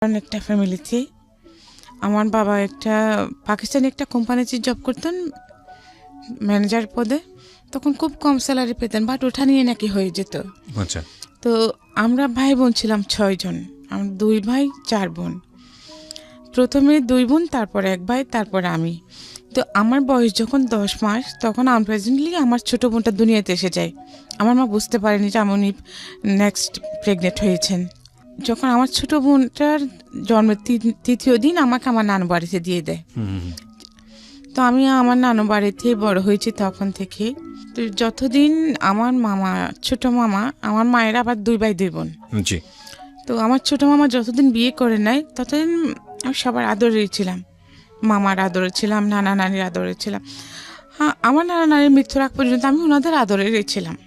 একটা ফ্যামিলিতে আমার বাবা একটা পাকিস্তানি একটা কোম্পানিতে জব করতেন ম্যানেজার পদে। তখন খুব কম স্যালারি পেতেন, বাট ওঠা নিয়ে নাকি হয়ে যেত। আচ্ছা। তো আমরা ভাই বোন ছিলাম 6 জন, আমরা 2 ভাই 4 বোন। প্রথমে 2 বোন, তারপরে 1 ভাই, তারপরে আমি। তো আমার বয়স যখন 10 মাস তখন আনপ্রেজেন্টলি আমার ছোটো বোনটা দুনিয়াতে এসে যায়। আমার মা বুঝতে পারেনি যে উনি নেক্সট প্রেগনেন্ট হয়েছেন। যখন আমার ছোটো বোনটার জন্মের তৃতীয় দিন আমাকে আমার নানু বাড়িতে দিয়ে দেয়। তো আমি আমার নানু বাড়িতে বড় হয়েছি তখন থেকে। তো যতদিন আমার মামা, ছোট মামা, আমার মায়ের আবার 2 ভাই 2 বোন। জি। তো আমার ছোট মামা যতদিন বিয়ে করে নাই ততদিন আমি সবার আদরেই ছিলাম। মামার আদরে ছিলাম, নানা নানির আদরে ছিলাম। হ্যাঁ, আমার নানা নানির মৃত্যুর আগ পর্যন্ত আমি ওনাদের আদরেরই ছিলাম।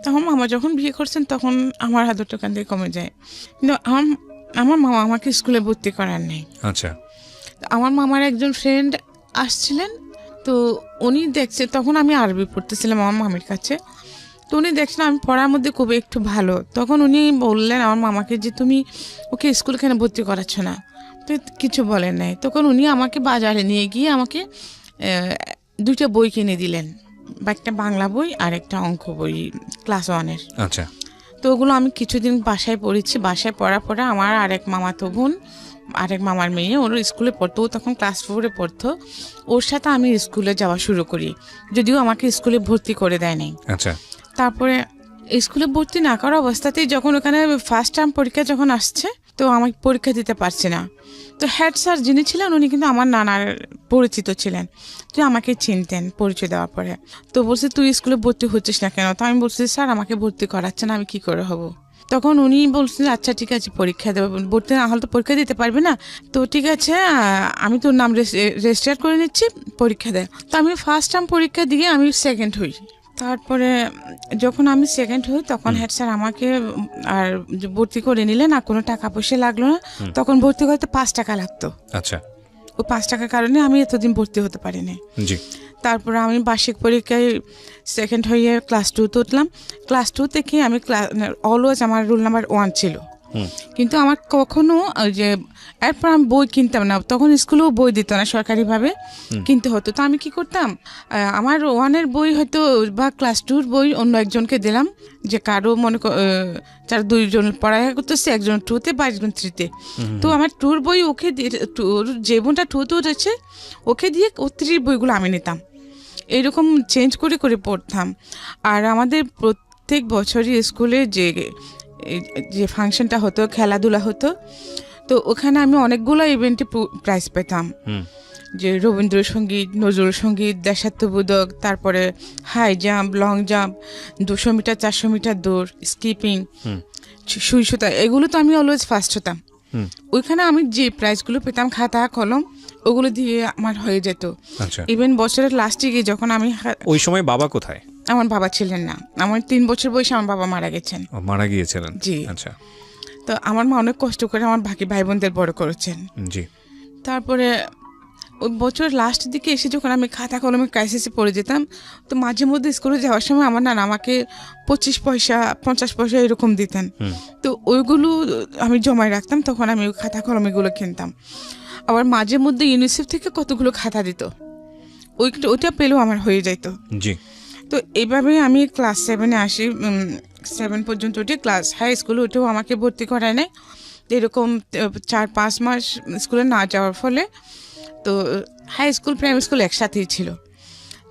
তখন মামা যখন বিয়ে করছেন তখন আমার আদরটা ওখান থেকে কমে যায়। কিন্তু আমার মামা আমাকে স্কুলে ভর্তি করার নেই। আচ্ছা। আমার মামার একজন ফ্রেন্ড আসছিলেন, তো উনি দেখছে, তখন আমি আরবি পড়তেছিলাম আমার মামির কাছে। তো উনি দেখছেন আমি পড়ার মধ্যে খুব একটু ভালো, তখন উনি বললেন আমার মামাকে যে তুমি ওকে স্কুল কেন ভর্তি করাচ্ছ না? তো কিছু বলেন নাই। তখন উনি আমাকে বাজারে নিয়ে গিয়ে আমাকে 2টা বই কিনে দিলেন, বা একটা বাংলা বই আর একটা অঙ্ক বই ক্লাস 1-এর। আচ্ছা। তো ওগুলো আমি কিছুদিন বাসায় পড়েছি। বাসায় পড়ার পরে আমার আরেক মামাতো বোন, আরেক মামার মেয়ে, ওর স্কুলে পড়তো, ও তখন ক্লাস 4-এ পড়তো। ওর সাথে আমি স্কুলে যাওয়া শুরু করি, যদিও আমাকে স্কুলে ভর্তি করে দেয় নাই। আচ্ছা। তারপরে স্কুলে ভর্তি না করা অবস্থাতেই যখন ওখানে ফার্স্ট টার্ম পরীক্ষা যখন আসছে, তো আমি পরীক্ষা দিতে পারছি না। তো হেড স্যার যিনি ছিলেন উনি কিন্তু আমার নানার পরিচিত ছিলেন, তুই আমাকে চিনতেন পরিচয় দেওয়ার পরে। তো বলছে তুই স্কুলে ভর্তি হচ্ছিস না কেন? তো আমি বলছি স্যার আমাকে ভর্তি করাচ্ছেন, আমি কি করে হব? তখন উনি বলছেন আচ্ছা ঠিক আছে পরীক্ষা দেবো, ভর্তি না হলে তো পরীক্ষা দিতে পারবে না, তো ঠিক আছে আমি তোর নাম রেজিস্টার করে নিচ্ছি, পরীক্ষা দেয়। তো আমি ফার্স্ট টার্ম পরীক্ষা দিয়ে আমি সেকেন্ড হই। তারপরে যখন আমি সেকেন্ড হই তখন হেড স্যার আমাকে আর ভর্তি করে নিলেন, আর কোনো টাকা পয়সা লাগলো না। তখন ভর্তি করতে 5 টাকা লাগতো। আচ্ছা। ওই 5 টাকার কারণে আমি এতদিন ভর্তি হতে পারিনি। জি। তারপরে আমি বার্ষিক পরীক্ষায় সেকেন্ড হয়ে ক্লাস 2-তে উঠলাম। ক্লাস 2 থেকে আমি অলওয়েজ আমার রোল নাম্বার 1 ছিল। কিন্তু আমার কখনো ওই যে এরপর আমি বই কিনতাম না, তখন স্কুলেও বই দিত না, সরকারিভাবে কিনতে হতো। তো আমি কি করতাম, আমার 1-এর বই হয়তো বা ক্লাস 2-র বই অন্য একজনকে দিলাম, যে কারো মনে যারা 2 জন পড়ালেখা করতেছে, একজন 2-তে বা একজন 3-তে। তো আমার 2-র বই ওকে দিয়ে, যে বোনটা 2-তে উঠেছে ওকে দিয়ে, ও 3-র বইগুলো আমি নিতাম। এইরকম চেঞ্জ করে করে পড়তাম। আর আমাদের প্রত্যেক বছরই স্কুলে যে ফাংশনটা হতো, খেলাধুলা হতো, তো ওখানে আমি অনেকগুলো ইভেন্টে প্রাইজ পেতাম। যে রবীন্দ্রসঙ্গীত, নজরুল সঙ্গীত, দেশাত্মবোধক, তারপরে high jump, long jump, 200 metre, 400 metre দৌড়, স্কিপিং, সুই সুতা, এগুলো তো আমি অলওয়েজ ফার্স্ট হতাম। ওইখানে আমি যে প্রাইজগুলো পেতাম, খাতা কলম ওগুলো দিয়ে আমার হয়ে যেত। ইভেন বছরের লাস্টে গিয়ে যখন আমি, ওই সময় বাবা কোথায়? আমার বাবা ছিলেন না, আমার 3 বছর বয়সে আমার বাবা মারা গেছেন। মারা গিয়েছিলেন? জি। আচ্ছা। তো আমার মা অনেক কষ্ট করে আমার বাকি ভাই বোনদের বড় করেছেন। জি। তারপরে ওই বছর লাস্টের দিকে এসে যখন আমি খাতা কলমে ক্রাইসিসে পড়ে যেতাম, তো মাঝে মধ্যে স্কুলে যাওয়ার সময় আমার নানা আমাকে 25 পয়সা 50 পয়সা এরকম দিতেন। তো ওইগুলো আমি জমায় রাখতাম, তখন আমি ওই খাতা কলমগুলো কিনতাম। আবার মাঝে মধ্যে ইউনিসেফ থেকে কতগুলো খাতা দিত, ওইটা পেলেও আমার হয়ে যেত। জি। তো এইভাবেই আমি ক্লাস 7-এ আসি। 7 পর্যন্ত উঠে ক্লাস হাই স্কুলে উঠেও আমাকে ভর্তি করায় নাই। এরকম 4-5 মাস স্কুলে না যাওয়ার ফলে, তো হাই স্কুল প্রাইমারি স্কুল একসাথেই ছিল।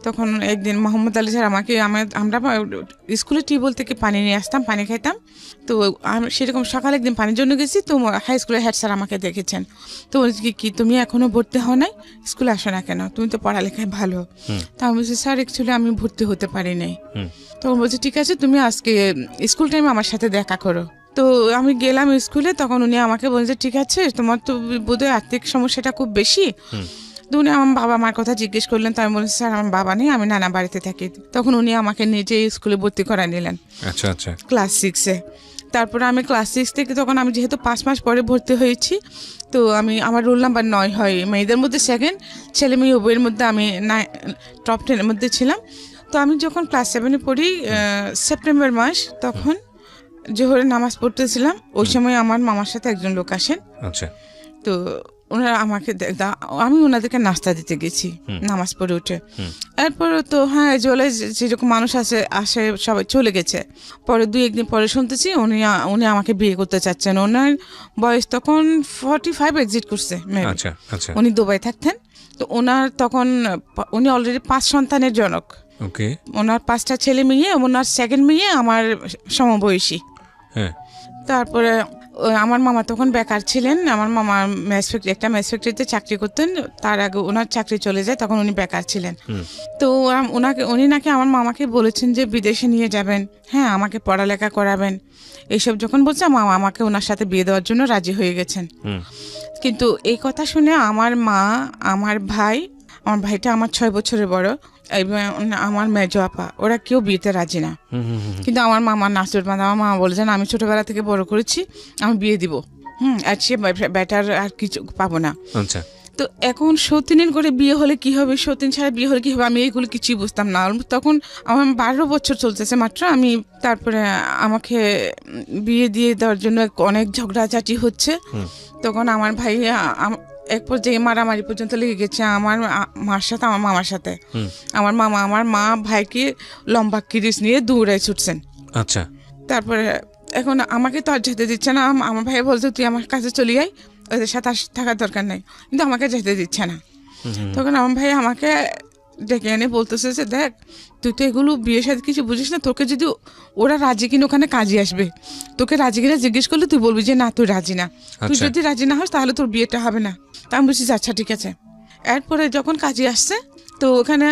তখন একদিন মোহাম্মদ আলী স্যার আমরা স্কুলে টিউবওয়েল থেকে পানি নিয়ে আসতাম, পানি খাইতাম। তো আমি সেরকম সকালে একদিন পানির জন্য গেছি, তো হাই স্কুলের হেড স্যার আমাকে দেখেছেন। তো বলছি কি তুমি এখনও ভর্তি হও নাই, স্কুলে আসো না কেন, তুমি তো পড়ালেখায় ভালো। তা আমি বলছি স্যার অ্যাকচুয়ালি আমি ভর্তি হতে পারি নাই। তখন বলছি ঠিক আছে তুমি আজকে স্কুল টাইমে আমার সাথে দেখা করো। তো আমি গেলাম স্কুলে, তখন উনি আমাকে বলছে ঠিক আছে তোমার তো বোধহয় আর্থিক সমস্যাটা খুব বেশি। তো উনি আমার বাবা মার কথা জিজ্ঞেস করলেন, তো আমি বলছি স্যার আমার বাবা নেই, আমি নানা বাড়িতে থাকি। তখন উনি আমাকে নিজে স্কুলে ভর্তি করা নিলেন। আচ্ছা আচ্ছা। ক্লাস 6-এ। তারপরে আমি ক্লাস 6 থেকে, তখন আমি যেহেতু 5 মাস পরে ভর্তি হয়েছি, তো আমার রোল নাম্বার 9 হয়, মেয়েদের মধ্যে সেকেন্ড, ছেলে মেয়ে উভয়ের মধ্যে আমি টপ 10-এর মধ্যে ছিলাম। তো আমি যখন ক্লাস 7-এ পড়ি, সেপ্টেম্বর মাস, তখন জোহরের নামাজ পড়তেছিলাম, ওই সময় আমার মামার সাথে একজন লোক আসেন। আচ্ছা। তো ওনারা আমাকে আমি ওনাদেরকে নাস্তা দিতে গেছি নামাজ পড়ে উঠে। এরপরে তো হ্যাঁ জলে যেরকম মানুষ আসে সবাই চলে গেছে। পরে 2-1 দিন পরে শুনতেছি উনি আমাকে বিয়ে করতে চাচ্ছেন। ওনার বয়স তখন 45 এক্সিট করছে। আচ্ছা আচ্ছা। উনি দুবাই থাকতেন। তো ওনার তখন উনি অলরেডি 5 সন্তানের জনক। ওকে। ওনার 5টা ছেলে মেয়ে, ওনার সেকেন্ড মেয়ে আমার সমবয়সী। হ্যাঁ। তারপরে আমার মামা তখন বেকার ছিলেন। আমার মামা একটা মেস ফ্যাক্টরিতে চাকরি করতেন। তার আগে ওনার চাকরি চলে যায়, তখন উনি বেকার ছিলেন। তো উনি নাকি আমার মামাকে বলেছেন যে বিদেশে নিয়ে যাবেন, হ্যাঁ আমাকে পড়ালেখা করাবেন। এইসব যখন বলছে মামা আমাকে ওনার সাথে বিয়ে দেওয়ার জন্য রাজি হয়ে গেছেন। কিন্তু এই কথা শুনে আমার মা, আমার ভাইটা আমার 6 বছরের বড়, এবং আমার মেজো আপা, ওরা কেউ বিয়েতে রাজি না। কিন্তু আমার মামা নাসুর বাঁধা, আমার মামা বলেছেন আমি ছোটবেলা থেকে বড় করেছি, আমি বিয়ে দিব, আর সে বেটার আর কিছু পাবো না। আচ্ছা। তো এখন সতীনের করে বিয়ে হলে কি হবে, সতীন ছাড়া বিয়ে হলে কি হবে, আমি এইগুলো কিছুই বুঝতাম না। তখন আমার 12 বছর চলতেছে মাত্র। তারপরে আমাকে বিয়ে দিয়ে দেওয়ার জন্য অনেক ঝগড়াঝাটি হচ্ছে। তখন আমার ভাই এক পর্যায়ে মারামারি পর্যন্ত লেগে গেছে আমার মার সাথে, আমার মামার সাথে। আমার মা ভাইকে লম্বা কিরিচ নিয়ে দৌড়ায় ছুটছেন। আচ্ছা। তারপরে এখন আমাকে তো আর যেতে দিচ্ছে না। আমার ভাই বলছে তুই আমার কাছে চলে আয়, ওদের সাথে থাকার দরকার নেই, কিন্তু আমাকে যেতে দিচ্ছে না। তখন আমার ভাই আমাকে ডেকে এনে বলতেছে যে দেখ তুই তো এগুলো বিয়ের সাথে কিছু বুঝিস না, তোকে যদি ওরা রাজি কিনা ওখানে কাজে আসবে, তোকে রাজি কিনা জিজ্ঞেস করলে তুই বলবি যে না তুই রাজি না। তুই যদি রাজি না হস তাহলে তোর বিয়েটা হবে না। তা আমি বলছি আচ্ছা ঠিক আছে। এরপরে যখন কাজে আসছে তো ওখানে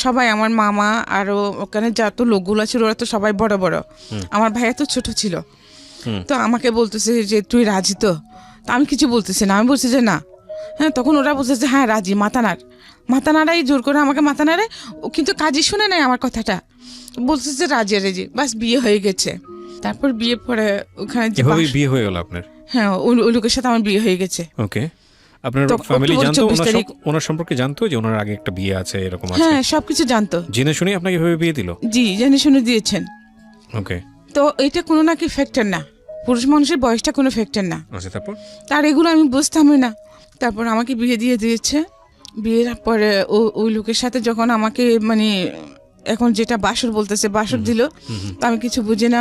সবাই, আমার মামা আরো ওখানে যত লোকগুলো ছিল ওরা তো সবাই বড় বড়, আমার ভাইয়া তো ছোট ছিল। তো আমাকে বলতেছে যে তুই রাজি তো? আমি কিছু বলতেছি না, আমি বলছি যে না। হ্যাঁ, তখন ওরা বলছে যে হ্যাঁ রাজি, মাথা নাড়াই জোর করে আমাকে মাথা নাড়ে, কিন্তু কাজই শুনে নাই আমার কথাটা, বলছে যে রাজি, বাস বিয়ে হয়ে গেছে। তারপর বিয়ে পরে ওখানে বিয়ে হয়ে গেল আপনার? হ্যাঁ, ওই লোকের সাথে আমার বিয়ে হয়ে গেছে। ওকে। আপনার ফ্যামিলি জানতো ওনার সম্পর্কে, জানতো যে ওনার আগে একটা বিয়ে আছে এরকম আছে? হ্যাঁ, সবকিছু জানতো। জেনে শুনে আপনাকে এভাবে বিয়ে দিল? জি, জেনে শুনে দিয়েছেন। ওকে। তো এটা কোনো নাকি ফ্যাক্টর না, পুরুষ মানুষের বয়সটা কোনো ফ্যাক্টর না। আচ্ছা, তার এগুলো আমি বুঝতামই না। তারপর আমাকে বিয়ে দিয়ে দিয়েছে। বিয়ের পরে ওই লোকের সাথে যখন আমাকে এখন যেটা বাসর বলতেছে, বাসর দিল, তো আমি কিছু বুঝি না।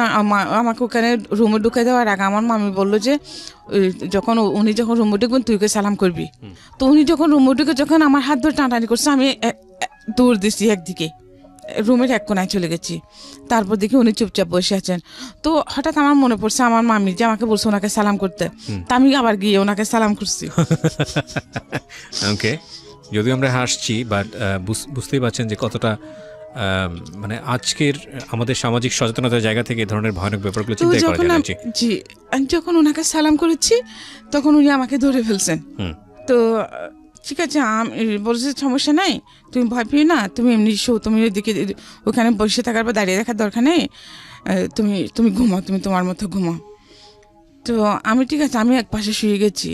আমাকে ওখানে রুমে ঢুকে দেওয়ার আগে আমার মামি বললো যে উনি যখন রুমে ঢুকবেন তুই ওকে সালাম করবি। তো উনি যখন রুমে ঢুকে যখন আমার হাত ধরে টানাটানি করছে, আমি দৌড় দিচ্ছি একদিকে, রুমের এক কোনায় চলে গেছি। তারপর দেখি উনি চুপচাপ বসে আছেন। তো হঠাৎ আমার মনে পড়ছে আমার মামি যে আমাকে বলছে ওনাকে সালাম করতে, তা আমি আবার গিয়ে ওনাকে সালাম করছি। ওকে। যদিও আমরা হাসছি, বাট বুঝতেই পারছেন যে কতটা আজকের আমাদের সামাজিক সচেতনতার জায়গা থেকে এই ধরনের ভয়ানক ব্যাপারগুলো চিন্তা করা যায়। জি, আমি যখন ওনাকে সালাম করেছি তখন উনি আমাকে ধরে ফেলছেন। তো ঠিক আছে, আমি বলছি সমস্যা নাই, তুমি ভয় পেয়ে না, তুমি এমনি শো, তুমি ওইদিকে ওখানে বসে থাকার পর দাঁড়িয়ে রাখার দরকার নেই, তুমি ঘুমাও, তুমি তোমার মতো ঘুমাও। তো আমি ঠিক আছে, আমি এক পাশে শুয়ে গেছি।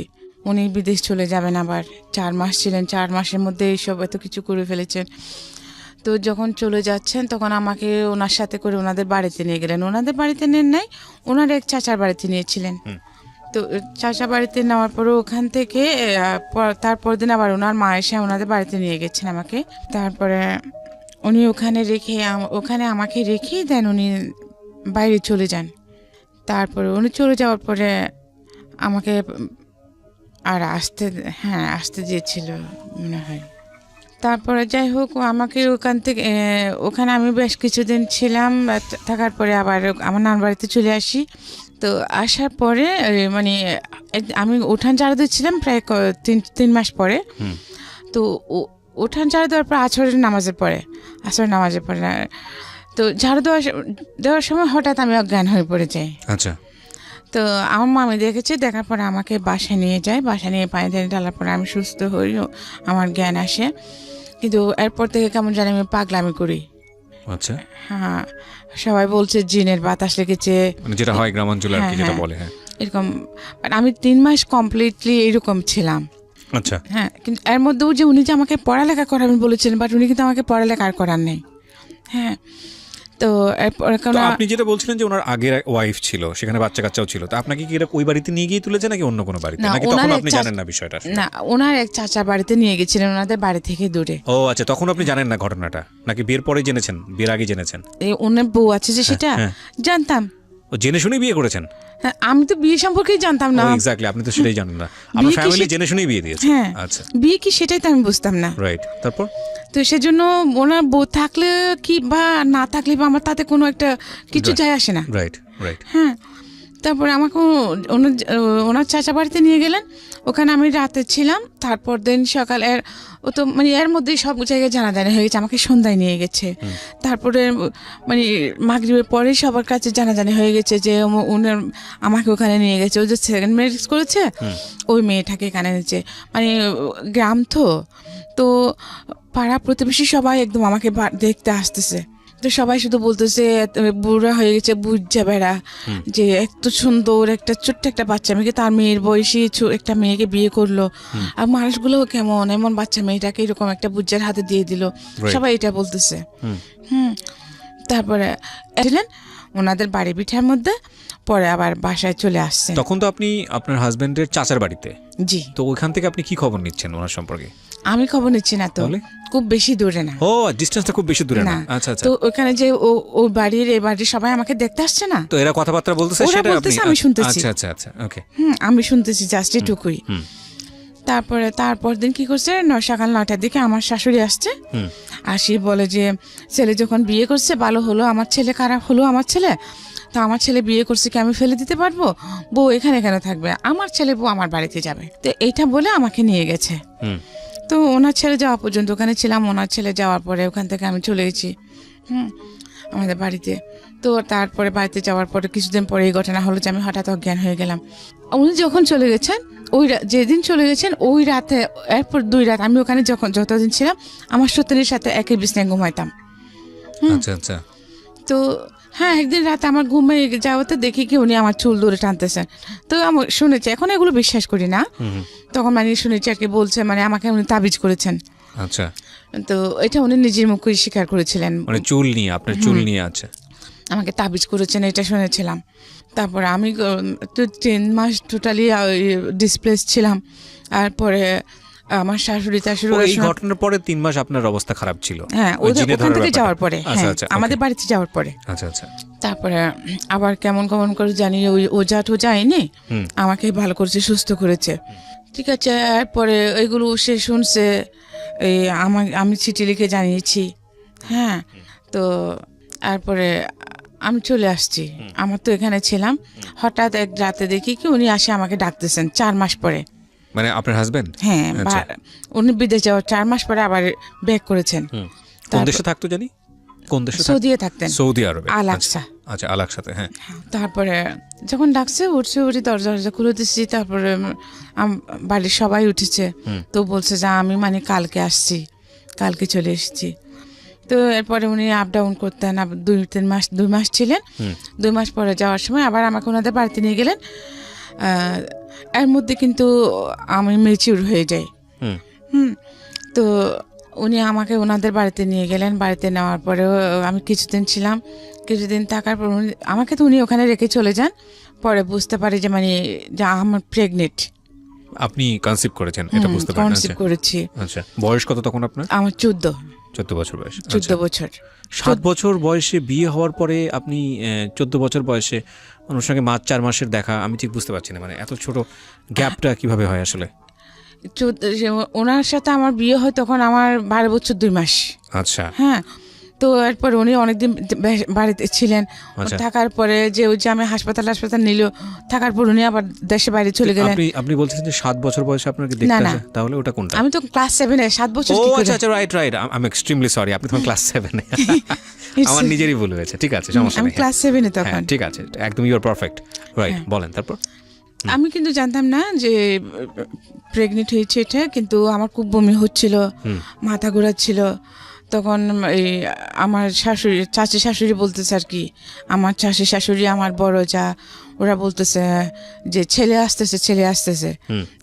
উনি বিদেশ চলে যাবেন আবার, 4 মাস ছিলেন, 4 মাসের মধ্যে এইসব এত কিছু করে ফেলেছেন। তো যখন চলে যাচ্ছেন তখন আমাকে ওনার সাথে করে ওনাদের বাড়িতে নিয়ে গেলেন। ওনাদের বাড়িতে নেন নাই, ওনার এক চাচার বাড়িতে নিয়েছিলেন। তো চাচা বাড়িতে নেওয়ার পরে ওখান থেকে তারপর দিন আবার ওনার মা এসে ওনাদের বাড়িতে নিয়ে গেছেন আমাকে। তারপরে উনি ওখানে আমাকে রেখেই দেন, উনি বাইরে চলে যান। তারপরে উনি চলে যাওয়ার পরে আমাকে আর আসতে দিয়েছিল মনে হয়। তারপরে যাই হোক, আমাকে ওখানে আমি বেশ কিছুদিন ছিলাম, থাকার পরে আবার আমার নানার বাড়িতে চলে আসি। তো আসার পরে আমি উঠান ঝাড়ু দিচ্ছিলাম প্রায় 3 মাস পরে। তো উঠান ঝাড়ু দেওয়ার পর আসরের নামাজের পরে তো ঝাড়ু দেওয়ার সময় হঠাৎ আমি অজ্ঞান হয়ে পড়ে যাই। আচ্ছা। তো আমার মামি দেখার পরে আমাকে বাসায় নিয়ে যায়। বাসায় নিয়ে পানি ঢালার পরে আমি সুস্থ হই, আমার জ্ঞান আসে। কিন্তু এরপর থেকে কেমন জানি আমি পাগলামি করি। আচ্ছা। হ্যাঁ, সবাই বলছে জিনের বাতাস লেগেছে, যেটা হয় গ্রামাঞ্চলে আর কি, যেটা বলে। হ্যাঁ, এরকম। আমি 3 মাস কমপ্লিটলি এরকম ছিলাম। আচ্ছা। হ্যাঁ, কিন্তু এর মধ্যেও যে উনি যে আমাকে পড়ালেখা করাবেন বলেছিলেন, বাট উনি কিন্তু আমাকে পড়ালেখা আর করার নেই। হ্যাঁ, তো এরপরে তো আপনি যেটা বলছিলেন যে ওনার আগের ওয়াইফ ছিল, সেখানে বাচ্চা কাচ্চাও ছিল, তো আপনাকে কি এটা ওই বাড়িতে নিয়ে গিয়ে তুলেছে নাকি অন্য কোনো বাড়িতে, না, নাকি ওনার তখন এক আপনি চাচা- জানেন না বিষয়টা আসলে? না, ওনার এক চাচার বাড়িতে নিয়ে গেছিলেন, ওনাদের বাড়ি থেকে দূরে। ও আচ্ছা, তখন আপনি জানেন না ঘটনাটা, নাকি বিয়ের পরে জেনেছেন, বিয়ের আগে জেনেছেন? এই ওনার বউ আছে যে সেটা হ্যাঁ। জানতাম। ও জেনে শুনেই বিয়ে করেছেন? হ্যাঁ, আমি তো বিয়ে সম্পর্কেই জানতাম না। এক্স্যাক্টলি, আপনি তো সেটাই জানেন না, আপনার বিয়ে কি ফ্যামিলি সে- জেনে শুনেই বিয়ে দিয়েছে। হ্যাঁ, আচ্ছা, বিয়ে কি সেটাই তো আমি বুঝতাম না। রাইট, তারপর? তো সেজন্য ওনার বউ থাকলে কি বা না থাকলে বা আমার তাতে কোনো একটা কিছু Right. যায় আসে না। Right, right. হ্যাঁ, তারপরে আমাকে ওনার চাচা বাড়িতে নিয়ে গেলেন, ওখানে আমি রাতে ছিলাম। তারপর দিন সকাল ও তো মানে এর মধ্যেই সব জায়গায় জানাজানি হয়ে গেছে, আমাকে সন্ধ্যায় নিয়ে গেছে। তারপরে মানে মাগরিবের পরেই সবার কাছে জানাজানি হয়ে গেছে যে উনার আমাকে ওখানে নিয়ে গেছে। ও যে সেকেন্ড ম্যারেজ করেছে ওই মেয়েটাকে এখানে নিয়েছে। মানে গ্রাম তো পাড়া প্রতিবেশী সবাই একদম আমাকে দেখতে আসতেছে। তো সবাই শুধু বলতেছে বুড়া হয়ে গেছে, বুঝা বেড়া, যে এত সুন্দর একটা ছোট্ট একটা বাচ্চা মেয়েকে, তার মেয়ের বয়সী একটা মেয়েকে বিয়ে করলো, আর মানুষগুলো কেমন এমন বাচ্চা মেয়েটাকে এরকম একটা বুজ্জার হাতে দিয়ে দিল, সবাই এটা বলতেছে। তারপরে এলেন ওনাদের বাড়ি পিঠার মধ্যে, পরে আবার বাসায় চলে আসছেন। তখন তো আপনি আপনার হাজবেন্ডের চাচার বাড়িতে। জি। তো ওইখান থেকে আপনি কি খবর নিচ্ছেন ওনার সম্পর্কে? আমি খবর নিচ্ছি না তো, খুব বেশি দূরে না। ও, ডিসটেন্সটা খুব বেশি দূরে না। আচ্ছা আচ্ছা। তো ওখানে যে ও বাড়ির এই বাড়ির সবাই আমাকে দেখতে আসছে না, তো এরা কথাবার্তা বলতেছে, ওরা সেটা বলতেছে, আপনি? আমি শুনতেছি। আচ্ছা আচ্ছা আচ্ছা, ওকে। আমি শুনতেছি জাস্ট এটুকুই। তারপর দিন কি করছে, সকাল 9টার দিকে আমার শাশুড়ি আসছে। আসি বলে যে ছেলে যখন বিয়ে করছে ভালো হলো, আমার ছেলে খারাপ হলো, আমার ছেলে তো আমার ছেলে বিয়ে করছে কি আমি ফেলে দিতে পারবো, বউ এখানে কেন থাকবে, আমার ছেলে বউ আমার বাড়িতে যাবে। তো এইটা বলে আমাকে নিয়ে গেছে। তো ওনার ছেলে যাওয়া পর্যন্ত ওখানে ছিলাম, ওনার ছেলে যাওয়ার পরে ওখান থেকে আমি চলে গেছি আমাদের বাড়িতে। তো তারপরে বাড়িতে যাওয়ার পরে কিছুদিন পরে এই ঘটনা হলো যে আমি হঠাৎ অজ্ঞান হয়ে গেলাম। উনি যখন চলে গেছেন যেদিন চলে গেছেন ওই রাতে, এরপর 2 রাত আমি ওখানে যতদিন ছিলাম আমার সত্যির সাথে একই বিছনায় ঘুমাইতাম। আচ্ছা আচ্ছা। তো হ্যাঁ, একদিন রাতে আমার ঘুমে যাওয়াতে দেখি কি উনি আমার চুল ধরে টানতেছেন। তো আমি শুনেছি, এখন এগুলো বিশ্বাস করি না, তখন মানে শুনেছি আর কি বলছে, মানে আমাকে উনি তাবিজ করেছেন। আচ্ছা। তো এটা উনি নিজের মুখে স্বীকার করেছিলেন, মানে চুল নিয়ে, আপনার চুল নিয়ে। আচ্ছা, আমাকে তাবিজ করেছেন, এটা শুনেছিলাম। তারপরে আমি তো 3 মাস টোটালি ডিসপ্লেস ছিলাম। আর পরে আমার শাশুড়ি এই ঘটনার পরে 3 মাস আপনার অবস্থা খারাপ ছিল? হ্যাঁ, ওখান থেকে যাওয়ার পরে, হ্যাঁ, আমাদের বাড়িতে যাওয়ার পরে। আচ্ছা আচ্ছা। তারপরে আবার কেমন করে জানি ওই ওজা টোজা এনে আমাকে ভালো করেছে, সুস্থ করেছে, ঠিক আছে। এরপরে এগুলো সে শুনছে, এই আমি চিঠি লিখে জানিয়েছি। হ্যাঁ, তো তারপরে আমি চলে আসছি, আমার তো এখানে ছিলাম। হঠাৎ এক রাতে দেখি কি উনি আসে আমাকে ডাকতেছেন 4 মাস পরে। মানে আপনার হাজবেন্ড? হ্যাঁ, উনি বিদেশ যাওয়ার 4 মাস পরে আবার ব্যাক করেছেন। কোন দেশে থাকতো জানি? কোন দেশে? সৌদিতে থাকতেন। সৌদি আরবে। আল-আকসা। আচ্ছা, আল-আকসাতে। হ্যাঁ। তারপরে যখন ডাকছে উঠি, দরজা খুলে দিচ্ছি। তারপরে বাড়ির সবাই উঠেছে। তো বলছে যে আমি মানে কালকে আসছি, কালকে চলে এসেছি। তো এরপরে উনি আপ ডাউন করতেন, 2 মাস ছিলেন। 2 মাস পরে যাওয়ার সময় আবার আমাকে ওনাদের বাড়িতে নিয়ে গেলেন। এর মধ্যে কিন্তু আমি ম্যাচিউর হয়ে যাই। তো উনি আমাকে ওনাদের বাড়িতে নিয়ে গেলেন। বাড়িতে নেওয়ার পরেও আমি কিছুদিন ছিলাম। কিছুদিন থাকার পর আমাকে তো উনি ওখানে রেখে চলে যান। পরে বুঝতে পারি যে মানে যে আমার প্রেগনেন্ট। আপনি কনসিভ করেছেন, এটা বুঝতে পারেন? কনসিভ করেছি। আচ্ছা, বয়স কত তখন আপনার? আমার 14 বছর বয়স। 14 বছর। 7 বছর বয়সে বিয়ে হওয়ার পরে আপনি 14 বছর বয়সে ওনার সঙ্গে 4 মাসের দেখা, আমি ঠিক বুঝতে পারছি না, মানে এত ছোট গ্যাপটা কিভাবে হয় আসলে? ওনার সাথে আমার বিয়ে হয় তখন আমার 12 বছর 2 মাস। আচ্ছা। হ্যাঁ, তো এরপর উনি অনেকদিন বাড়িতে ছিলেন। থাকার পরে যে ওই যে আমি হাসপাতাল নিল, থাকার পর উনি আবার দেশে বাইরে চলে গেলেন। আপনি বলছেন যে 7 বছর বয়সে আপনাকে দেখতে আসে, তাহলে ওটা কোনটা? আমি তো ক্লাস 7-এ, 7 বছর কি করে? ও আচ্ছা, right. I am extremely sorry, আপনি তখন ক্লাস 7-এ। আমার নিজেরই ভুল হয়েছে, ঠিক আছে, সমস্যা নেই। আমি ক্লাস 7-এ তখন। ঠিক আছে, একদম ইউ আর পারফেক্ট, রাইট। বলেন তারপর। আমি কিন্তু জানতাম না যে প্রেগনেন্ট হয়েছে এটা, কিন্তু আমার খুব বমি হচ্ছিল, মাথা ঘোরাচ্ছিল। তখন এই আমার চাচি শাশুড়ি বলতেছে আর কি, আমার চাচি শাশুড়ি, আমার বড় যা, ওরা বলতেছে যে ছেলে আসতেছে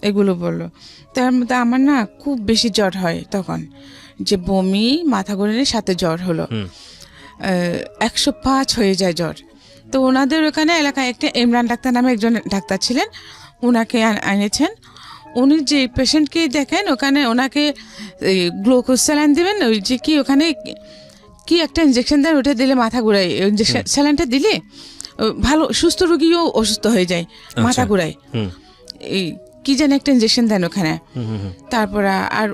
এগুলো বললো। তার মধ্যে আমার না খুব বেশি জ্বর হয় তখন, যে বমি, মাথা ঘোরানোর সাথে জ্বর হলো। 105 হয়ে যায় জ্বর। তো ওনাদের ওখানে এলাকায় একটা ইমরান ডাক্তার নামে একজন ডাক্তার ছিলেন, ওনাকে এনেছেন। উনি যে পেশেন্টকে দেখেন ওখানে ওনাকে গ্লুকোজ স্যালাইন দেবেন, ওই যে কি ওখানে কি একটা ইঞ্জেকশন দেন, ওটা দিলে মাথা ঘুরায়, ইঞ্জেকশন স্যালাইনটা দিলে ভালো সুস্থ রোগীও অসুস্থ হয়ে যায়, মাথা ঘুরায়। এই কি জানি একটা ইঞ্জেকশন দেন ওখানে। তারপর আর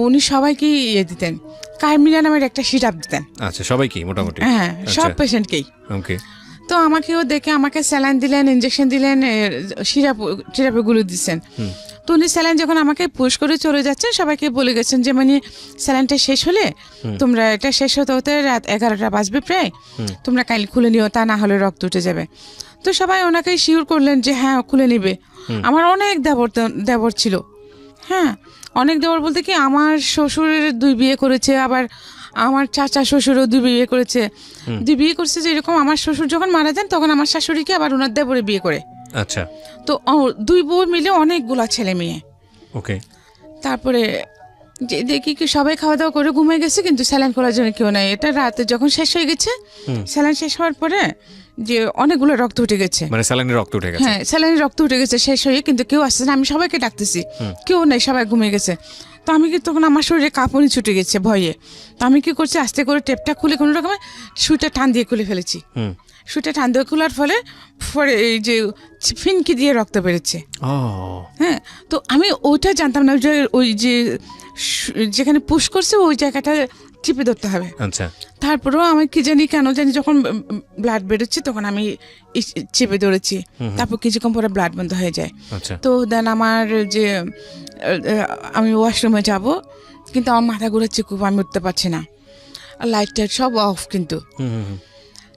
উনি সবাইকে দিতেন, কার্মিলা নামের একটা সিরাপ দিতেন। আচ্ছা, সবাইকে মোটামুটি? হ্যাঁ, সব পেশেন্টকেই। ওকে। তো আমাকেও দেখে আমাকে স্যালাইন দিলেন, ইঞ্জেকশন দিলেন, সিরাপগুলো দিচ্ছেন। তো উনি স্যালাইন যখন আমাকে পুশ করে চলে যাচ্ছেন, সবাইকে বলে গেছেন যে মানে স্যালাইনটা শেষ হলে তোমরা, এটা শেষ হতে হতে রাত 11টা বাজবে প্রায়, তোমরা কাল খুলে নিও, তা না হলে রক্ত উঠে যাবে। তো সবাই ওনাকে শিওর করলেন যে হ্যাঁ খুলে নিবে। আমার অনেক দেবর ছিল, হ্যাঁ অনেক দেবর বলতে কি আমার শ্বশুরের 2 বিয়ে করেছে, আবার আমার চাচা শ্বশুরও 2 বিয়ে করেছে। 2 বিয়ে করছে, যে এরকম আমার শ্বশুর যখন মারা যান তখন আমার শাশুড়িকে আবার ওনার দেবরে বিয়ে করে। আচ্ছা। তো 2 বউ মিলে অনেকগুলা ছেলে মেয়ে। ওকে। তারপরে যে দেখি কি সবাই খাওয়া দাওয়া করে ঘুমিয়ে গেছে, কিন্তু স্যালাইন খোলার জন্য কেউ নাই। এটা রাতে যখন শেষ হয়ে গেছে, স্যালাইন শেষ হওয়ার পরে যে অনেকগুলো রক্ত উঠে গেছে, মানে স্যালাইনের রক্ত উঠে গেছে? হ্যাঁ, স্যালাইনের রক্ত উঠে গেছে শেষ হয়ে, কিন্তু কেউ আসছে না। আমি সবাইকে ডাকতেছি, কেউ নাই, সবাই ঘুমিয়ে গেছে। তো আমি কি তখন আমার শরীরে কাঁপুনি ছুটে গেছে ভয়ে। তো আমি কি করছি, আস্তে করে টেপটা খুলে কোনো রকমে সুইটা টান দিয়ে খুলে ফেলেছি। সুইটা টান দিয়ে খোলার ফলে এই যে ফিনকি দিয়ে রক্ত বেরোচ্ছে। হ্যাঁ, তো আমি ওইটা জানতাম না যে ওই যে যেখানে পুশ করছে ওই জায়গাটা চিপে ধরতে হবে। আচ্ছা। তারপরেও আমি কি জানি কেন জানি যখন ব্লাড বেরোচ্ছে তখন আমি চেপে ধরেছি, তারপর কিছুক্ষণ পরে ব্লাড বন্ধ হয়ে যায়। তো দেন আমার যে আমি ওয়াশরুমে যাব, কিন্তু আমার মাথা ঘুরাচ্ছে খুব, আমি উঠতে পারছি না, লাইট টাইট সব অফ। কিন্তু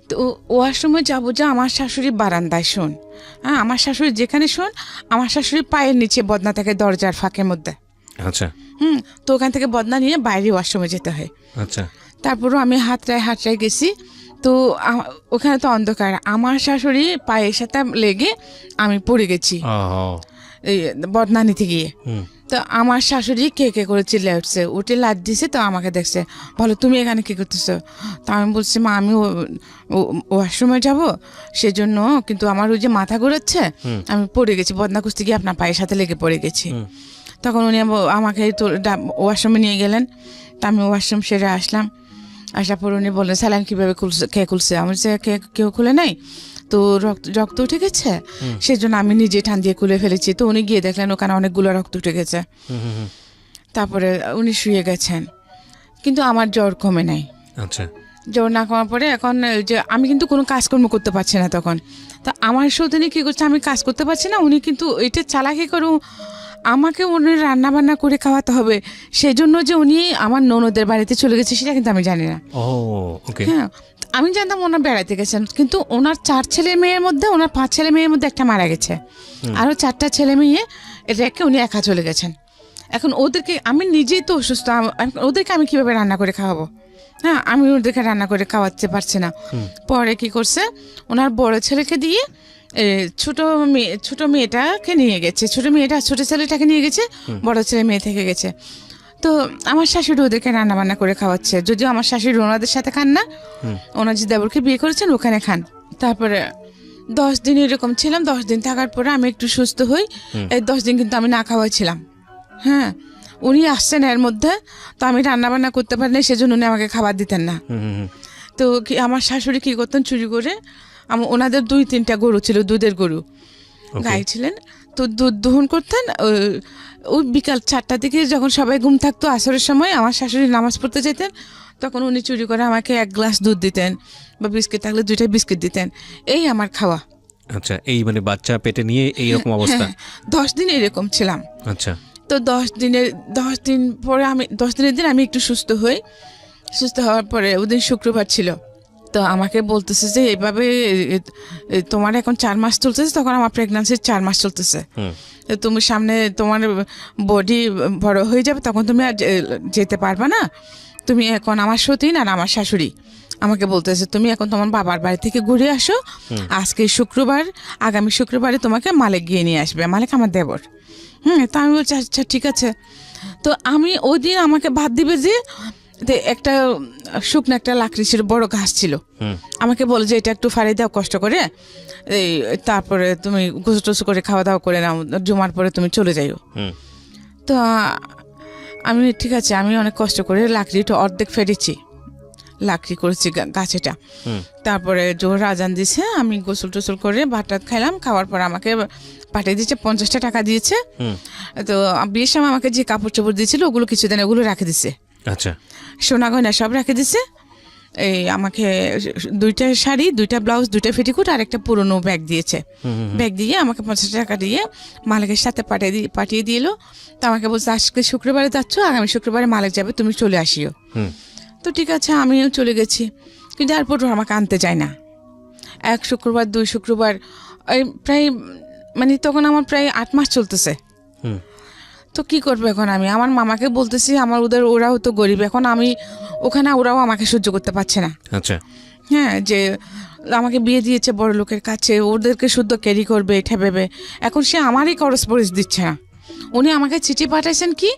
তো ওয়াশরুমে যাবো, যে আমার শাশুড়ি বারান্দায় শোন, হ্যাঁ আমার শাশুড়ি যেখানে শোন, আমার শাশুড়ি পায়ের নিচে বদনা থাকে দরজার ফাঁকের মধ্যে। আচ্ছা। তো ওখান থেকে বদনা নিয়ে বাইরে ওয়াশরুমে যেতে হয়। আচ্ছা। তারপরও আমি হাতটায় গেছি, তো ওখানে তো অন্ধকার, আমার শাশুড়ি পায়ের সাথে লেগে আমি পড়ে গেছি এই বদনা নিতে গিয়ে। তো আমার শাশুড়ি কে করে চিল্লে উঠছে, উঠে লাদ দিছে। তো আমাকে দেখছে, বলো তুমি এখানে কি করতেছো? তো আমি বলছি মা আমি ওয়াশরুমে যাব সেজন্য, কিন্তু আমার ওই যে মাথা ঘুরাচ্ছে, আমি পড়ে গেছি, বদনা কুস্তি গিয়ে আপনার পায়ের সাথে লেগে পড়ে গেছি। তখন উনি আমাকে ওয়াশরুমে নিয়ে গেলেন। তা আমি ওয়াশরুম সেরে আসলাম, আসার পর উনি বললেন স্যালাইন কীভাবে কে খুলছে? আমার যে কেউ খুলে নাই, তো রক্ত উঠে গেছে, সেজন্য আমি নিজে টান দিয়ে খুলে ফেলেছি। তো উনি গিয়ে দেখলেন ওখানে অনেকগুলো রক্ত উঠে গেছে। তারপরে উনি শুয়ে গেছেন, কিন্তু আমার জ্বর কমে নাই। আচ্ছা। জ্বর না কমার পরে এখন যে আমি কিন্তু কোনো কাজকর্ম করতে পারছি না তখন। তা আমার সৌদিনী কী করছে, আমি কাজ করতে পারছি না, উনি কিন্তু এটা চালাকি করু আমাকে উনি রান্না বান্না করে খাওয়াতে হবে, সেই জন্য যে উনি আমার ননদের বাড়িতে চলে গেছে সেটা কিন্তু আমি জানি না। হ্যাঁ, আমি জানতাম ওনার বেড়াতে গেছেন, কিন্তু ওনার 4 ছেলে মেয়ের মধ্যে, ওনার 5 ছেলে মেয়ের মধ্যে একটা মারা গেছে, আরও 4টা ছেলে মেয়ে রেখে উনি একা চলে গেছেন। এখন ওদেরকে আমি নিজেই তো অসুস্থ, ওদেরকে আমি কিভাবে রান্না করে খাওয়াবো? হ্যাঁ, আমি ওদেরকে রান্না করে খাওয়াতে পারছি না। পরে কি করছে, ওনার বড় ছেলেকে দিয়ে ছোট মেয়েটাকে নিয়ে গেছে, ছোট ছেলেটাকে নিয়ে গেছে, বড় ছেলে মেয়ে থেকে গেছে। তো আমার শাশুড়ি ওদেরকে রান্না বান্না করে খাওয়াচ্ছে, যদিও আমার শাশুড়ি ওনাদের সাথে খান না, ওনার যে দেবরকে বিয়ে করেছেন ওখানে খান। তারপরে 10 দিন এরকম ছিলাম। 10 দিন থাকার পরে আমি একটু সুস্থ হই। এই 10 দিন কিন্তু আমি না খাওয়াইছিলাম। হ্যাঁ, উনি আসছেন এর মধ্যে, তো আমি রান্না বান্না করতে পারি না, সেজন্য উনি আমাকে খাবার দিতেন না। তো আমার শাশুড়ি কী করতেন, চুরি করে ওনাদের 2-3টা গরু ছিল, দুধের গরু, গাই ছিলেন, তো দুধ দহন করতেন। ওই বিকাল 4টার দিকে যখন সবাই ঘুম থাকতো, আসরের সময় আমার শাশুড়ি নামাজ পড়তে যেতেন, তখন উনি চুরি করে আমাকে 1 গ্লাস দুধ দিতেন, বা বিস্কিট থাকলে 2টা বিস্কিট দিতেন। এই আমার খাওয়া। আচ্ছা, এই মানে বাচ্চা পেটে নিয়ে এইরকম অবস্থা? 10 দিন এরকম ছিলাম। আচ্ছা। তো 10 দিন পরে 10 দিনের দিন আমি একটু সুস্থ হই। সুস্থ হওয়ার পরে ওদিন শুক্রবার ছিল, তো আমাকে বলতেছে যে এইভাবে তোমার এখন 4 মাস চলতেছে, তখন আমার প্রেগন্যান্সির 4 মাস চলতেছে, তুমি সামনে তোমার বডি বড় হয়ে যাবে, তখন তুমি আর যেতে পারবে না, তুমি এখন আমার সতীন আর আমার শাশুড়ি আমাকে বলতেছে তুমি এখন তোমার বাবার বাড়ি থেকে ঘুরে আসো, আজকে শুক্রবার, আগামী শুক্রবারে তোমাকে মালিক গিয়ে নিয়ে আসবে, মালিক আমার দেবর। তা আমি বলছি আচ্ছা ঠিক আছে। তো আমি ওই দিন আমাকে ভাত দিবে যে তো একটা শুকনো একটা লাকড়ি ছিল, বড় ঘাস ছিল। আমাকে বলে যে এটা একটু ফাড়ি দাও কষ্ট করে, এই তারপরে তুমি গোসল টোসল করে খাওয়া দাওয়া করে নাও, জুমার পরে তুমি চলে যাইও। তো আমি ঠিক আছে, আমি অনেক কষ্ট করে লাকড়িটা অর্ধেক ফেটেছি, লাকড়ি করেছি গাছেটা। তারপরে জোহর আজান দিছে, আমি গোসল টোসল করে ভাত টাত খাইলাম। খাওয়ার পর আমাকে পাঠিয়ে দিয়েছে, 50টা টাকা দিয়েছে। তো বিয়ের সময় আমাকে যে কাপড় চোপড় দিয়েছিল ওগুলো কিছুদিন ওগুলো রেখে দিছে। আচ্ছা, সোনা গয়না সব রেখে দিছে। এই আমাকে 2টা শাড়ি, 2টা ব্লাউজ, 2টা পেটিকোট আর একটা পুরনো ব্যাগ দিয়েছে। ব্যাগ দিয়ে আমাকে 50 টাকা দিয়ে মালিকের সাথে পাঠিয়ে দিল। তো আমাকে বলছে আজকে শুক্রবারে যাচ্ছ, আগামী শুক্রবারে মালিক যাবে, তুমি চলে আসিও। তো ঠিক আছে, আমিও চলে গেছি। কিন্তু এয়ারপোর্ট আমাকে আনতে যায় না। 1 শুক্রবার, 2 শুক্রবার, এই প্রায় মানে তখন আমার প্রায় 8 মাস চলতেছে। তো কি করবো এখন আমি? আমার মামাকে বলতেছি, আমার ওরাও তো গরিব, এখন আমি ওখানে, ওরাও আমাকে সহ্য করতে পারছে না। আচ্ছা, হ্যাঁ, যে আমাকে বিয়ে দিয়েছে বড় লোকের কাছে, ওদেরকে শুদ্ধ ক্যারি করবে এটা ভেবে। এখন সে আমারই করসপরেন্স দিচ্ছে না। উনি আমাকে চিঠি পাঠাইছেন কি,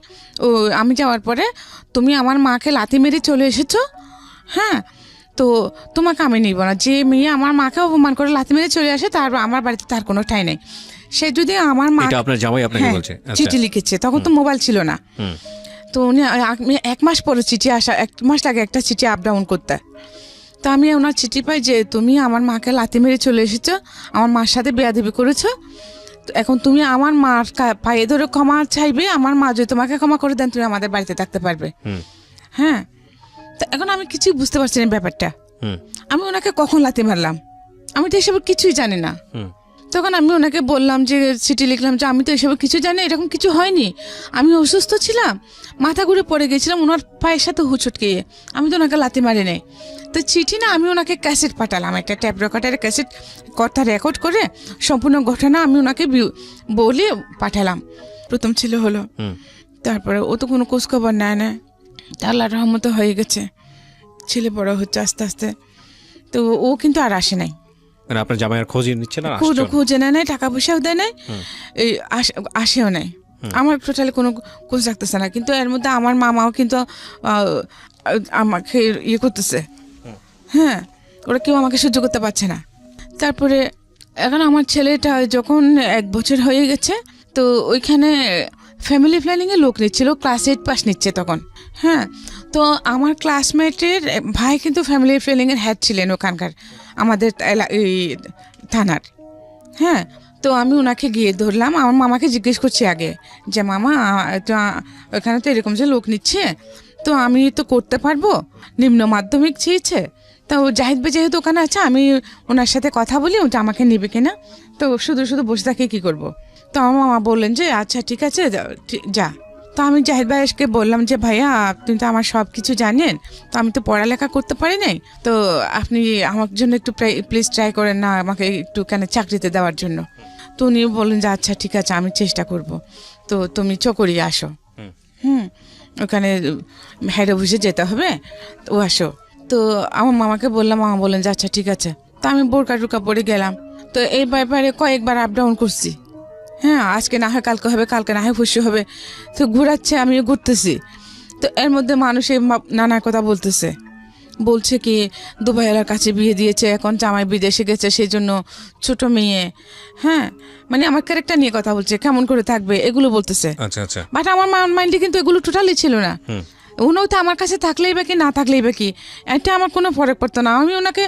ও আমি যাওয়ার পরে, তুমি আমার মাকে লাথি মেরে চলে এসেছো, হ্যাঁ, তো তোমাকে আমি নিব না। যে মেয়ে আমার মাকে অপমান করে লাথি মেরে চলে আসে, তার আমার বাড়িতে তার কোনো ঠাঁই নেই। সে যদি আমার মা, আপনার জামাই আপনাকে বলছে? চিঠি লিখেছে, তখন তো মোবাইল ছিল না। তো উনি 1 মাস পরে চিঠি আসা, 1 মাস লাগে একটা চিঠি আপ ডাউন করতে। তো আমি ওনার চিঠি পাই যে তুমি আমার মাকে লাথি মেরে চলে এসেছো, আমার মার সাথে বেয়াদবি করেছো, এখন তুমি আমার মার পায়ে ধরে ক্ষমা চাইবে, আমার মা যদি তোমাকে ক্ষমা করে দেন তুমি আমাদের বাড়িতে থাকতে পারবে। হ্যাঁ, তো এখন আমি কিছুই বুঝতে পারছি না ব্যাপারটা। আমি ওনাকে কখন লাথি মারলাম, আমি তো এসব কিছুই জানি না। তখন আমি ওনাকে বললাম যে চিঠি লিখলাম যে আমি তো এসব কিছু জানি, এরকম কিছু হয়নি, আমি অসুস্থ ছিলাম, মাথা ঘুরে পড়ে গেছিলাম ওনার পায়ের সাথে হুচটকে, আমি তো ওনাকে লাথি মারি নাই। তো চিঠি না, আমি ওনাকে ক্যাসেট পাঠালাম, একটা ট্যাপ রেকর্ডারে ক্যাসেট কথা রেকর্ড করে সম্পূর্ণ ঘটনা আমি ওনাকে বলে পাঠালাম। প্রথম ছিল হলো, তারপরে ও তো কোনো খোঁজখবর নেয় না। আল্লাহর রহমতে হয়ে গেছে, ছেলে বড় হচ্ছে আস্তে আস্তে। তো ও কিন্তু আর আসে নাই, মানে আপনার জামাইয়ের খোঁজ নিচ্ছে না? খোঁজে নেয় নাই, টাকা পয়সাও দেয় নাই, এই আসেও নাই, আমার টোটালি কোনো খোঁজ রাখতেছে না। কিন্তু এর মধ্যে আমার মামাও কিন্তু আমাকে ইয়ে করতেছে। হ্যাঁ, ওরা কেউ আমাকে সহ্য করতে পারছে না। তারপরে এখন আমার ছেলেটা যখন 1 বছর হয়ে গেছে, তো ওইখানে ফ্যামিলি প্ল্যানিংয়ে লোক নিচ্ছিল, ক্লাস 8 পাস নিচ্ছে তখন। হ্যাঁ, তো আমার ক্লাসমেটের ভাই কিন্তু ফ্যামিলি প্ল্যানিংয়ের হেড ছিলেন ওখানকার, আমাদের এই থানার। হ্যাঁ, তো আমি ওনাকে গিয়ে ধরলাম, আমার মামাকে জিজ্ঞেস করছি আগে যে মামা তো ওখানে তো এরকম যে লোক নিচ্ছে, তো আমি তো করতে পারবো, নিম্ন মাধ্যমিক চেয়েছে, তো জাহিদ ভাই যেহেতু ওখানে আছে, আমি ওনার সাথে কথা বলি ওটা আমাকে নেবে কিনা, তো শুধু শুধু বসে থাকি কী করবো। তো আমার মামা বললেন যে আচ্ছা ঠিক আছে যা। তো আমি জাহিদ ভাইকে বললাম যে ভাইয়া আপনি তো আমার সব কিছু জানেন, তো আমি তো পড়ালেখা করতে পারি নাই, তো আপনি আমার জন্য একটু প্লিজ ট্রাই করেন না আমাকে একটুখানি চাকরিতে দেওয়ার জন্য। তো উনি বললেন যে আচ্ছা ঠিক আছে আমি চেষ্টা করব, তো তুমি চকরি আসো, ওখানে হেড অফিসে যেতে হবে, ও আসো। তো আমার মামাকে বললাম, মামা বললেন যে আচ্ছা ঠিক আছে। তো আমি বোরকা টোরকা পরে গেলাম। তো এই ব্যাপারে কয়েকবার আপ ডাউন করছি। হ্যাঁ, আজকে না হয় কালকে হবে, কালকে না হয় পরশু হবে, তো ঘোরাচ্ছে, আমিও ঘুরতেছি। তো এর মধ্যে মানুষে নানা কথা বলছে কি দুবাইওয়ালার কাছে বিয়ে দিয়েছে, এখন জামাই বিদেশে গেছে, সেই জন্য ছোট মেয়ে। হ্যাঁ, মানে আমার ক্যারেক্টার নিয়ে কথা বলছে, কেমন করে থাকবে এগুলো বলতেছে। আচ্ছা আচ্ছা, বাট আমার মাইন্ডে কিন্তু এগুলো টোটালি ছিল না। উনিও তো আমার কাছে থাকলেই বা কি না থাকলেই বা কি, এটা আমার কোনো ফরক পড়তো না। আমি ওনাকে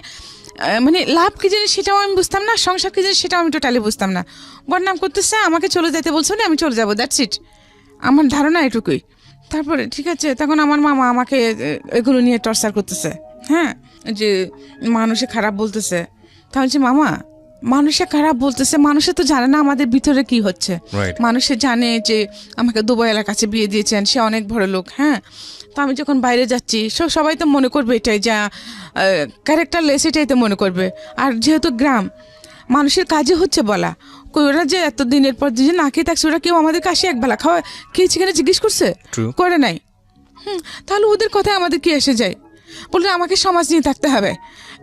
মানে লাভ কি জিনিস সেটাও আমি বুঝতাম না, সংসার কি জিনিস সেটাও আমি টোটালি বুঝতাম না। বদনাম করতেছে, আমাকে চলে যেতে বলছো না, আমি চলে যাবো, দ্যাটস ইট, আমার ধারণা এটুকুই। তারপরে ঠিক আছে, তখন আমার মামা আমাকে এগুলো নিয়ে টর্চার করতেছে। হ্যাঁ, যে মানুষে খারাপ বলতেছে। তাহলে যে মামা মানুষে খারাপ বলতেছে, মানুষে তো জানে না আমাদের ভিতরে কি হচ্ছে। মানুষে জানে যে আমাকে দুবাইওয়ালার কাছে বিয়ে দিয়েছেন, সে অনেক বড় লোক। হ্যাঁ, তো আমি যখন বাইরে যাচ্ছি সবাই তো মনে করবে এটাই, যা ক্যারেক্টারলেস এটাই তো মনে করবে। আর যেহেতু গ্রাম, মানুষের কাজে হচ্ছে বলা, ওরা যে এত দিনের পর যে না খেয়ে থাকছে, ওরা কেউ আমাদের কাছে একবেলা খাওয়া খেয়েছি কিনা জিজ্ঞেস করছে? করে নাই। তাহলে ওদের কথায় আমাদের কি এসে যায়? বললে আমাকে সমাজ নিয়ে থাকতে হবে,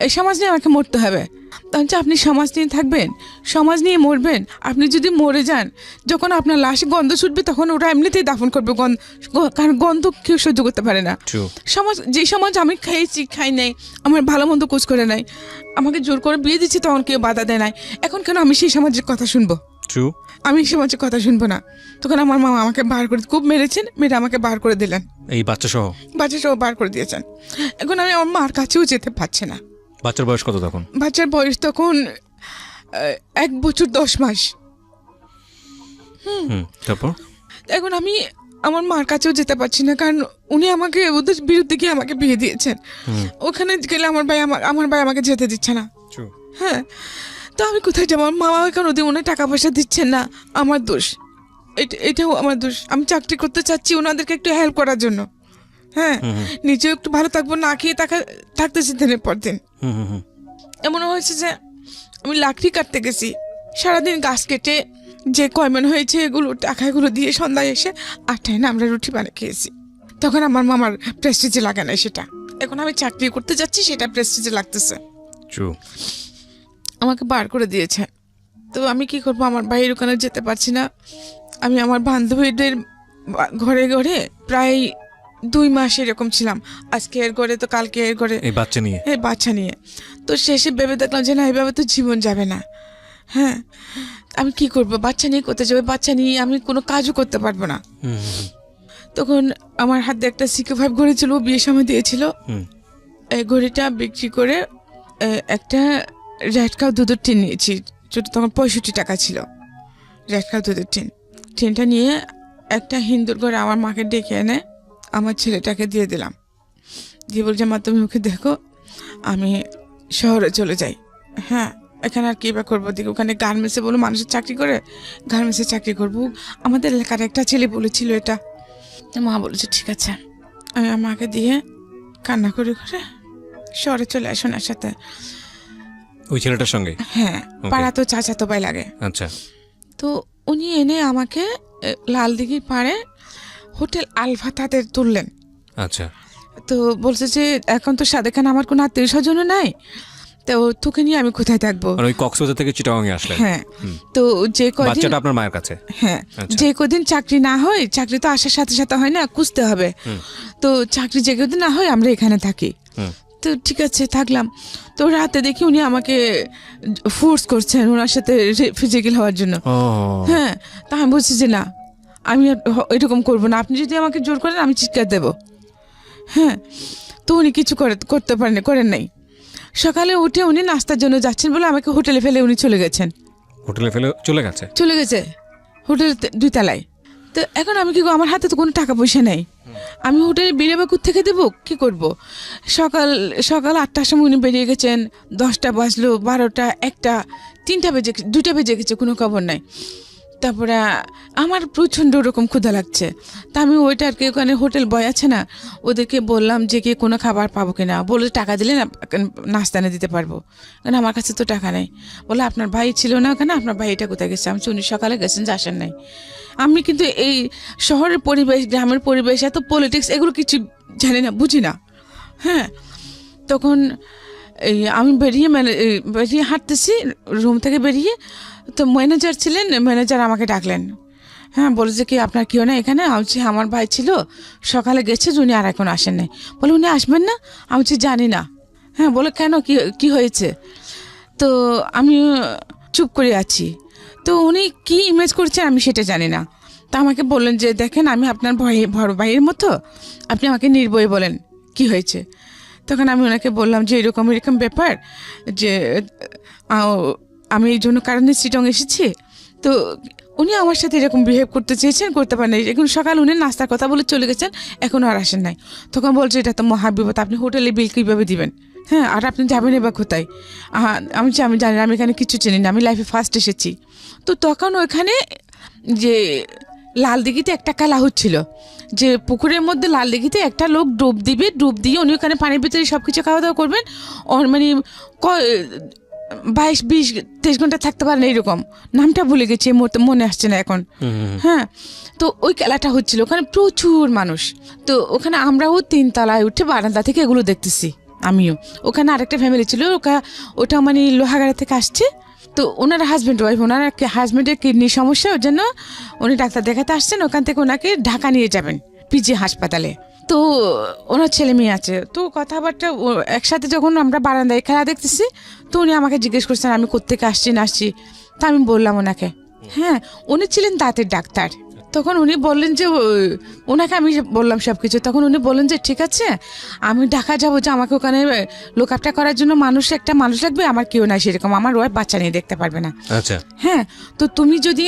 এই সমাজ নিয়ে আমাকে মরতে হবে। তাহলে আপনি সমাজ নিয়ে থাকবেন, সমাজ নিয়ে মরবেন। আপনি যদি মরে যান, যখন আপনার লাশে গন্ধ ছুটবে তখন ওরা এমনিতেই দাফন করবে, কারণ গন্ধ কেউ সহ্য করতে পারে না। সমাজ, যে সমাজ আমি খেয়েছি খাই নাই, আমার ভালো মন্দ কোচ করে নাই, আমাকে জোর করে বিয়ে দিচ্ছে, তখন কেউ বাধা দেয় নাই, এখন কেন আমি সেই সমাজের কথা শুনবো? আমি এই সমাজের কথা শুনবো না। তখন আমার মামা আমাকে বার করে, খুব মেরেছেন, মেরে আমাকে বার করে দিলেন, এই বাচ্চা সহ বার করে দিয়েছেন। এখন আমি আমার মার কাছেও যেতে পারছি না। বাচ্চার বয়স কত তখন? বাচ্চার বয়স তখন 1 বছর 10 মাস। তারপর এখন আমি আমার মার কাছেও যেতে পারছি না, কারণ উনি আমাকে ওদের বিরুদ্ধে গিয়ে আমাকে বিয়ে দিয়েছেন। ওখানে গেলে আমার ভাই আমাকে যেতে দিচ্ছে না। হ্যাঁ, তো আমি কোথায় যাবো? আমার মামা এখন ওদের টাকা পয়সা দিচ্ছেন না, আমার দোষ, এটাও আমার দোষ। আমি চাকরি করতে চাচ্ছি ওনাদেরকে একটু হেল্প করার জন্য। হ্যাঁ, নিজেও একটু ভালো থাকবো, না খেয়ে থাকতেছি দিনের পর দিন। এমন হয়েছে যে আমি লাকড়ি কাটতে গেছি, সারাদিন গাছ কেটে যে কয়মন হয়েছে টাকাগুলো দিয়ে সন্ধ্যায় এসে 8টায় না আমরা রুটি বানিয়ে খেয়েছি। তখন আমার মামার প্রেস্টিজে লাগে না সেটা। এখন আমি চাকরি করতে যাচ্ছি, সেটা প্রেস্টিজে লাগতেছে। আমাকে বার করে দিয়েছে। তো আমি কি করবো? আমার ভাইয়ের ওখানে যেতে পারছি না। আমি আমার বান্ধবীদের ঘরে ঘরে প্রায় 2 মাস এরকম ছিলাম। আজকে এর ঘরে তো কালকে এর ঘরে, এই বাচ্চা নিয়ে। তো শেষে ভেবে দেখলাম যে না, এইভাবে তো জীবন যাবে না। হ্যাঁ, আমি কি করব? বাচ্চা নিয়ে করতে যাবে, বাচ্চা নিয়ে আমি কোনো কাজও করতে পারবো না। তখন আমার হাতে একটা CK5 ঘড়ি ছিল, বিয়ের সময় দিয়েছিল। এই ঘড়িটা বিক্রি করে একটা রেড কাউ দুধের টিন নিয়েছি। তখন 65 টাকা ছিল রেড কাউ দুধের টিনটা নিয়ে একটা হিন্দুর ঘরে আমার মাকে ডেকে এনে আমার ছেলেটাকে দিয়ে দিলাম। দিয়ে বলছে, মা তুমি ওকে দেখো, আমি শহরে চলে যাই। হ্যাঁ, এখানে আর কী বা করবো? দেখি ওখানে গার্মেন্টসে বলো মানুষের চাকরি করে, গার্মেন্টসে চাকরি করবো। আমাদের এলাকার একটা ছেলে বলেছিল এটা। মা বলেছে ঠিক আছে। আমি আমাকে দিয়ে কান্না করে করে শহরে চলে আসুন এর সাথে, ওই ছেলেটার সঙ্গে। হ্যাঁ, পাড়া তো চাচাতো ভাই লাগে। আচ্ছা। তো উনি এনে আমাকে লালদিঘির পাড়ে হোটেল আলফা তাদের তুললেন। আচ্ছা। তো বলছে যে এখন তো সাদেখান আমার কোনো আত্মীয় স্বজনও নাই, তো তোকে নিয়ে আমি কোথায় থাকবো? ওই কক্সবাজার থেকে চিটাগাংয়ে আসলেন। হ্যাঁ, তো যে কদিন বাচ্চাটা আপনার মায়ের কাছে। হ্যাঁ, যে কদিন চাকরি না হয়, চাকরি তো আসার সাথে সাথে হয় না, খুঁজতে হবে। তো চাকরি যে কদিন না হয় আমরা এখানে থাকি। তো ঠিক আছে, থাকলাম। তো রাতে দেখি উনি আমাকে ফোর্স করছেন ওনার সাথে ফিজিক্যাল হওয়ার জন্য। হ্যাঁ, তা আমি বলছি যে না, আমি এরকম করবো না, আপনি যদি আমাকে জোর করেন আমি চিৎকার দেবো। হ্যাঁ, তো উনি কিছু করেন নাই। সকালে উঠে উনি নাস্তার জন্য যাচ্ছেন বলে আমাকে হোটেলে ফেলে উনি চলে গেছেন। চলে গেছে হোটেল 2 তলায়। তো এখন আমি কি করবো? আমার হাতে তো কোনো টাকা পয়সা নেই, আমি হোটেলে বেরিয়ে থেকে দেবো, কি করব? সকাল 8টার সময় উনি বেরিয়ে গেছেন, 10টা বাজলো, 12টা, 1টা, 3টা বেজে, 2টা বেজে গেছে, কোনো খবর নাই। তারপরে আমার প্রচণ্ড ওরকম ক্ষুধা লাগছে। তা আমি ওইটারকে ওখানে হোটেল বয় আছে না, ওদেরকে বললাম যে কি কোনো খাবার পাবো কিনা। বলে টাকা দিলে না নাস্তা এনে দিতে পারবো, কারণ আমার কাছে তো টাকা নেই। বলে আপনার ভাই ছিল না ওখানে, আপনার ভাই এটা কোথায় গেছে? আমি উনি সকালে গেছেন, যে আসেন নাই। আমি কিন্তু এই শহরের পরিবেশ, গ্রামের পরিবেশ, এত পলিটিক্স এগুলো কিছু জানি না, বুঝি না। হ্যাঁ, তখন আমি বেরিয়ে হাঁটতেছি রুম থেকে বেরিয়ে, তো ম্যানেজার ছিলেন, ম্যানেজার আমাকে ডাকলেন। হ্যাঁ, বলেছে কি আপনার কেউ না এখানে? আমি বলছি আমার ভাই ছিল, সকালে গেছে, উনি আর এখন আসেন নাই। বলে উনি আসবেন না? আমি বলছি জানি না। হ্যাঁ, বলে কেন, কি হয়েছে? তো আমি চুপ করে আছি। তো উনি কি ইমেজ করছেন আমি সেটা জানি না। তা আমাকে বললেন যে দেখেন, আমি আপনার বড় ভাইয়ের মতো, আপনি আমাকে নির্ভয়ে বলেন কি হয়েছে। তখন আমি ওনাকে বললাম যে এরকম ব্যাপার, যে আমি এই জন্য কারণে চিটং এসেছি। তো উনি আমার সাথে এরকম বিহেভ করতে চেয়েছেন, করতে পারেন। এখন সকাল উনি নাস্তার কথা বলে চলে গেছেন, এখনও আর আসেন নাই। তখন বলছে এটা তো মহাবিপদ, আপনি হোটেলে বিল কীভাবে দিবেন? হ্যাঁ, আর আপনি যাবেন এবার কোথায়? আমি জানি না, আমি এখানে কিছু চিনি না, আমি লাইফে ফার্স্ট এসেছি। তো তখন ওইখানে যে লালদিঘিতে একটা খেলা হচ্ছিল, যে পুকুরের মধ্যে লালদিঘিতে একটা লোক ডুব দিবে, ডুব দিয়ে উনি ওখানে পানির ভিতরে সব কিছু খাওয়া দাওয়া করবেন, মানে 22-20-23 ঘন্টা থাকতে পারেন, এইরকম। নামটা ভুলে গেছি, মনে আসছে না এখন। হ্যাঁ, তো ওই খেলাটা হচ্ছিল, ওখানে প্রচুর মানুষ। তো ওখানে আমরাও 3 তলায় উঠে বারান্দা থেকে এগুলো দেখতেছি। আমিও। ওখানে আরেকটা ফ্যামিলি ছিল, ওটা মানে লোহাগাড়া থেকে আসছে। তো ওনার হাজব্যান্ড ওয়াইফ, ওনার হাজব্যান্ডের কিডনির সমস্যা, ওর জন্য উনি ডাক্তার দেখাতে আসছেন। ওখান থেকে ওনাকে ঢাকা নিয়ে যাবেন পিজি হাসপাতালে। তো ওনার ছেলে মেয়ে আছে, তো কথাবার্তা একসাথে যখন আমরা বারান্দায় খেলা দেখতেছি, তো উনি আমাকে জিজ্ঞেস করছেন আমি কোত্থেকে আসছি না আসছি। তা আমি বললাম ওনাকে, হ্যাঁ উনি ছিলেন দাঁতের ডাক্তার। তখন উনি বললেন যে ওনাকে আমি বললাম সব কিছু। তখন উনি বললেন যে ঠিক আছে, আমি ঢাকা যাবো, যে আমাকে ওখানে লোক আপটা করার জন্য একটা মানুষ লাগবে, আমার কেউ নাই সেরকম, আমার ওয়াইফ বাচ্চা নিয়ে দেখতে পারবে না। আচ্ছা, হ্যাঁ, তো তুমি যদি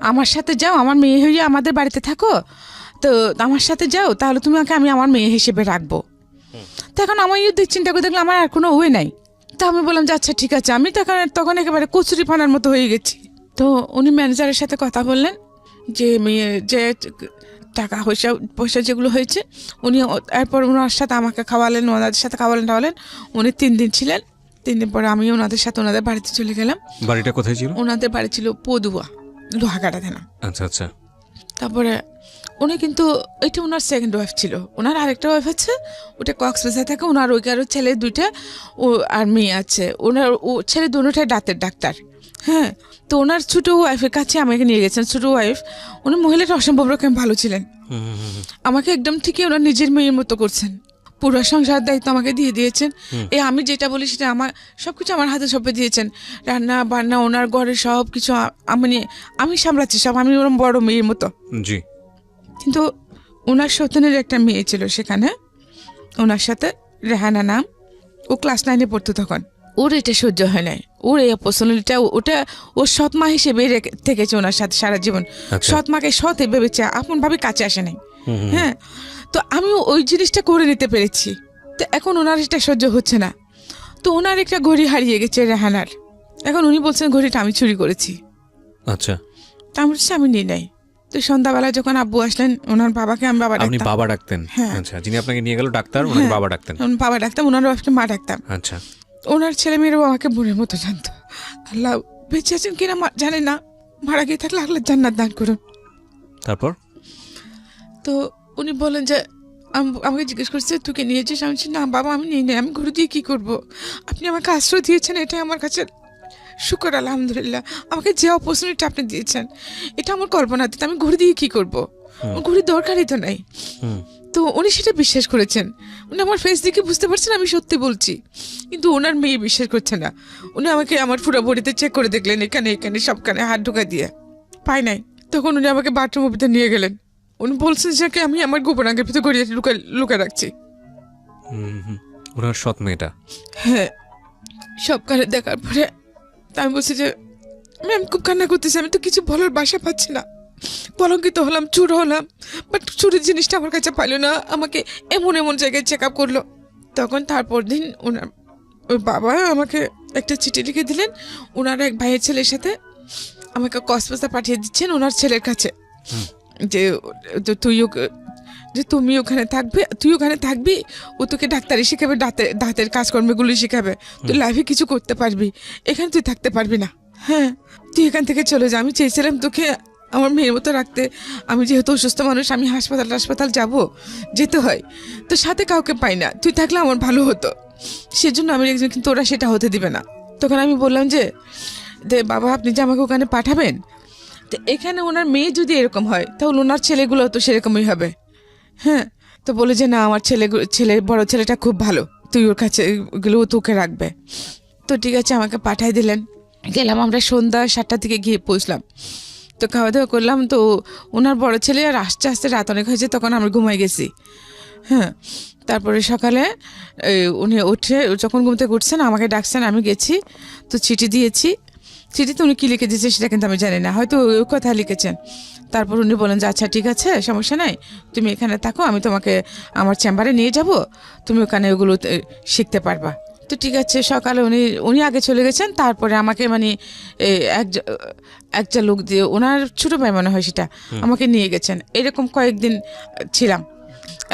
আমার সাথে যাও, আমার মেয়ে হয়ে আমাদের বাড়িতে থাকো, তো আমার সাথে যাও, তাহলে তুমি আমি আমার মেয়ে হিসেবে রাখবো। তো এখন আমার চিন্তা করে দেখলাম আমার আর কোনো ওয়ে নাই। তো আমি বললাম যে আচ্ছা ঠিক আছে। আমি তখন একেবারে কচুরি ফানার মতো হয়ে গেছি। তো উনি ম্যানেজারের সাথে কথা বললেন যে মেয়ে যে টাকা পয়সা যেগুলো হয়েছে, উনি এরপর ওনার সাথে আমাকে খাওয়ালেন, ওনাদের সাথে খাওয়ালেন। উনি 3 দিন ছিলেন। 3 দিন পরে আমি ওনাদের সাথে ওনাদের বাড়িতে চলে গেলাম। বাড়িটা কোথায় ছিল? ওনাদের বাড়ি ছিল পদুয়া, লোহাগাড়া থানা। আচ্ছা আচ্ছা। তারপরে উনি কিন্তু এটা ওনার সেকেন্ড ওয়াইফ ছিল। ওনার আরেকটা ওয়াইফ আছে, ওটা কক্সবাজার থাকে। ওনার ওইকারও ছেলে 2টা আর মেয়ে আছে। ওনার ছেলে দুটোটাই দাঁতের ডাক্তার। হ্যাঁ, তো ওনার ছোটো ওয়াইফের কাছে আমাকে নিয়ে গেছেন। ছোটো ওয়াইফ, উনি মহিলাটা অসম্ভব রকম ভালো ছিলেন। আমাকে একদম ঠিকই ওনার নিজের মেয়ের মতো করছেন। পুরো সংসার দায়িত্ব আমাকে দিয়ে দিয়েছেন। আমি যেটা বলি সেটা সবকিছু আমার হাতে সঁপে দিয়েছেন। রান্না বান্না, ওনার ঘরে সব কিছু আমি সামলাচ্ছি সব, আমি ওরকম বড় মেয়ের মতো। জি। কিন্তু ওনার সন্তানের একটা মেয়ে ছিল সেখানে, ওনার সাথে রেহানা নাম। ও ক্লাস 9-এ পড়তো তখন। ওর এটা সহ্য হয় নাই। ওর এই অপরচুনিটিটা ওটা ওর সৎ মা হিসেবে থেকেছে ওনার সাথে সারা জীবন। সৎ মাকে সৎ ভেবেছে, আপন ভাবে কাছে আসে নাই। হ্যাঁ, তো আমি ওই জিনিসটা করে নিতে পেরেছি। তো এখন ওনার এটা সহ্য হচ্ছে না। তো ওনার একটা ঘড়ি হারিয়ে গেছে রেহানার। এখন উনি বলছেন ঘড়িটা আমি চুরি করেছি। আচ্ছা। তা আমি বলছি আমি নিই নাই। তো সন্ধ্যাবেলা যখন আব্বু আসলেন, ওনার বাবাকে আমি বাবা ডাকতাম। আপনি বাবা ডাকতেন? হ্যাঁ। আচ্ছা, যিনি আপনাকে নিয়ে গেল ডাক্তার, ওনাকে বাবা ডাকতেন? বাবা ডাকতাম, ওনার ওয়াইফকে মা ডাকতাম। আচ্ছা। ওনার ছেলে মেয়েরাও আমাকে বোনের মতো জানতো। আল্লাহ বেঁচে আছেন কিনা জানে না, মারা গিয়ে থাকলে আল্লাহ জান্নাত দান করুন। তারপর তো উনি বলেন যে আমাকে জিজ্ঞেস করছে তুই কে নিয়েছিস? আমি বলছি না বাবা আমি নিই নাই, আমি ঘুরে দিয়ে কী করবো? আপনি আমাকে আশ্রয় দিয়েছেন, এটাই আমার কাছে শুকর আলহামদুলিল্লাহ। আমাকে যে অপরচুনিটি আপনি দিয়েছেন, এটা আমার কল্পনাতীত। আমি ঘুরে দিয়ে কী করবো? ঘুরির দরকারই তো নাই। তো উনি সেটা বিশ্বাস করেছেন। উনি আমার ফেস দেখে বুঝতে পারছেন আমি সত্যি বলছি, কিন্তু ওনার মেয়ে বিশ্বাস করছে না। উনি আমাকে আমার পুরো বডিতে চেক করে দেখলেন, এখানে এখানে সবখানে হাত ঢোকা দিয়ে পাই নাই। তখন উনি আমাকে বাথরুমের ভিতরে নিয়ে গেলেন। উনি বলছেন যে আমি আমার গোপনাঙ্গের ভিতরে গড়িয়ে লুকা রাখছি। ওনার সৎ মেয়েটা? হ্যাঁ। সবখানে দেখার পরে আমি বলছি যে আমি খুব কান্না করতেছি, আমি তো কিছু বলার বাসা পাচ্ছি না। কলঙ্কিত হলাম, চুর হলাম, বাট চুরির জিনিসটা আমার কাছে পাইল না। আমাকে এমন এমন জায়গায় চেক আপ করলো। তখন তারপর দিন ওর বাবা আমাকে একটা চিঠি লিখে দিলেন। ওনার এক ভাইয়ের ছেলের সাথে আমাকে কক্সবাজার পাঠিয়ে দিচ্ছেন ওনার ছেলের কাছে, যে তুমি ওখানে থাকবে, তুই ওখানে থাকবি, ও তোকে ডাক্তারি শিখাবে, দাঁতের কাজকর্মগুলো শিখাবে, তুই লাইফে কিছু করতে পারবি, এখানে তুই থাকতে পারবি না। হ্যাঁ, তুই এখান থেকে চলে যা। আমি চেয়েছিলাম তোকে আমার মেয়ের মতো রাখতে। আমি যেহেতু অসুস্থ মানুষ, আমি হাসপাতাল যাব, যেতে হয়, তো সাথে কাউকে পাই না। তুই থাকলে আমার ভালো হতো, সেজন্য আমি একজন, কিন্তু ওরা সেটা হতে দিবে না। তখন আমি বললাম যে বাবা আপনি যে আমাকে ওখানে পাঠাবেন, তো এখানে ওনার মেয়ে যদি এরকম হয় তাহলে ওনার ছেলেগুলো তো সেরকমই হবে। হ্যাঁ, তো বলে যে না আমার বড় ছেলেটা খুব ভালো, তুই ওর কাছে ওগুলো তোকে রাখবে। তো ঠিক আছে, আমাকে পাঠাই দিলেন। গেলাম, আমরা সন্ধ্যা 7টার দিকে গিয়ে পৌঁছলাম। তো খাওয়া দাওয়া করলাম। তো ওনার বড় ছেলে আর আস্তে আস্তে রাত অনেক হয়েছে, তখন আমরা ঘুমাই গেছি। হ্যাঁ, তারপরে সকালে উনি উঠে যখন ঘুম থেকে উঠছেন আমাকে ডাকছেন, আমি গেছি। তো চিঠি দিয়েছি। চিঠিতে উনি কী লিখে দিয়েছে সেটা কিন্তু আমি জানি না, হয়তো ওই কথা লিখেছেন। তারপর উনি বলেন যে আচ্ছা ঠিক আছে, সমস্যা নাই, তুমি এখানে থাকো, আমি তোমাকে আমার চেম্বারে নিয়ে যাব, তুমি ওখানে ওগুলো শিখতে পারবা। তো ঠিক আছে, সকালে উনি আগে চলে গেছেন। তারপরে আমাকে মানে একটা লোক দিয়ে, ওনার ছোটো ভাই মনে হয় সেটা, আমাকে নিয়ে গেছেন। এরকম কয়েকদিন ছিলাম।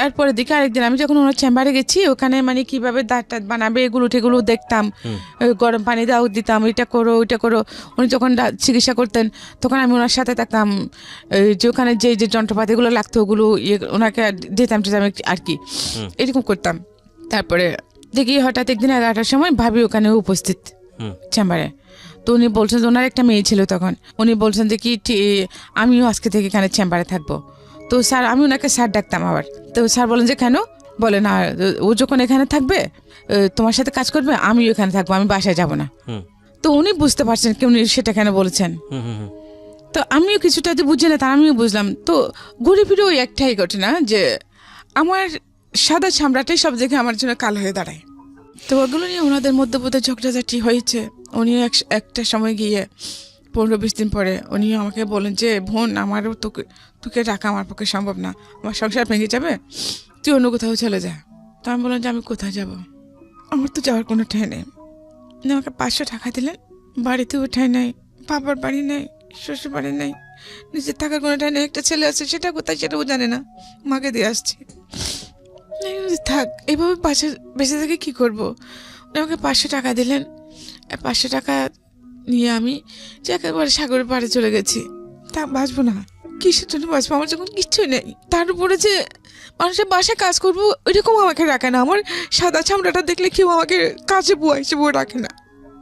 এরপরে দেখি আরেকদিন আমি যখন ওনার চেম্বারে গেছি, ওখানে মানে কীভাবে দাঁত বানাবে এগুলো দেখতাম, গরম পানি দাও দিতাম, এটা করো ওইটা করো। উনি যখন চিকিৎসা করতেন তখন আমি ওনার সাথে থাকতাম, যে ওখানে যে যন্ত্রপাতিগুলো লাগতো ওগুলো ওনাকে দিতাম আর কি, এরকম করতাম। তারপরে দেখি হঠাৎ একদিন 11টার সময় ভাবি ওখানে উপস্থিত চেম্বারে। তো উনি বলছেন যে ওনার একটা মেয়ে ছিল তখন, উনি বলছেন যে কি আমিও আজকে থেকে এখানে চেম্বারে থাকবো। তো স্যার, আমি ওনাকে স্যার ডাকতাম আবার। তো স্যার বলেন যে কেন? বলে না, ও যখন এখানে থাকবে তোমার সাথে কাজ করবে, আমিও এখানে থাকবো, আমি বাসায় যাব না। তো উনি বুঝতে পারছেন কি উনি সেটা কেন বলেছেন। তো আমিও কিছুটা যে বুঝি না তা আমিও বুঝলাম। তো ঘুরে ফিরে ওই একটাই ঘটনা যে আমার সাদা চামড়াটাই সব দেখে আমার জন্য কালো হয়ে দাঁড়ায়। তো ওগুলো নিয়ে ওনাদের মধ্যে বোধহয় ঝগড়াঝাটি হয়েছে। উনিও একটা সময় গিয়ে 15-20 দিন পরে উনিও আমাকে বলেন যে বোন, আমারও তোকে রাখা আমার পক্ষে সম্ভব না, আমার সংসার ভেঙে যাবে, তুই অন্য কোথাও চলে যা। তো আমি বললাম যে আমি কোথায় যাব, আমার তো যাওয়ার কোনো ঠাঁই নেই। উনি আমাকে 500 টাকা দিলেন, বাড়িতেও ঠাঁই নেই, বাবার বাড়ি নেই, শ্বশুর বাড়ি নেই, নিজের থাকার কোনো ঠাঁই নেই। একটা ছেলে আছে, সেটা কোথায় সেটাও জানে না, মাকে দিয়ে আসছি। থাক, এইভাবে বেঁচে থেকে কী করবো? উনি আমাকে 500 টাকা দিলেন। 500 টাকা নিয়ে আমি যে একেবারে সাগরের পাড়ে চলে গেছি। তা বাঁচবো না, কিসের জন্য বাঁচবো? আমার যখন কিচ্ছুই নেই। তার উপরে যে মানুষের বাসায় কাজ করবো ওইরকম আমাকে রাখে না। আমার সাদা চামড়াটা দেখলে কেউ আমাকে কাজে বুয়া হিসেবে রাখে না।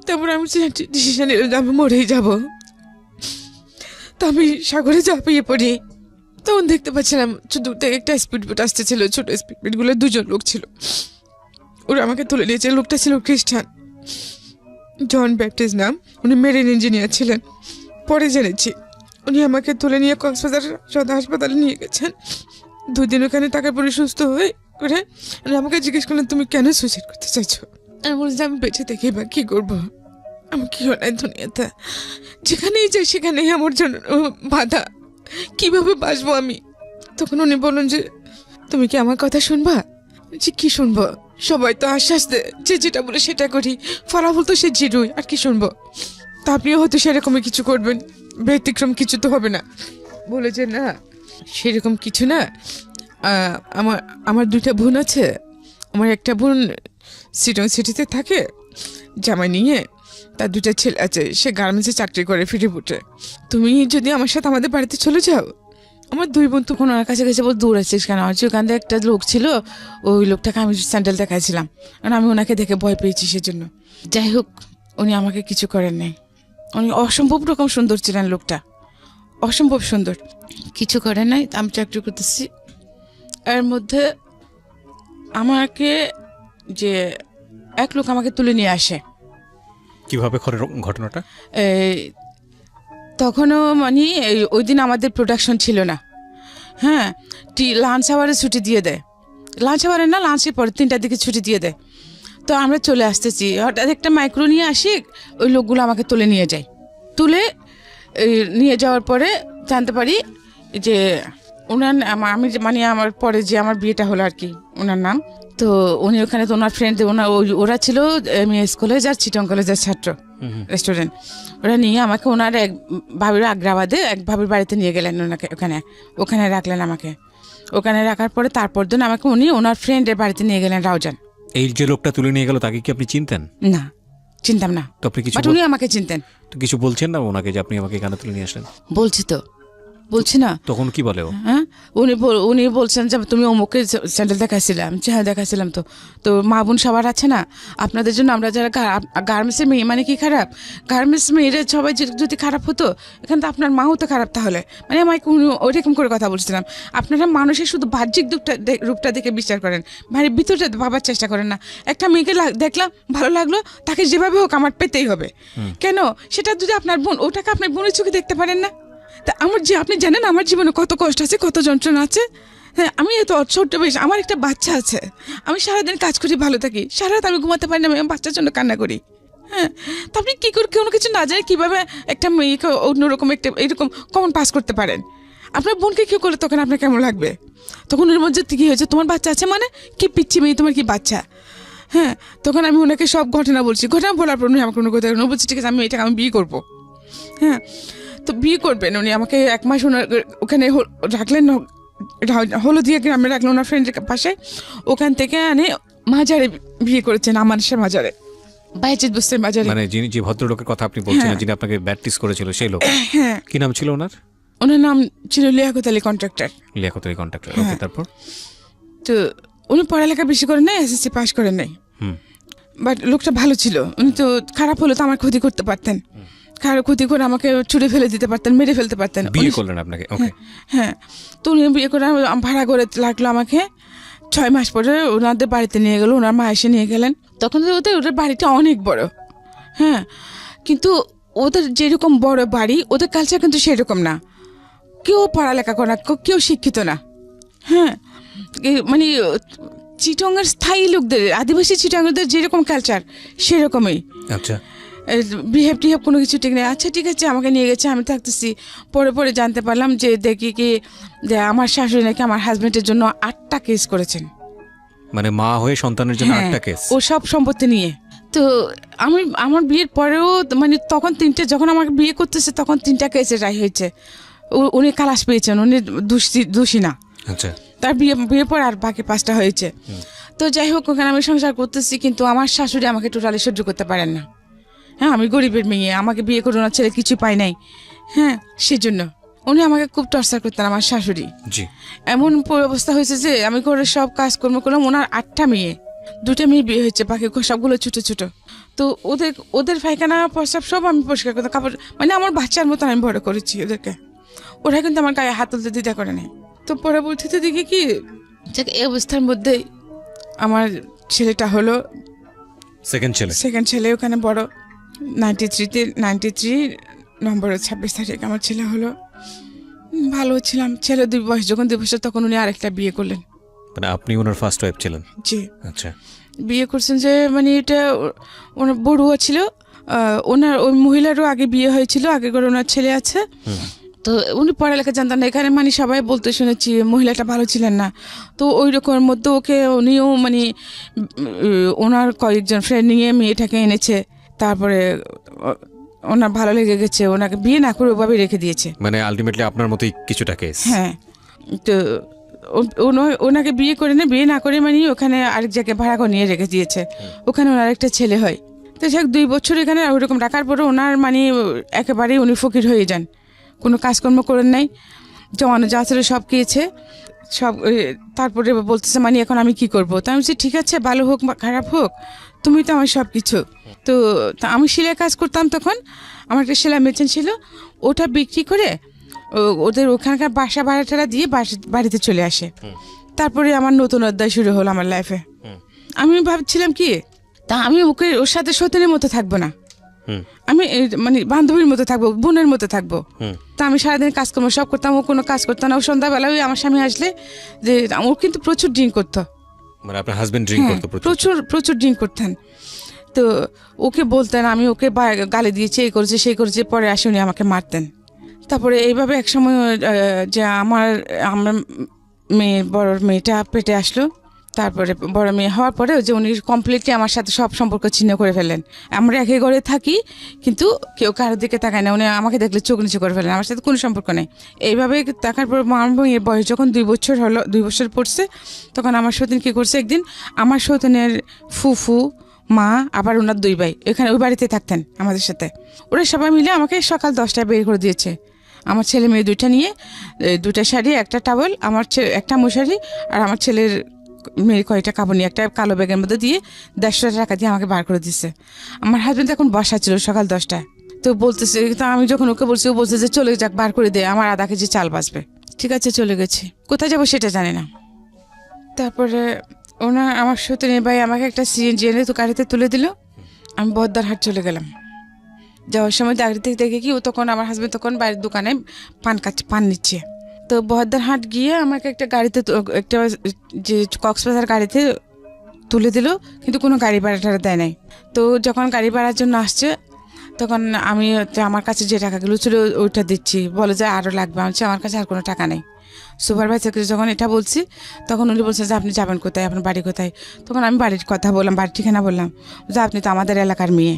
তারপরে আমি ডিসিশন নিলাম যে আমি মরেই যাবো। তো আমি সাগরে ঝাঁপিয়ে পড়ি। তখন দেখতে পাচ্ছিলাম দূর থেকে একটা স্পিড বোট আসতেছিল, ছোট স্পিড বোটগুলো 2জন লোক ছিল। ওরা আমাকে তুলে নিয়েছে। লোকটা ছিল খ্রিস্টান, জন ব্যাপটিস্ট নাম। উনি মেরিন ইঞ্জিনিয়ার ছিলেন। পরে জেনেছি উনি আমাকে তুলে নিয়ে কক্সবাজার সদর হাসপাতালে নিয়ে গেছেন। 2 দিন ওখানে থাকার পরে সুস্থ হয়ে করে উনি আমাকে জিজ্ঞেস করলেন তুমি কেন সুইসাইড করতে চাইছো? আমি বলছি আমি বেঁচে থেকে বা কী করবো, আমার কি হয় দুনিয়াতে, যেখানেই যাই সেখানেই আমার জন্য বাধা, কিভাবে বাঁচবো আমি? তখন উনি বললেন যে তুমি কি আমার কথা শুনবা? যে কি শুনবো, সবাই তো আশ্বাস দেয় যে যেটা বলে সেটা করি, ফলাফল তো সে জিরোই, আর কি শুনবো? তা আপনিও হয়তো সেরকমই কিছু করবেন, ব্যতিক্রম কিছু তো হবে না। বলে যে না, সেরকম কিছু না। আমার 2টা বোন আছে। আমার একটা বোন সিটং সিটিতে থাকে জামাই নিয়ে, তার 2টা ছেলে আছে, সে গার্মেন্টসে চাকরি করে ফিরিপুটে। তুমি যদি আমার সাথে আমাদের বাড়িতে চলে যাও। আমার 2 বোন তখন ওনার কাছে গেছে, বল দৌড় আছিস কেন? আর ওখান থেকে একটা লোক ছিল, ওই লোকটাকে আমি স্যান্ডেল দেখাইছিলাম, কারণ আমি ওনাকে দেখে ভয় পেয়েছি সেজন্য। যাই হোক, উনি আমাকে কিছু করেন নাই। উনি অসম্ভব রকম সুন্দর ছিলেন, লোকটা অসম্ভব সুন্দর, কিছু করেন নাই। আমি চাকরি করতেছি, এর মধ্যে আমাকে যে এক লোক আমাকে তুলে নিয়ে আসে। কিভাবে ঘটনাটা? তখনও মানে ওই দিন আমাদের প্রোডাকশন ছিল না। হ্যাঁ, লাঞ্চ আওয়ারে ছুটি দিয়ে দেয়। লাঞ্চ আওয়ারে না, লাঞ্চের পরে 3টার দিকে ছুটি দিয়ে দেয়। তো আমরা চলে আসতেছি, হঠাৎ একটা মাইক্রো নিয়ে আসি, ওই লোকগুলো আমাকে তুলে নিয়ে যায়। তুলে নিয়ে যাওয়ার পরে জানতে পারি যে ওনার আমি মানে আমার পরে যে আমার বিয়েটা হলো আর কি, ওনার নাম। তো উনি ওখানে তো ওনার ফ্রেন্ড, ওরা ছিল এমএস কলেজ আর চিটং কলেজের ছাত্র, স্টুডেন্ট। ওরা নিয়ে আমাকে ওনার এক ভাবির আগ্রাবাদে এক ভাবির বাড়িতে নিয়ে গেলেন। ওনাকে ওখানে রাখলেন আমাকে। ওখানে রাখার পরে তারপর দিন আমাকে উনি ওনার ফ্রেন্ডের বাড়িতে নিয়ে গেলেন, রাউজান। এই যে লোকটা তুলে নিয়ে গেল, তাকে কি আপনি চিনতেন? না, চিনতাম না। তো আপনি কিছু উনি আমাকে চিনতেন। তো কিছু বলছেন না ওনাকে যে আপনি আমাকে এখানে তুলে নিয়ে আসলেন? বলছি না। তখন কি বলে ও? হ্যাঁ, উনি বলছেন যে তুমি অমুকে স্যান্ডেল দেখাইছিলাম। হ্যাঁ, দেখাইছিলাম। তো মা বোন সবার আছে না, আপনাদের জন্য আমরা যারা গার্মেন্টসের মেয়ে, মানে কি খারাপ? গার্মেন্টস মেয়েরা সবাই যদি খারাপ হতো, এখানে তো আপনার মাও তো খারাপ তাহলে। মানে আমাকে ওইরকম করে কথা বলছিলাম। আপনারা মানুষের শুধু বাহ্যিক রূপটা দেখে বিচার করেন, মানে ভিতরটা ভাবার চেষ্টা করেন না। একটা মেয়েকে দেখলাম, ভালো লাগলো, তাকে যেভাবে হোক আমার পেতেই হবে। কেন? সেটা যদি আপনার বোন, ওটাকে আপনার বোনের চোখে দেখতে পারেন না? তা আমার আপনি জানেন আমার জীবনে কত কষ্ট আছে, কত যন্ত্রণা আছে। হ্যাঁ, আমি এত ছোট্ট বয়স, আমার একটা বাচ্চা আছে। আমি সারাদিন কাজ করি, ভালো থাকি, সারা রাত আমি ঘুমাতে পারি না, আমি বাচ্চার জন্য কান্না করি। হ্যাঁ, তা আপনি কী করে কোনো কিছু না জানে কীভাবে একটা মেয়েকে অন্যরকম একটা এরকম কমন পাস করতে পারেন? আপনার বোনকে কেউ করলে তখন আপনার কেমন লাগবে? তখন ওর মধ্যে কী হয়েছে, তোমার বাচ্চা আছে মানে কি পিচ্ছি মেয়ে, তোমার কি বাচ্চা? হ্যাঁ, তখন আমি ওনাকে সব ঘটনা বলছি। ঘটনা বলার পর উনি আমার কোনো কথা বলছি, ঠিক আছে আমি এটাকে আমি বিয়ে করবো। হ্যাঁ, তো বিয়ে করবেন উনি আমাকে 1 মাস ওখানে রাখলেন, হলদিয়া গ্রামে রাখলেন ওনার ফ্রেন্ডের পাশে। ওখান থেকে আনে মাজারে বিয়ে করেছেন, আমানসা মাজারে, বাইজিদ বুস্তের মাজারে। মানে যিনি যে ভদ্রলোকের কথা আপনি বলছেন, যিনি আপনাকে ব্যাপটিস করেছিল সেই লোক? হ্যাঁ। কি নাম ছিল ওনার? ওনার নাম ছিল লিয়াকত আলী কন্ট্রাক্টর। লিয়াকত আলী কন্ট্রাক্টর, ওকে। তারপর তো উনি পড়ালেখা বেশি করেন নাই, এসএসসি পাস করেন নাই। বাট লোকটা ভালো ছিল, উনি তো খারাপ হলো তো আমার ক্ষতি করতে পারতেন, খারাপ ক্ষতি করে আমাকে ছুড়ে ফেলে দিতে পারতেন, মেরে ফেলতে পারতেন। বিয়ে করলেন আপনাকে? ওকে। হ্যাঁ, তো উনি বিয়ে করে ভাড়া করে লাগলো আমাকে। 6 মাস পরে ওনাদের বাড়িতে নিয়ে গেল, ওনার মা এসে নিয়ে গেলেন। তখন তো ওদের বাড়িটা অনেক বড়, হ্যাঁ, কিন্তু ওদের যেরকম বড় বাড়ি ওদের কালচার কিন্তু সেরকম না, কেউ পড়ালেখা করে না, কেউ শিক্ষিত না। হ্যাঁ, মানে চিটংয়ের স্থায়ী লোকদের, আদিবাসী চিটংদের যেরকম কালচার সেরকমই। আচ্ছা, বিহেভ টিহেভ কোনো কিছু ঠিক নেই। আচ্ছা ঠিক আছে, আমাকে নিয়ে গেছে, আমি থাকতেছি। পরে জানতে পারলাম যে দেখি কি যে আমার শাশুড়ি নাকি আমার হাজবেন্ডের জন্য 8টা কেস করেছেন। মানে মা হয়ে সন্তানের জন্য 8টা কেস? ও সব সম্পত্তি নিয়ে। তো আমার বিয়ের পরেও মানে তখন 3টে, যখন আমাকে বিয়ে করতেছে তখন 3টা কেসের রায় হয়েছে। উনি খালাস পেয়েছেন, উনি দোষী না। আচ্ছা, তার বিয়ের পর আর বাকি 5টা হয়েছে। তো যাই হোক, ওখানে আমি সংসার করতেছি, কিন্তু আমার শাশুড়ি আমাকে টোটালি সহ্য করতে পারেন না। হ্যাঁ, আমি গরিবের মেয়ে, আমাকে বিয়ে করে ওনার ছেলে কিছু পাই নাই। হ্যাঁ, সেজন্য উনি আমাকে খুব টর্চার করতেন, আমার শাশুড়ি। জি। এমন অবস্থা হয়েছে যে আমি করে সব কাজকর্ম করলাম, ওনার 8টা মেয়ে, 2টা মেয়ে বিয়ে হয়েছে, বাকি সবগুলো ছোট ছোট। তো ওদের পায়খানা প্রস্রাব সব আমি পরিষ্কার করতাম, কাপড়, মানে আমার বাচ্চার মতো আমি বড় করেছি ওদেরকে। ওরা কিন্তু আমার গায়ে হাত তুলতে দ্বিধা করে নেই। তো পরবর্তীতে দেখি কি এই অবস্থার মধ্যেই আমার ছেলেটা হলো, সেকেন্ড ছেলে, ওখানে বড় 93 নম্বরের 26 তারিখ আমার ছেলে হলো। ভালো ছিলাম, ছেলে 2 বয়স, যখন 2 বছর তখন উনি আরেকটা বিয়ে করলেন। মানে আপনি ওনার ফার্স্ট ওয়াইফ ছিলেন? জি। আচ্ছা, বিয়ে করছেন যে মানে এটা ওনার বড়ুয়া ছিল, ওনার ওই মহিলারও আগে বিয়ে হয়েছিল, আগে করে ওনার ছেলে আছে। তো উনি পড়ালেখা জানতেন না, এখানে মানে সবাই বলতে শুনেছি মহিলাটা ভালো ছিলেন না। তো ওই রকমের মধ্যে উনিও মানে ওনার কয়েকজন ফ্রেন্ড নিয়ে মেয়েটাকে এনেছে, তারপরে ওনার ভালো লেগে গেছে, ওনাকে বিয়ে না করে ওভাবে রেখে দিয়েছে। মানে আলটিমেটলি আপনার মতোই কিছুটা কেস? হ্যাঁ, তো ওনাকে বিয়ে না করে মানে ওখানে আরেক জায়গায় ভাড়া করে নিয়ে রেখে দিয়েছে, ওখানে ওনার একটা ছেলে হয়। তো সে 2 বছর এখানে ওইরকম রাখার পরে ওনার মানে একেবারেই উনি ফকির হয়ে যান, কোনো কাজকর্ম করেন নাই, জমানো যা ছিল সব খেয়েছে সব। তারপরে বলতেছে মানে এখন আমি কি করবো? তো আমি বলছি ঠিক আছে, ভালো হোক বা খারাপ হোক, তুমি তো আমার সব কিছু। তো আমি সেলাই কাজ করতাম, তখন আমার একটা সেলাই মেশিন ছিল, ওটা বিক্রি করে ওদের ওখানকার বাসা ভাড়াটা দিয়ে বাড়িতে চলে আসে। তারপরে আমার নতুন অধ্যায় শুরু হলো আমার লাইফে। আমি ভাবছিলাম কি, তা আমি ওর সাথে সতীনের মতো থাকবো না, আমি মানে বান্ধবীর মতো থাকবো, বোনের মতো থাকবো। তা আমি সারাদিন কাজকর্ম সব করতাম, ও কোনো কাজ করতো না। ও সন্ধ্যাবেলা ওই আমার স্বামী আসলে যে ও কিন্তু প্রচুর ড্রিঙ্ক করতো। মানে আপনার হাজবেন্ড ড্রিঙ্ক করতো? প্রচুর ড্রিঙ্ক করতেন। তো ওকে বলতেন, আমি ওকে গালি দিয়েছি, এই করেছে সেই করেছে, পরে আসে উনি আমাকে মারতেন। তারপরে এইভাবে এক সময় যে আমার বড় মেয়েটা পেটে আসলো, তারপরে বড় মেয়ে হওয়ার পরে যে উনি কমপ্লিটলি আমার সাথে সব সম্পর্ক ছিন্ন করে ফেললেন। আমরা একই ঘরে থাকি, কিন্তু কেউ কারোর দিকে তাকায় না, উনি আমাকে দেখলে চোখ নিচু করে ফেলেন, আমার সাথে কোনো সম্পর্ক নেই। এইভাবে তাকার পর আমার মেয়ের বয়স যখন 2 বছর হলো, 2 বছর পড়ছে, তখন আমার সতীন কী করছে, একদিন আমার সতীনের ফুফু মা আবার ওনার 2 ভাই এখানে ওই বাড়িতে থাকতেন আমাদের সাথে, ওরা সবাই মিলে আমাকে সকাল 10টায় বের করে দিয়েছে। আমার ছেলে মেয়ে 2টা নিয়ে, 2টা শাড়ি, একটা টাওয়েল, আমার একটা মশারি, আর আমার ছেলের মেয়ের কয়েকটা কাপড় নিয়ে একটা কালো ব্যাগের মধ্যে দিয়ে 150 টাকা দিয়ে আমাকে বার করে দিচ্ছে। আমার হাজবেন্ড এখন বসা ছিল সকাল 10টায়। তো বলতেছে, তো আমি যখন ওকে বলছি, ও বলছে যে চলে যাক, বার করে দে, আমার আধা কেজি চাল বাঁচবে। ঠিক আছে, চলে গেছি, কোথায় যাবো সেটা জানি না। তারপরে আমার সতীনের ভাই আমাকে একটা সিএনজি এনে তো গাড়িতে তুলে দিল, আমি বহদ্দার হাট চলে গেলাম। যাওয়ার সময় গাড়ি থেকে দেখে কি, ও তখন আমার হাজবেন্ড তখন বাইরের দোকানে পান নিচ্ছে। তো বহদ্দার হাট গিয়ে আমাকে একটা গাড়িতে, একটা যে কক্সবাজার গাড়িতে তুলে দিল, কিন্তু কোনো গাড়ি ভাড়াটা দেয় নাই। তো যখন গাড়ি ভাড়ার জন্য আসছে, তখন আমি আমার কাছে যে টাকাগুলো ছিল ওইটা দিচ্ছি, বলে যে আরও লাগবে। আমি আমার কাছে আর কোনো টাকা নেই। সুপারভাইজারকে যখন এটা বলছি, তখন উনি বলছে যে আপনি যাবেন কোথায়, আপনার বাড়ি কোথায়? তখন আমি বাড়ির কথা বললাম, বাড়ির ঠিকানা বললাম, যে আপনি তো আমাদের এলাকার মেয়ে,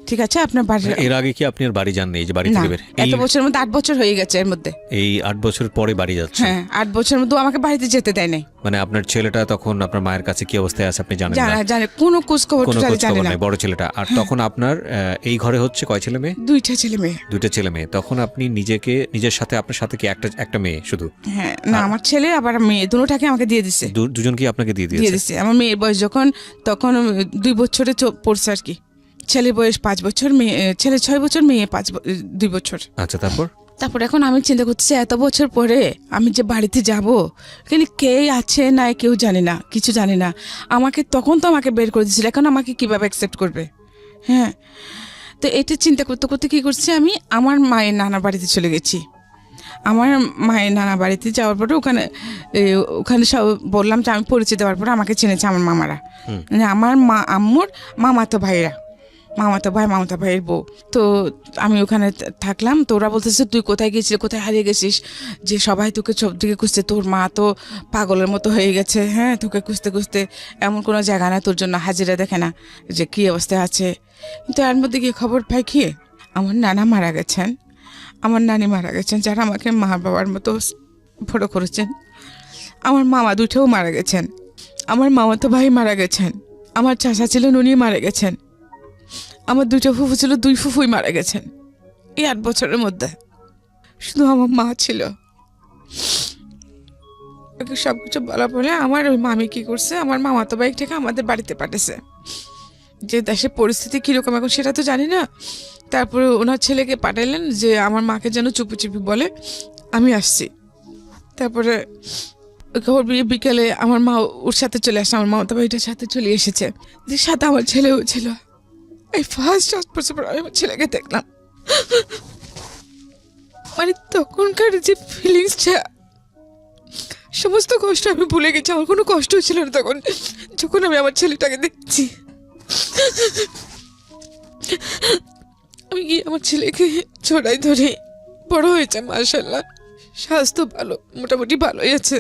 ঠিক আছে আপনার বাড়ি। এর আগে কি আপনি আর বাড়ি যাননি, এই যে বাড়ি না, থেকে বের এত বছরের মধ্যে 8 বছর হয়ে গেছে এর মধ্যে। এই 8 বছর পরে বাড়ি যাচ্ছে? হ্যাঁ, 8 বছরের মধ্যে আমাকে বাড়িতে যেতে দেয় নাই। মানে আপনার ছেলেটা তখন আপনার মায়ের কাছে কি অবস্থায় আছে আপনি জানেন না? জানে কোনো খোঁজ খবর কোনো টোটালি খোঁজ জানে খবর না। নাই, বড় ছেলেটা। আর তখন আপনার এই ঘরে হচ্ছে কয় ছেলে মেয়ে? 2টা ছেলে মেয়ে। 2টা ছেলে মেয়ে। তখন আপনি নিজের সাথে, আপনার সাথে কি একটা মেয়ে শুধু? হ্যাঁ, না আমার ছেলে আবার মেয়ে দুটোটাকে আমাকে দিয়ে দিছে। দুজনকে আপনাকে দিয়ে দিয়ে দিয়েছে? দিছে। আমার মেয়ের বয়স তখন 2 বছরে পড়ছে আর কি। ছেলের বয়স 5 বছর, ছেলে 6 বছর, মেয়ে 2 বছর। আচ্ছা, তারপর এখন আমি চিন্তা করতেছি এত বছর পরে আমি যে বাড়িতে যাব, কিন্তু কে আছে না কেউ জানে না, কিছু জানে না। তখন তো আমাকে বের করে দিয়েছিল, এখন আমাকে কিভাবে অ্যাকসেপ্ট করবে? হ্যাঁ, তো এটা চিন্তা করতে করতে কী করছি, আমি আমার মায়ের নানার বাড়িতে চলে গেছি। আমার মায়ের নানা বাড়িতে যাওয়ার পরে ওখানে সব বললাম যে আমি পরিচয় দেওয়ার পরে আমাকে চিনেছে আমার মামারা, মানে আমার আম্মুর মামাতো ভাইয়ের বউ। তো আমি ওখানে থাকলাম। তো ওরা বলতেছে তুই কোথায় গেছিস, কোথায় হারিয়ে গেছিস, যে সবাই তোকে সব দিকে খুঁজছে, তোর মা তো পাগলের মতো হয়ে গেছে। হ্যাঁ, তোকে খুঁজতে খুঁজতে এমন কোনো জায়গা না তোর জন্য হাজিরা দেখে না যে কী অবস্থায় আছে। কিন্তু এর মধ্যে গিয়ে খবর পাই কি আমার নানা মারা গেছেন, আমার নানি মারা গেছেন, যারা আমাকে মা বাবার মতো বড় করেছেন। আমার মামা দুটোও মারা গেছেন, আমার মামাতো ভাই মারা গেছেন, আমার চাচা ছিলেন উনি মারা গেছেন, আমার 2টা ফুফু ছিল, 2 ফুফুই মারা গেছেন এই 8 বছরের মধ্যে। শুধু আমার মা ছিল। সবকিছু বলার পরে আমার ওই মামি কি করছে, আমার মামাতো ভাই থেকে আমাদের বাড়িতে পাঠিয়েছে। যে দেশের পরিস্থিতি কীরকম এখন সেটা তো জানি না। তারপরে ওনার ছেলেকে পাঠালেন যে আমার মাকে যেন চুপি চুপি বলে আমি আসছি। তারপরে খবর বিকেলে আমার মা ওর সাথে চলে আসে, আমার মামাতো ভাইটার সাথে চলে এসেছে, যে সাথে আমার ছেলেও ছিল। এই ফার্স্ট 8 বছর পর আমি আমার ছেলেকে দেখলাম। মানে তখনকার যে ফিলিংসটা, সমস্ত কষ্ট আমি ভুলে গেছি। আমার কোনো কষ্ট ছিল না তখন, যখন আমি আমার ছেলেটাকে দেখছি। আমি গিয়ে আমার ছেলেকে জড়াই ধরে, বড় হয়েছে মাশাআল্লাহ, স্বাস্থ্য ভালো, মোটামুটি ভালোই আছে।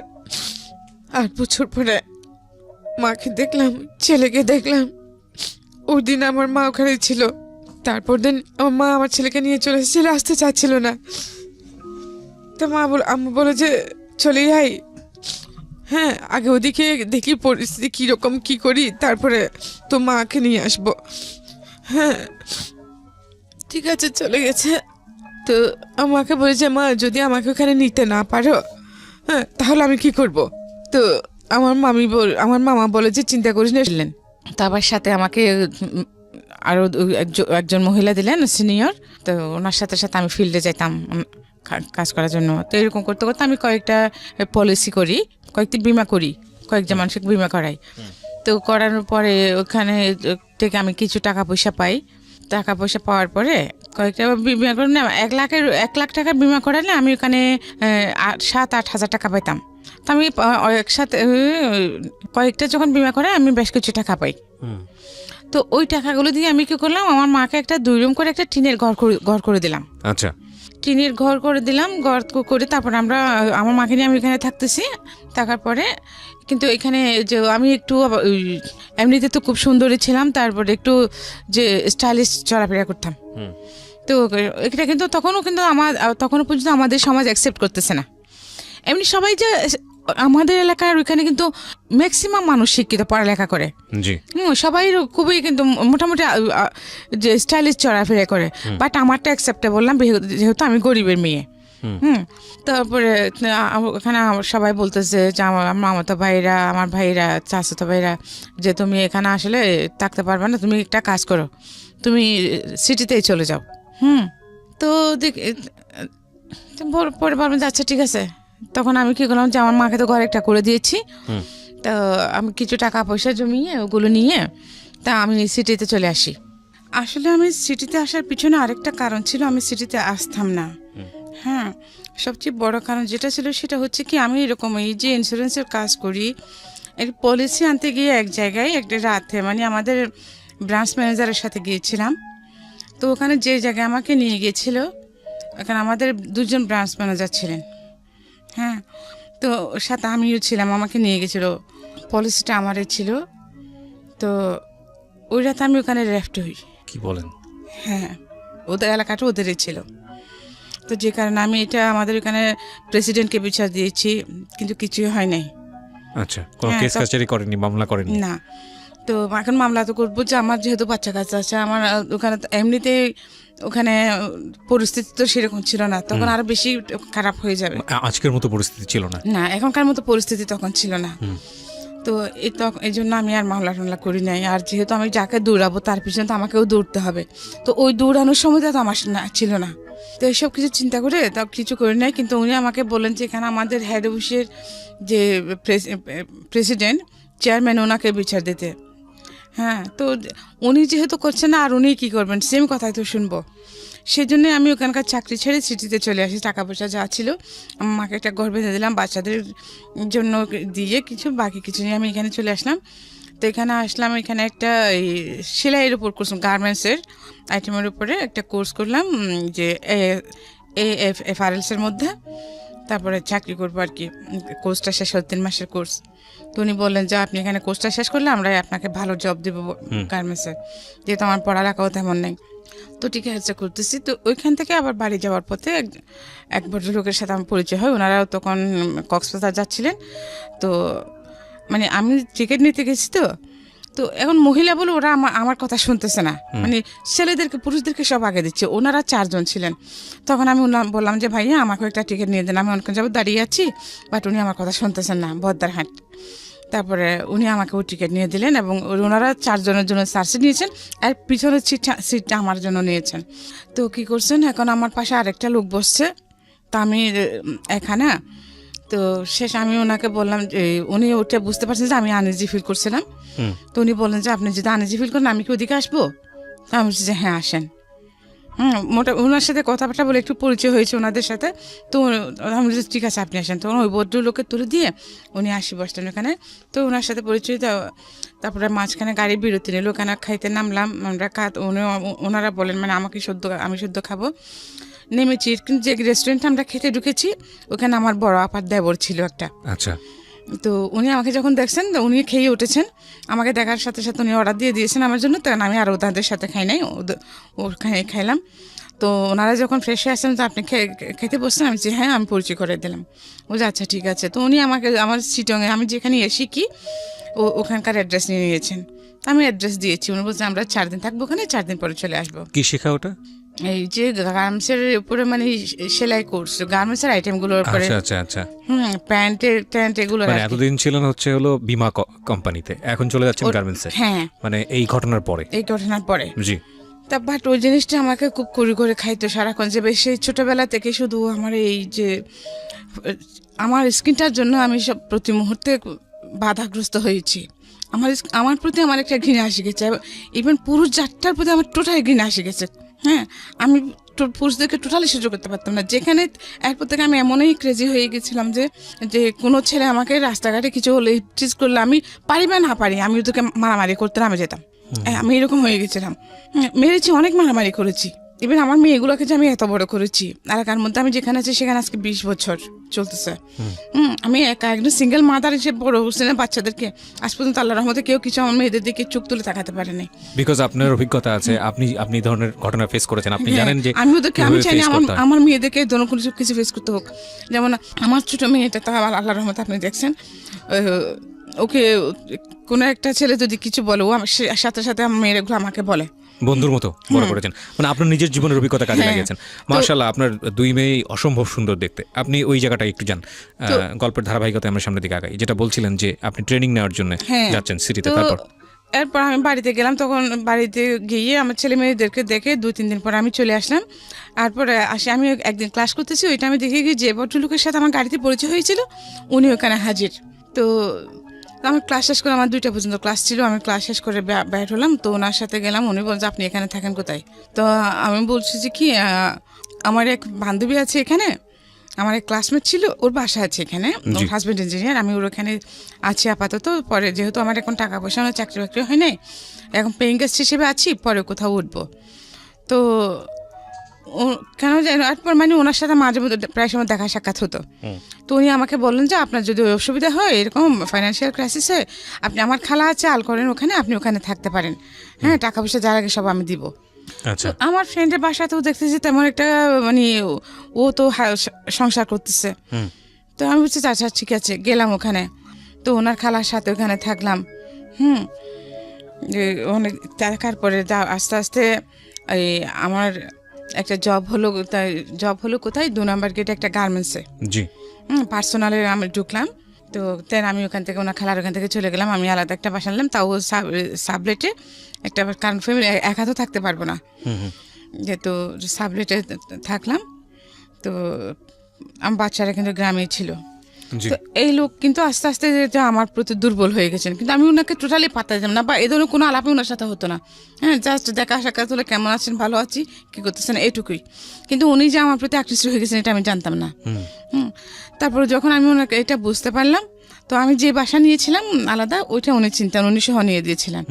8 বছর পরে মাকে দেখলাম, ছেলেকে দেখলাম। ওই দিন আমার মা ওখানে ছিল। তারপর দিন আমার মা আমার ছেলেকে নিয়ে চলে এসেছিল, আসতে চাচ্ছিল না। তো আম্মু বলে যে চলে যাই, হ্যাঁ আগে ওদিকে দেখি পরিস্থিতি কীরকম, কী করি, তারপরে তো মাকে নিয়ে আসবো। হ্যাঁ ঠিক আছে, চলে গেছে। তো আমাকে বলেছে মা যদি আমাকে ওখানে নিতে না পারো, হ্যাঁ তাহলে আমি কি করব? তো আমার মামা বলে যে চিন্তা করিস না। তারপর সাথে আমাকে আরও একজন মহিলা দিলেন সিনিয়র। তো ওনার সাথে সাথে আমি ফিল্ডে যেতাম কাজ করার জন্য। তো এরকম করতে করতে আমি কয়েকটা পলিসি করি, কয়েকটি বিমা করি, কয়েকজন মানুষকে বিমা করাই। তো করানোর পরে ওখানে থেকে আমি কিছু টাকা পয়সা পাই। টাকা পয়সা পাওয়ার পরে কয়েকটা বিমা করে না, 1 লাখ টাকা বিমা করালে আমি ওখানে 7-8 হাজার টাকা পাইতাম। তো আমি একসাথে কয়েকটা যখন বিমা করে আমি বেশ কিছু টাকা পাই। তো ওই টাকাগুলো দিয়ে আমি কি করলাম, আমার মাকে একটা 2 রুম করে একটা টিনের ঘর করে দিলাম। আচ্ছা, টিনের ঘর করে দিলাম। ঘর করে তারপর আমার মাকে নিয়ে আমি এখানে থাকতেছি। থাকার পরে কিন্তু এখানে যে আমি একটু এমনিতে তো খুব সুন্দরী ছিলাম, তারপরে একটু যে স্টাইলিশ চলাফেরা করতাম। তো এটা কিন্তু তখনও পর্যন্ত আমাদের সমাজ অ্যাকসেপ্ট করতেছে না। এমনি সবাই যে আমাদের এলাকার ওইখানে কিন্তু ম্যাক্সিমাম মানুষ শিক্ষিত, পড়ালেখা করে, সবাই খুবই কিন্তু মোটামুটি যে স্টাইলিশ চলাফেরা করে। বাট আমারটা অ্যাকসেপ্টে বললাম, যেহেতু আমি গরিবের মেয়ে। তারপরে ওখানে সবাই বলতেছে যে আমার মামাতো ভাইরা, আমার ভাইরা, চাচাতো ভাইরা, যে তুমি এখানে আসলে থাকতে পারবে না, তুমি একটা কাজ করো, তুমি সিটিতেই চলে যাও। তো পরে ভাবলাম যে আচ্ছা ঠিক আছে। তখন আমি কি করলাম যে আমার মাকে তো ঘর একটা করে দিয়েছি। তো আমি কিছু টাকা পয়সা জমিয়ে ওগুলো নিয়ে তা আমি সিটিতে চলে আসি। আসলে আমি সিটিতে আসার পিছনে আরেকটা কারণ ছিল, আমি সিটিতে আসতাম না। হ্যাঁ, সবচেয়ে বড় কারণ যেটা ছিল সেটা হচ্ছে কি, আমি এরকম এই যে ইন্স্যুরেন্সের কাজ করি, একটা পলিসি আনতে গিয়ে এক জায়গায় একটা রাতে মানে আমাদের ব্রাঞ্চ ম্যানেজারের সাথে গিয়েছিলাম। তো ওখানে যে জায়গায় আমাকে নিয়ে গিয়েছিল, এখানে আমাদের 2জন ব্রাঞ্চ ম্যানেজার ছিলেন। হ্যাঁ, তো সাথে আমিও ছিলাম, আমাকে নিয়ে গেছিলো, পলিসিটা আমারই ছিল। তো ওই রাতে আমি ওখানে রেফট হই। কি বলেন? হ্যাঁ, ওদের এলাকাটা ওদেরই ছিল। তো যে কারণে আমি এটা আমাদের এখানে প্রেসিডেন্টকে বিচার দিয়েছি, কিন্তু কিছুই হয় নাই। আচ্ছা, কোনো হ্যাঁ, কেস কাছারি করেননি, মামলা করেননি? না। তো এখন মামলা তো করবো যে আমার যেহেতু বাচ্চা কাচ্চা আছে, আমার ওখানে তো এমনিতেই ওখানে পরিস্থিতি তো সেরকম ছিল না, তখন আরো বেশি খারাপ হয়ে যাবে। আজকের মতো পরিস্থিতি ছিল না? না, এখনকার মতো পরিস্থিতি তখন ছিল না। তো এই জন্য আমি আর মামলা টামলা করি নাই। আর যেহেতু আমি যাকে দৌড়াবো তার পিছনে তো আমাকেও দৌড়তে হবে, তো ওই দৌড়ানোর সময়টা তো আমার ছিল না। তো এইসব কিছু চিন্তা করে তা কিছু করি নাই। কিন্তু উনি আমাকে বললেন যে এখানে আমাদের হেড অফিসের যে প্রেসিডেন্ট, চেয়ারম্যান, ওনাকে বিচার দিতে। হ্যাঁ, তো উনি যেহেতু করছেন না, আর উনি কী করবেন, সেম কথাই তো শুনবো। সেই জন্যে আমি ওখানকার চাকরি ছেড়ে সিটিতে চলে আসি। টাকা পয়সা যা ছিল আমার মাকে একটা ঘর বেঁধে দিলাম, বাচ্চাদের জন্য দিয়ে কিছু, বাকি কিছু নিয়ে আমি এখানে চলে আসলাম। তো এখানে আসলাম, এখানে একটা এই সেলাইয়ের উপর কোর্স, গার্মেন্টসের আইটেমের উপরে একটা কোর্স করলাম, যে AFRLs-এর মধ্যে। তারপরে চাকরি করবো আর কি। কোর্সটা শেষ হল 3 মাসের কোর্স। তো উনি বললেন যে আপনি এখানে কোর্সটা শেষ করলে আমরা আপনাকে ভালো জব দেবো গার্মেন্টসে, যেহেতু আমার পড়ালেখাও তেমন নেই। তো ঠিক আছে, করতেছি। তো ওইখান থেকে আবার বাড়ি যাওয়ার পথে এক ভদ্রলোকের সাথে আমার পরিচয় হয়। ওনারাও তখন কক্সবাজার যাচ্ছিলেন। তো মানে আমি টিকিট নিতে গেছি, তো এখন মহিলা বলে ওরা আমার কথা শুনতেছে না, মানে ছেলেদেরকে পুরুষদেরকে সব আগে দিচ্ছে। ওনারা 4 জন ছিলেন। তখন আমি বললাম যে ভাইয়া আমাকে একটা টিকিট নিয়ে দেন, আমি অনেকক্ষণ যাবো দাঁড়িয়ে আছি, বাট উনি আমার কথা শুনতেছেন না, বদ্দারহাট। তারপরে উনি আমাকে ওই টিকিট নিয়ে দিলেন, এবং ওনারা 4 জনের জন্য সার্সি নিয়েছেন, আর পিছনের সিটটা আমার জন্য নিয়েছেন। তো কী করছেন, এখন আমার পাশে আরেকটা লোক বসছে, তা আমি এখানে। তো শেষ আমি ওনাকে বললাম, উনি ওটা বুঝতে পারছেন যে আমি আনইজি ফিল করছিলাম। তো উনি বললেন যে আপনি যদি আনইজি ফিল করেন আমি কি ওদিকে আসবো? তো আমি বলছি যে হ্যাঁ আসেন। ওনার সাথে কথাবার্তা বলে একটু পরিচয় হয়েছে ওনাদের সাথে। তো আমি বলছি ঠিক আছে আপনি আসেন। তখন ওই ভদ্রলোকের তুলে দিয়ে উনি আসি বসতেন ওখানে। তো ওনার সাথে পরিচয় তারপরে মাঝখানে গাড়ি বিরতি নিল, ওখানে খাইতে নামলাম আমরা। ওনারা বলেন মানে আমি শুদ্ধ খাবো। নেমেছি, কিন্তু যে রেস্টুরেন্টে আমরা খেতে ঢুকেছি ওখানে আমার বড় আপার দেবর ছিল একটা। আচ্ছা। তো উনি আমাকে যখন দেখছেন, তো উনি খেয়ে উঠেছেন। আমাকে দেখার সাথে সাথে উনি অর্ডার দিয়ে দিয়েছেন আমার জন্য। তখন আমি আর ওদের সাথে খাই নাই, ওখানে খাইলাম। তো ওনারা যখন ফ্রেশ হয়ে আসছেন, তো আপনি খেতে বসছেন, আমি হ্যাঁ, আমি পরিচয় করে দিলাম। ও যে আচ্ছা ঠিক আছে। তো উনি আমাকে আমার চিটংয়ে আমি যেখানে শিখি ওখানকার অ্যাড্রেস নিয়ে নিয়েছেন। আমি অ্যাড্রেস দিয়েছি। উনি বলছেন আমরা 4 দিন থাকবো ওখানে, 4 দিন পরে চলে আসবো। কি শেখা ওটা? এই যে গার্মেন্টসের উপরে, মানে সেলাই কোর্স, গার্মেন্টসের আইটেমগুলোর উপরে। আচ্ছা আচ্ছা। প্যান্ট এগুলো। মানে এতদিন ছিলেন হলো বীমা কোম্পানিতে, এখন চলে যাচ্ছেন গার্মেন্টসে। হ্যাঁ, মানে এই ঘটনার পরে। জি। তা বাট ওই জিনিসটা আমাকে খুব করে খাইতো সারাক্ষণ। যে বেশ সেই ছোটোবেলা থেকে শুধু আমার এই যে আমার স্কিনটার জন্য আমি সব প্রতি মুহূর্তে বাধাগ্রস্ত হয়েছি। আমার প্রতি আমার একটা ঘৃণা আসে গেছে, ইভেন পুরুষ জাতটার প্রতি আমার টোটালি ঘৃণা আসে গেছে। হ্যাঁ, আমি পুরুষদেরকে টোটালি সহ্য করতে পারতাম না। যেখানে এরপর থেকে আমি এমনই ক্রেজি হয়ে গেছিলাম যে কোনো ছেলে আমাকে রাস্তাঘাটে কিছু হলে চিজ করলে, আমি পারি বা না পারি, আমি ওদেরকে মারামারি করতে নামে যেতাম। আমি এরকম হয়ে গেছিলাম। মেরেছি, অনেক মারামারি করেছি। ইভেন আমার মেয়েগুলোকে যে আমি এত বড় করেছি, এলাকার মধ্যে আমি যেখানে আছি সেখানে আজকে 20 বছর চলতেছে। আমি একজন সিঙ্গেল মাদার হিসেবে বড় হচ্ছে না বাচ্চাদেরকে। আজ পর্যন্ত আল্লাহর রহমতে কেউ কিছু আমার মেয়েদের দিকে চোখ তুলে তাকাতে পারেনি। বিকজ আপনার অভিজ্ঞতা আছে, আপনি ধরনের ঘটনা ফেস করেছেন, আপনি জানেন যে আমি চাই না আমার মেয়েদেরকে কোনো কিছু ফেস করতে হোক। যেমন আমার ছোট মেয়েটা, তা আল্লাহর রহমতে আপনি দেখছেন, ওকে কোনো একটা ছেলে যদি কিছু বলে, ও সাথে সাথে আমার মেয়েগুলো আমাকে বলে বন্ধুর মতো বড় করেছেন। মানে আপনার নিজের জীবনের অভিজ্ঞতা কাজে লাগিয়েছেন। মাশাআল্লাহ, আপনার 2 মেয়ে অসম্ভব সুন্দর দেখতে। আপনি ওই জায়গাটা একটু যান, গল্পের ধারাবাহিকতা আমরা সামনের দিকে আগাই। যেটা বলছিলেন যে আপনি ট্রেনিং নেওয়ার জন্য যাচ্ছেন সিটিতে, এরপর আমি বাড়িতে গেলাম। তখন বাড়িতে গিয়ে আমার ছেলে মেয়েদেরকে দেখে 2-3 দিন পর আমি চলে আসলাম। তারপরে আমি একদিন ক্লাস করতেছি, ওইটা আমি দেখে গিয়ে যে ভদ্রলোকের সাথে আমার গাড়িতে পরিচয় হয়েছিল উনি ওখানে হাজির। তো আমার ক্লাস শেষ করে, আমার 2টা পর্যন্ত ক্লাস ছিল, আমি ক্লাস শেষ করে বের হলাম। তো ওনার সাথে গেলাম। উনি বলছে আপনি এখানে থাকেন কোথায়? তো আমি বলছি যে কি, আমার এক বান্ধবী আছে এখানে, আমার এক ক্লাসমেট ছিল, ওর বাসা আছে এখানে, ওর হাজব্যান্ড ইঞ্জিনিয়ার, আমি ওর ওখানে আছি আপাতত। পরে যেহেতু আমার এখন টাকা পয়সা, আমার চাকরি বাকরি হয় নাই, এখন পেইং গেস্ট হিসেবে আছি, পরে কোথাও উঠবো। তো কেন জানি এরপর মানে ওনার সাথে মাঝে মধ্যে প্রায় সময় দেখা সাক্ষাৎ হতো। তো উনি আমাকে বললেন যে আপনার যদি অসুবিধা হয়, এরকম ফাইন্যান্সিয়াল ক্রাইসিস হয়, আপনি, আমার খালা আছে আলকরেন ওখানে, আপনি ওখানে থাকতে পারেন। হ্যাঁ, টাকা পয়সা যার আগে সব আমি দিব। আচ্ছা তো আমার ফ্রেন্ডের বাসাতেও দেখতেছি তেমন একটা মানে ও তো সংসার করতেছে। হুম তো আমি বলছি আচ্ছা ঠিক আছে, গেলাম ওখানে। তো ওনার খালার সাথে ওখানে থাকলাম। যে অনেক দেখার পরে আস্তে আস্তে এই আমার একটা জব হলো কোথায়, 2 নম্বর গেটে একটা গার্মেন্টসে। জি পার্সোনালে আমি ঢুকলাম। তো দেন আমি ওখান থেকে ওনার খালার ওখান থেকে চলে গেলাম। আমি আলাদা একটা বাসা নিলাম, তাও সাবলেটে একটা, কারণ ফ্যামিলি একা তো থাকতে পারবো না, যেহেতু সাবলেটে থাকলাম। তো আমার বাচ্চারা কিন্তু গ্রামেই ছিল। জি তো এই লোক কিন্তু আস্তে আস্তে যে আমার প্রতি দুর্বল হয়ে গেছেন, কিন্তু আমি ওনাকে টোটালি পাত্তা দিতাম না, বা এ ধরনের কোনো আলাপে ওনার সাথে হতো না। হ্যাঁ, জাস্ট দেখা সাক্ষাৎ হলে কেমন আছেন, ভালো আছি, কী করতেছেন, এইটুকুই। কিন্তু উনি যে আমার প্রতি আকৃষ্ট হয়ে গেছেন এটা আমি জানতাম না। তারপরে যখন আমি ওনাকে এটা বুঝতে পারলাম, তো আমি যে বাসা নিয়েছিলাম আলাদা, ওইটা উনি চিন্তান, উনি সহ নিয়ে দিয়েছিলেন।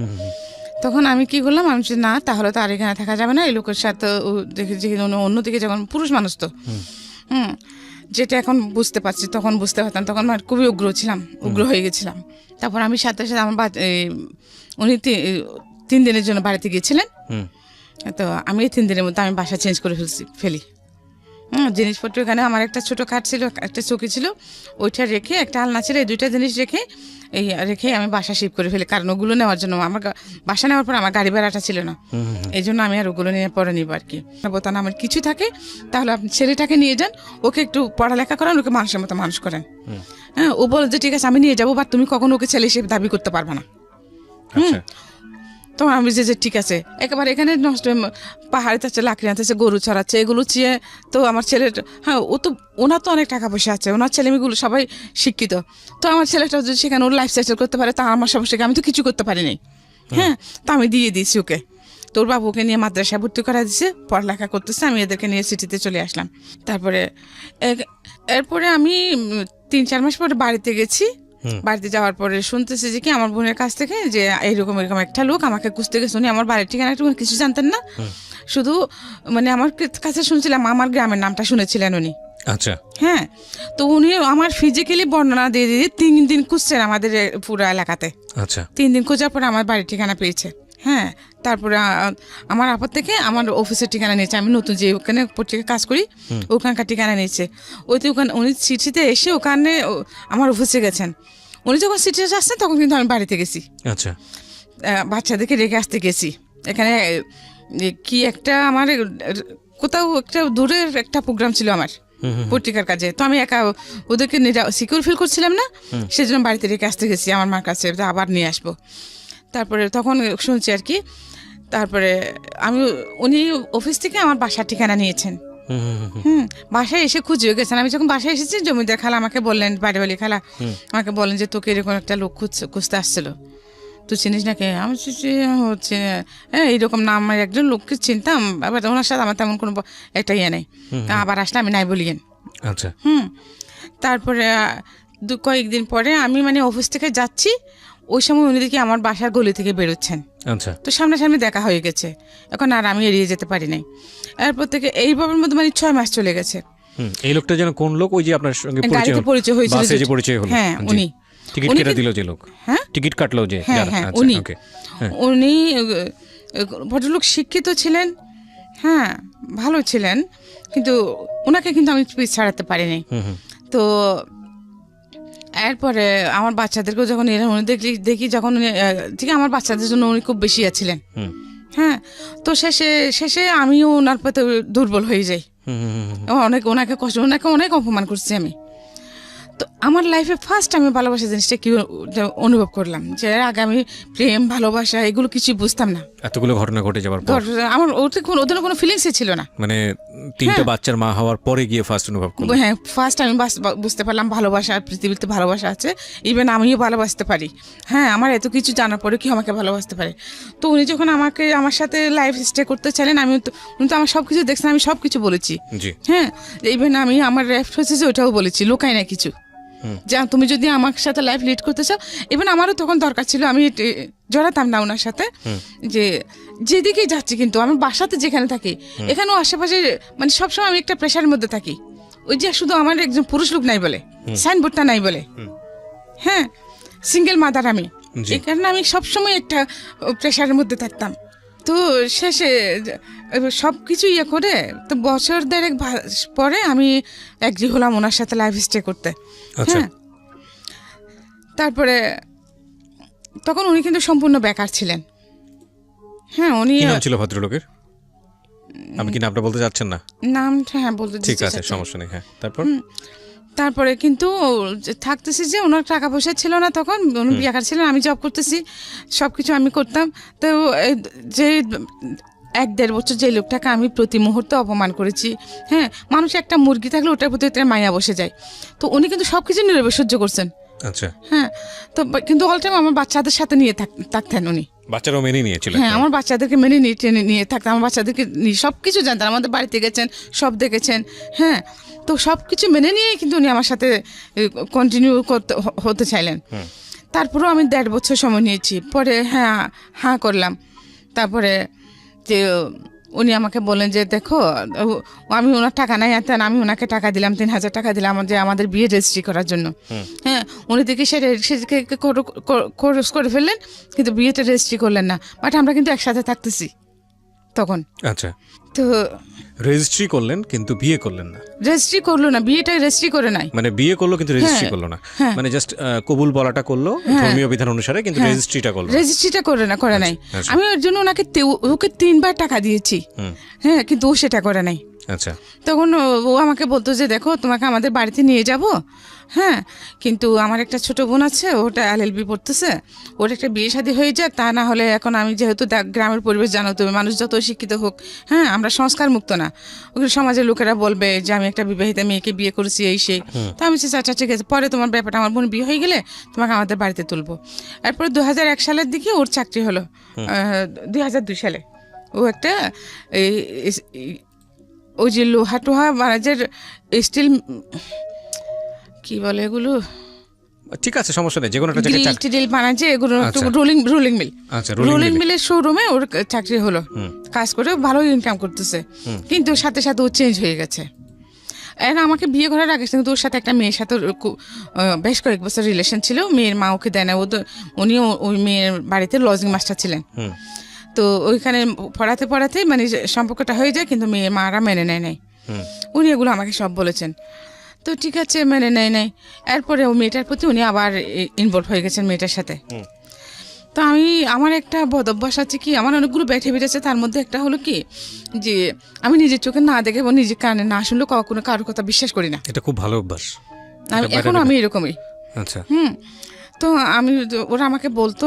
তখন আমি কি করলাম, আমি বলছি, না তাহলে তো আর এখানে থাকা যাবে না, এই লোকের সাথে দেখেছি অন্যদিকে, যখন পুরুষ মানুষ তো যেটা এখন বুঝতে পারছি, তখন বুঝতে পারতাম, তখন আমি খুবই উগ্র হয়ে গেছিলাম। তারপর আমি সাথে সাথে আমার উনি 3 দিনের জন্য বাড়িতে গিয়েছিলেন। তো আমি এই 3 দিনের মধ্যে আমি বাসা চেঞ্জ করে ফেলি। জিনিসপত্র এখানে আমার একটা ছোটো খাট ছিল, একটা চৌকি ছিল, ওইটা রেখে একটা আলনা ছিল, এই 2টা জিনিস রেখে আমি বাসা শিফট করে ফেলি। কারণ ওগুলো নেওয়ার জন্য আমার বাসা নেওয়ার পর আমার গাড়ি ভাড়াটা ছিল না, এই জন্য আমি আর ওগুলো নিয়ে পরে নিব আর কি। বোতান আমার কিছু থাকে, তাহলে আপনি ছেলেটাকে নিয়ে যান, ওকে একটু পড়ালেখা করান, ওকে মানুষের মতো মানুষ করেন। হ্যাঁ, ও বলে যে ঠিক আছে আমি নিয়ে যাবো, বাট তুমি কখনো ওকে ছেলে হিসেবে দাবি করতে পারবে না। তো আমি যে ঠিক আছে, একেবারে এখানে নষ্ট পাহাড়ে যাচ্ছে, লাকড়ি আনতেছে, গরু চড়াচ্ছে, এগুলো চেয়ে তো আমার ছেলের, হ্যাঁ ও তো, ওনার তো অনেক টাকা পয়সা আছে, ওনার ছেলেমেয়েগুলো সবাই শিক্ষিত, তো আমার ছেলেটা যদি সেখানে ওর লাইফ সেটেল করতে পারে, তা আমার সমস্যাকে, আমি তো কিছু করতে পারি নাই। হ্যাঁ, তো আমি দিয়ে দিয়েছি ওকে। তোর বাবুকে নিয়ে মাদ্রাসায় ভর্তি করা দিয়েছে, পড়ালেখা করতেছে, আমি এদেরকে নিয়ে সিটিতে চলে আসলাম। তারপরে এরপরে আমি 3-4 মাস পরে বাড়িতে গেছি। বাড়িতে যাওয়ার পরে শুনতেছি যে কি আমার বোনের কাছ থেকে যে এরকম একটা লোক আমাকে খুঁজতে গেছে। উনি আমার বাড়ির ঠিকানা কিছু জানতেন না, শুধু মানে আমার কাছে শুনছিলাম, আমার গ্রামের নামটা শুনেছিলেন উনি। আচ্ছা হ্যাঁ, তো উনি আমার ফিজিক্যালি বর্ণনা দিয়ে 3 দিন খুঁজছেন আমাদের পুরো এলাকাতে। আচ্ছা 3 দিন খোঁজার পরে আমার বাড়ির ঠিকানা পেয়েছে। হ্যাঁ, তারপরে আমার আপদ থেকে আমার অফিসের ঠিকানা নিয়েছে, আমি নতুন যে ওখানে পত্রিকা কাজ করি ওখানকার ঠিকানা নিয়েছে। ওইতে ওখানে উনি চিঠিতে এসে ওখানে আমার অফিসে গেছেন। উনি যখন চিঠিতে আসছেন তখন কিন্তু আমি বাড়িতে গেছি। আচ্ছা, বাচ্চাদেরকে রেখে আসতে গেছি। এখানে কি একটা আমার কোথাও একটা দূরের একটা প্রোগ্রাম ছিল আমার পত্রিকার কাজে, তো আমি একা ওদেরকে সিকিউর ফিল করছিলাম না, সেজন্য বাড়িতে রেখে আসতে গেছি আমার মার কাছে, আবার নিয়ে আসবো। তারপরে তখন শুনছি আর কি, তারপরে উনি অফিস থেকে আমার বাসার ঠিকানা নিয়েছেন। বাসায় এসে খুঁজেও গেছেন। আমি যখন বাসায় এসেছি, জমিদার খালা আমাকে বললেন, বাড়িওয়ালি খালা আমাকে বললেন যে তোকে এরকম একটা লোক খুঁজতে আসছিল, তুই চিনিস নাকি? আমি হচ্ছে হ্যাঁ এইরকম না, আমার একজন লোককে চিনতাম, আবার ওনার সাথে আমার তেমন কোনো একটা ইয়ে নেই, আবার আসলে আমি নাই বলিয়েন। আচ্ছা তারপরে কয়েকদিন পরে আমি মানে অফিস থেকে যাচ্ছি, ওই সময় উনি দেখি আমার বাসার গলি থেকে বেরোচ্ছেন। আচ্ছা, তো সামনাসামনি দেখা হয়ে গেছে, এখন আর আমি এড়িয়ে যেতে পারি নাই। এরপর থেকে এইভাবের মধ্যে মানে 6 মাস চলে গেছে। এই লোকটা যেন কোন লোক? ওই যে আপনার সঙ্গে পরিচয় হয়েছিল, বাসে যে পরিচয় হলো, হ্যাঁ উনি টিকিট কেটে দিল যে লোক, হ্যাঁ টিকিট কাটলো যে, হ্যাঁ উনি ভদ্রলোক, শিক্ষিত ছিলেন, হ্যাঁ ভালো ছিলেন, কিন্তু ওনাকে কিন্তু আমি পিছ ছাড়াতে পারিনি। তো এরপরে আমার বাচ্চাদেরকেও যখন উনি দেখি যখন ঠিক আমার বাচ্চাদের জন্য উনি খুব বেশি ছিলেন। হ্যাঁ, তো শেষে আমিও ওনার প্রতি দুর্বল হয়ে যাই। ওনাকে অনেক অপমান করছি আমি। তো আমার লাইফে ফার্স্ট আমি ভালোবাসা জিনিসটা কি অনুভব করলাম, যে আগে আমি প্রেম ভালোবাসা এগুলো কিছুই বুঝতাম না। এতগুলো ঘটনা ঘটে যাবার পর আমার ওদের কোনো ফিলিংসই ছিল না। মানে 3টা বাচ্চার মা হওয়ার পরে গিয়ে ফার্স্ট অনুভব করলাম। হ্যাঁ, ফার্স্ট আমি বুঝতে পারলাম ভালোবাসা, পৃথিবীতে ভালোবাসা আছে, ইভেন আমিও ভালোবাসতে পারি। হ্যাঁ, আমার এত কিছু জানার পরে কি আমাকে ভালোবাসতে পারে। তো উনি যখন আমার সাথে লাইফ স্টে করতে চাইলেন, উনি তো আমার সব কিছু দেখছেন, আমি সব কিছু বলেছি। হ্যাঁ, ইভেন আমি আমার রেফারেন্স হয়েছে ওটাও বলেছি, লোকাই না কিছু, যে তুমি যদি আমার সাথে লাইফ লিড করতে চাও। ইভেন আমারও তখন দরকার ছিল, আমি জড়াতাম না ওনার সাথে, যে যেদিকেই যাচ্ছি, কিন্তু আমি বাসাতে যেখানে থাকি এখানেও আশেপাশে মানে সবসময় আমি একটা প্রেশারের মধ্যে থাকি। ওই যে শুধু আমার একজন পুরুষ লোক নাই বলে, সাইনবোর্ডটা নাই বলে, হ্যাঁ সিঙ্গেল মাদার আমি, এই কারণে আমি সবসময় একটা প্রেশারের মধ্যে থাকতাম। তো শেষে সব কিছু ইয়ে করে তো বছর দেড়েক পরে আমি এগ্রি হলাম ওনার সাথে লাইফ স্টে করতে। আচ্ছা। হ্যাঁ, তারপরে তখন উনি কিন্তু সম্পূর্ণ বেকার ছিলেন। হ্যাঁ, উনি কি নাম ছিল ভদ্রলোকের? আপনি কি নামটা বলতে চাচ্ছেন না? নামটা হ্যাঁ বলতে ঠিক দিতে আছে, চাচ্ছি। সমস্যা নেই। হ্যাঁ, তারপর? তারপরে কিন্তু থাকতেছি যে ওনার টাকা পয়সা ছিল না, তখন উনি বেকার ছিলেন, আমি জব করতেছি, সব কিছু আমি করতাম। তো যে 1-1.5 বছর যে লোকটাকে আমি প্রতি মুহূর্তে অপমান করেছি, হ্যাঁ, মানুষ একটা মুরগি থাকলে ওটার প্রতি একটা মায়া বসে যায়। তো উনি কিন্তু সব কিছু নীরবে সহ্য করছেন। আচ্ছা। হ্যাঁ, তো কিন্তু অল টাইম আমার বাচ্চাদের সাথে নিয়ে থাকতেন উনি। বাচ্চারাও মেনে নিয়েছিলেন? হ্যাঁ, আমার বাচ্চাদেরকে মেনে নিয়ে টেনে নিয়ে থাকতেন, আমার বাচ্চাদেরকে নিয়ে সব কিছু জানতেন, আমাদের বাড়িতে গেছেন, সব দেখেছেন। হ্যাঁ, তো সব কিছু মেনে নিয়েই কিন্তু উনি আমার সাথে কন্টিনিউ হতে চাইলেন। তারপরেও আমি 1.5 বছর সময় নিয়েছি, পরে হ্যাঁ করলাম। তারপরে যে উনি আমাকে বলেন যে দেখো, আমি ওনার টাকা নাই আনতেন, আমি ওনাকে টাকা দিলাম, 3,000 টাকা দিলাম যে আমাদের বিয়ে রেজিস্ট্রি করার জন্য। হ্যাঁ, উনি দেখি সে খরচ করে ফেললেন, কিন্তু বিয়েটা রেজিস্ট্রি করলেন না। বাট আমরা কিন্তু একসাথে থাকতেছি তখন। আচ্ছা, তো রেজিস্ট্রি করলেন কিন্তু বিয়ে করলেন না? রেজিস্ট্রি করলো না, বিয়েটা রেজিস্ট্রি করে নাই। মানে বিয়ে করলো কিন্তু রেজিস্ট্রি করলো না, হ্যাঁ। মানে জাস্ট কবুল বলাটা করলো ধর্মীয় বিধান অনুসারে, কিন্তু রেজিস্ট্রিটা করলো না। রেজিস্ট্রিটা করে নাই। আচ্ছা। আমি ওর জন্য ওকে 3 বার টাকা দিয়েছি। হ্যাঁ, কিন্তু ও সেটা করে নাই। আচ্ছা। তখন ও আমাকে বলতো যে দেখো, তোমাকে আমাদের বাড়িতে নিয়ে যাব, হ্যাঁ, কিন্তু আমার একটা ছোট বোন আছে, ওটা LLB পড়তেছে, ওর একটা বিয়ে শাদী হয়ে যায়, তা না হলে এখন আমি যেহেতু গ্রামের পরিবেশ জানো তুমি, মানুষ যত শিক্ষিত হোক, হ্যাঁ, আমরা সংস্কার মুক্ত না, ওগুলো সমাজের লোকেরা বলবে যে আমি একটা বিবাহিতা মেয়েকে বিয়ে করেছি, এই সেই। তো আমি আচ্ছা ঠিক আছে, পরে তোমার ব্যাপারটা, আমার বোন বিয়ে হয়ে গেলে তোমাকে আমাদের বাড়িতে তুলবো। এরপরে 2001 সালের দিকে ওর চাকরি হলো, 2002 সালে ও একটা ওই যে লোহা টোহা মারাজের স্টিল, কি বলে এগুলো, ঠিক আছে, সমস্যা নেই, যে কোনো একটা জায়গায় টিডিল বানাচ্ছে এগুলো, আচ্ছা। Rolling mill. আচ্ছা, রোলিং মিলের শোরুমে ওর চাকরি হলো, কাজ করে ভালো ইনকাম করতেছে, কিন্তু সাথে সাথে ও চেঞ্জ হয়ে গেছে। এর আমাকে বিয়ে করার আগে কিন্তু ওর সাথে একটা মেয়ের সাথে বেশ কয়েক বছর রিলেশন ছিল। মেয়ের মা ওকে দেয় না, উনিও ওই মেয়ের বাড়িতে লজিং মাস্টার ছিলেন। তো ওইখানে পড়াতে মানে সম্পর্কটা হয়ে যায়, কিন্তু মেয়ের মারা মেনে নেয় নাই। উনি এগুলো আমাকে সব বলেছেন। তো ঠিক আছে, মেনে নেয় নাই। এরপরে ও মেয়েটার প্রতি উনি আবার ইনভলভ হয়ে গেছেন মেয়েটার সাথে। তো আমার একটা বদ অভ্যাস আছে কি, আমার অনেকগুলো ব্যাড হ্যাবিট আছে, তার মধ্যে একটা হলো কি যে আমি নিজের চোখে না দেখে এবং নিজের কানে না শুনলে কখনো কারোর কথা বিশ্বাস করি না। এটা খুব ভালো অভ্যাস। এখনো আমি এরকমই। আচ্ছা। তো ওরা আমাকে বলতো,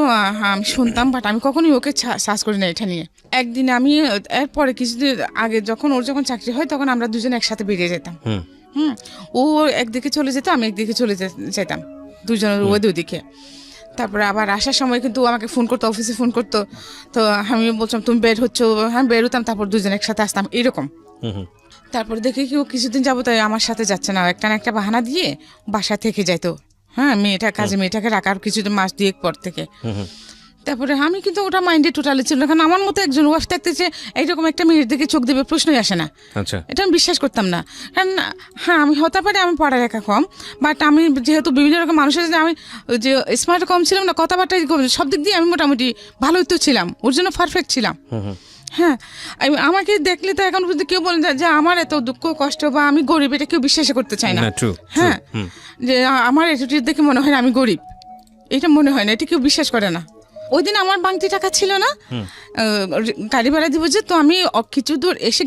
আমি শুনতাম, বাট আমি কখনোই ওকে সার্চ করি না এটা নিয়ে। একদিন আমি এরপরে কিছুদিন আগে ওর যখন চাকরি হয়, তখন আমরা দুজন একসাথে বেরিয়ে যেতাম। ও একদিকে চলে যেত, আমি একদিকে চলে যেতাম, দুজনের ওদিকে। তারপরে আবার আসার সময় কিন্তু ও আমাকে ফোন করতো, অফিসে ফোন করতো। তো আমি বলছিলাম তুমি বের হচ্ছ, হ্যাঁ বেরোতাম, তারপর দুজন একসাথে আসতাম এরকম। তারপরে দেখি কি ও কিছুদিন যাবো তাই আমার সাথে যাচ্ছে না, একটা না একটা বাহানা দিয়ে বাসা থেকে যাইতো। হ্যাঁ, মেয়েটাকে রাখার কিছুদিন মাস 2 পর থেকে। তারপরে আমি কিন্তু ওটা মাইন্ডে টোটালি ছিল না, কারণ আমার মতো একজন ওয়াইফ থাকতেছে এইরকম একটা মেয়ের দিকে চোখ দেবে প্রশ্নই আসে না। আচ্ছা। এটা আমি বিশ্বাস করতাম না, কারণ হ্যাঁ আমি হতে পারে আমি পড়ালেখা কম, বাট আমি যেহেতু বিভিন্ন রকম মানুষের সাথে আমি যে স্মার্ট কম ছিলাম না, কথাবার্তা সব দিক দিয়ে আমি মোটামুটি ভালোই তো ছিলাম, ওর জন্য পারফেক্ট ছিলাম। হ্যাঁ, আমাকে দেখলে তো এখন পর্যন্ত কেউ বলেন যে আমার এত দুঃখ কষ্ট বা আমি গরিব, এটা কেউ বিশ্বাস করতে চায় না। হ্যাঁ, যে আমার অ্যাটিটিউড দেখে মনে হয় না আমি গরিব, এটা মনে হয় না, এটা কেউ বিশ্বাস করে না। ওই দিন আমার বাংতি টাকা ছিল না, গাড়ি ভাড়া দিব যে, তো আমি কিছু দূর এসে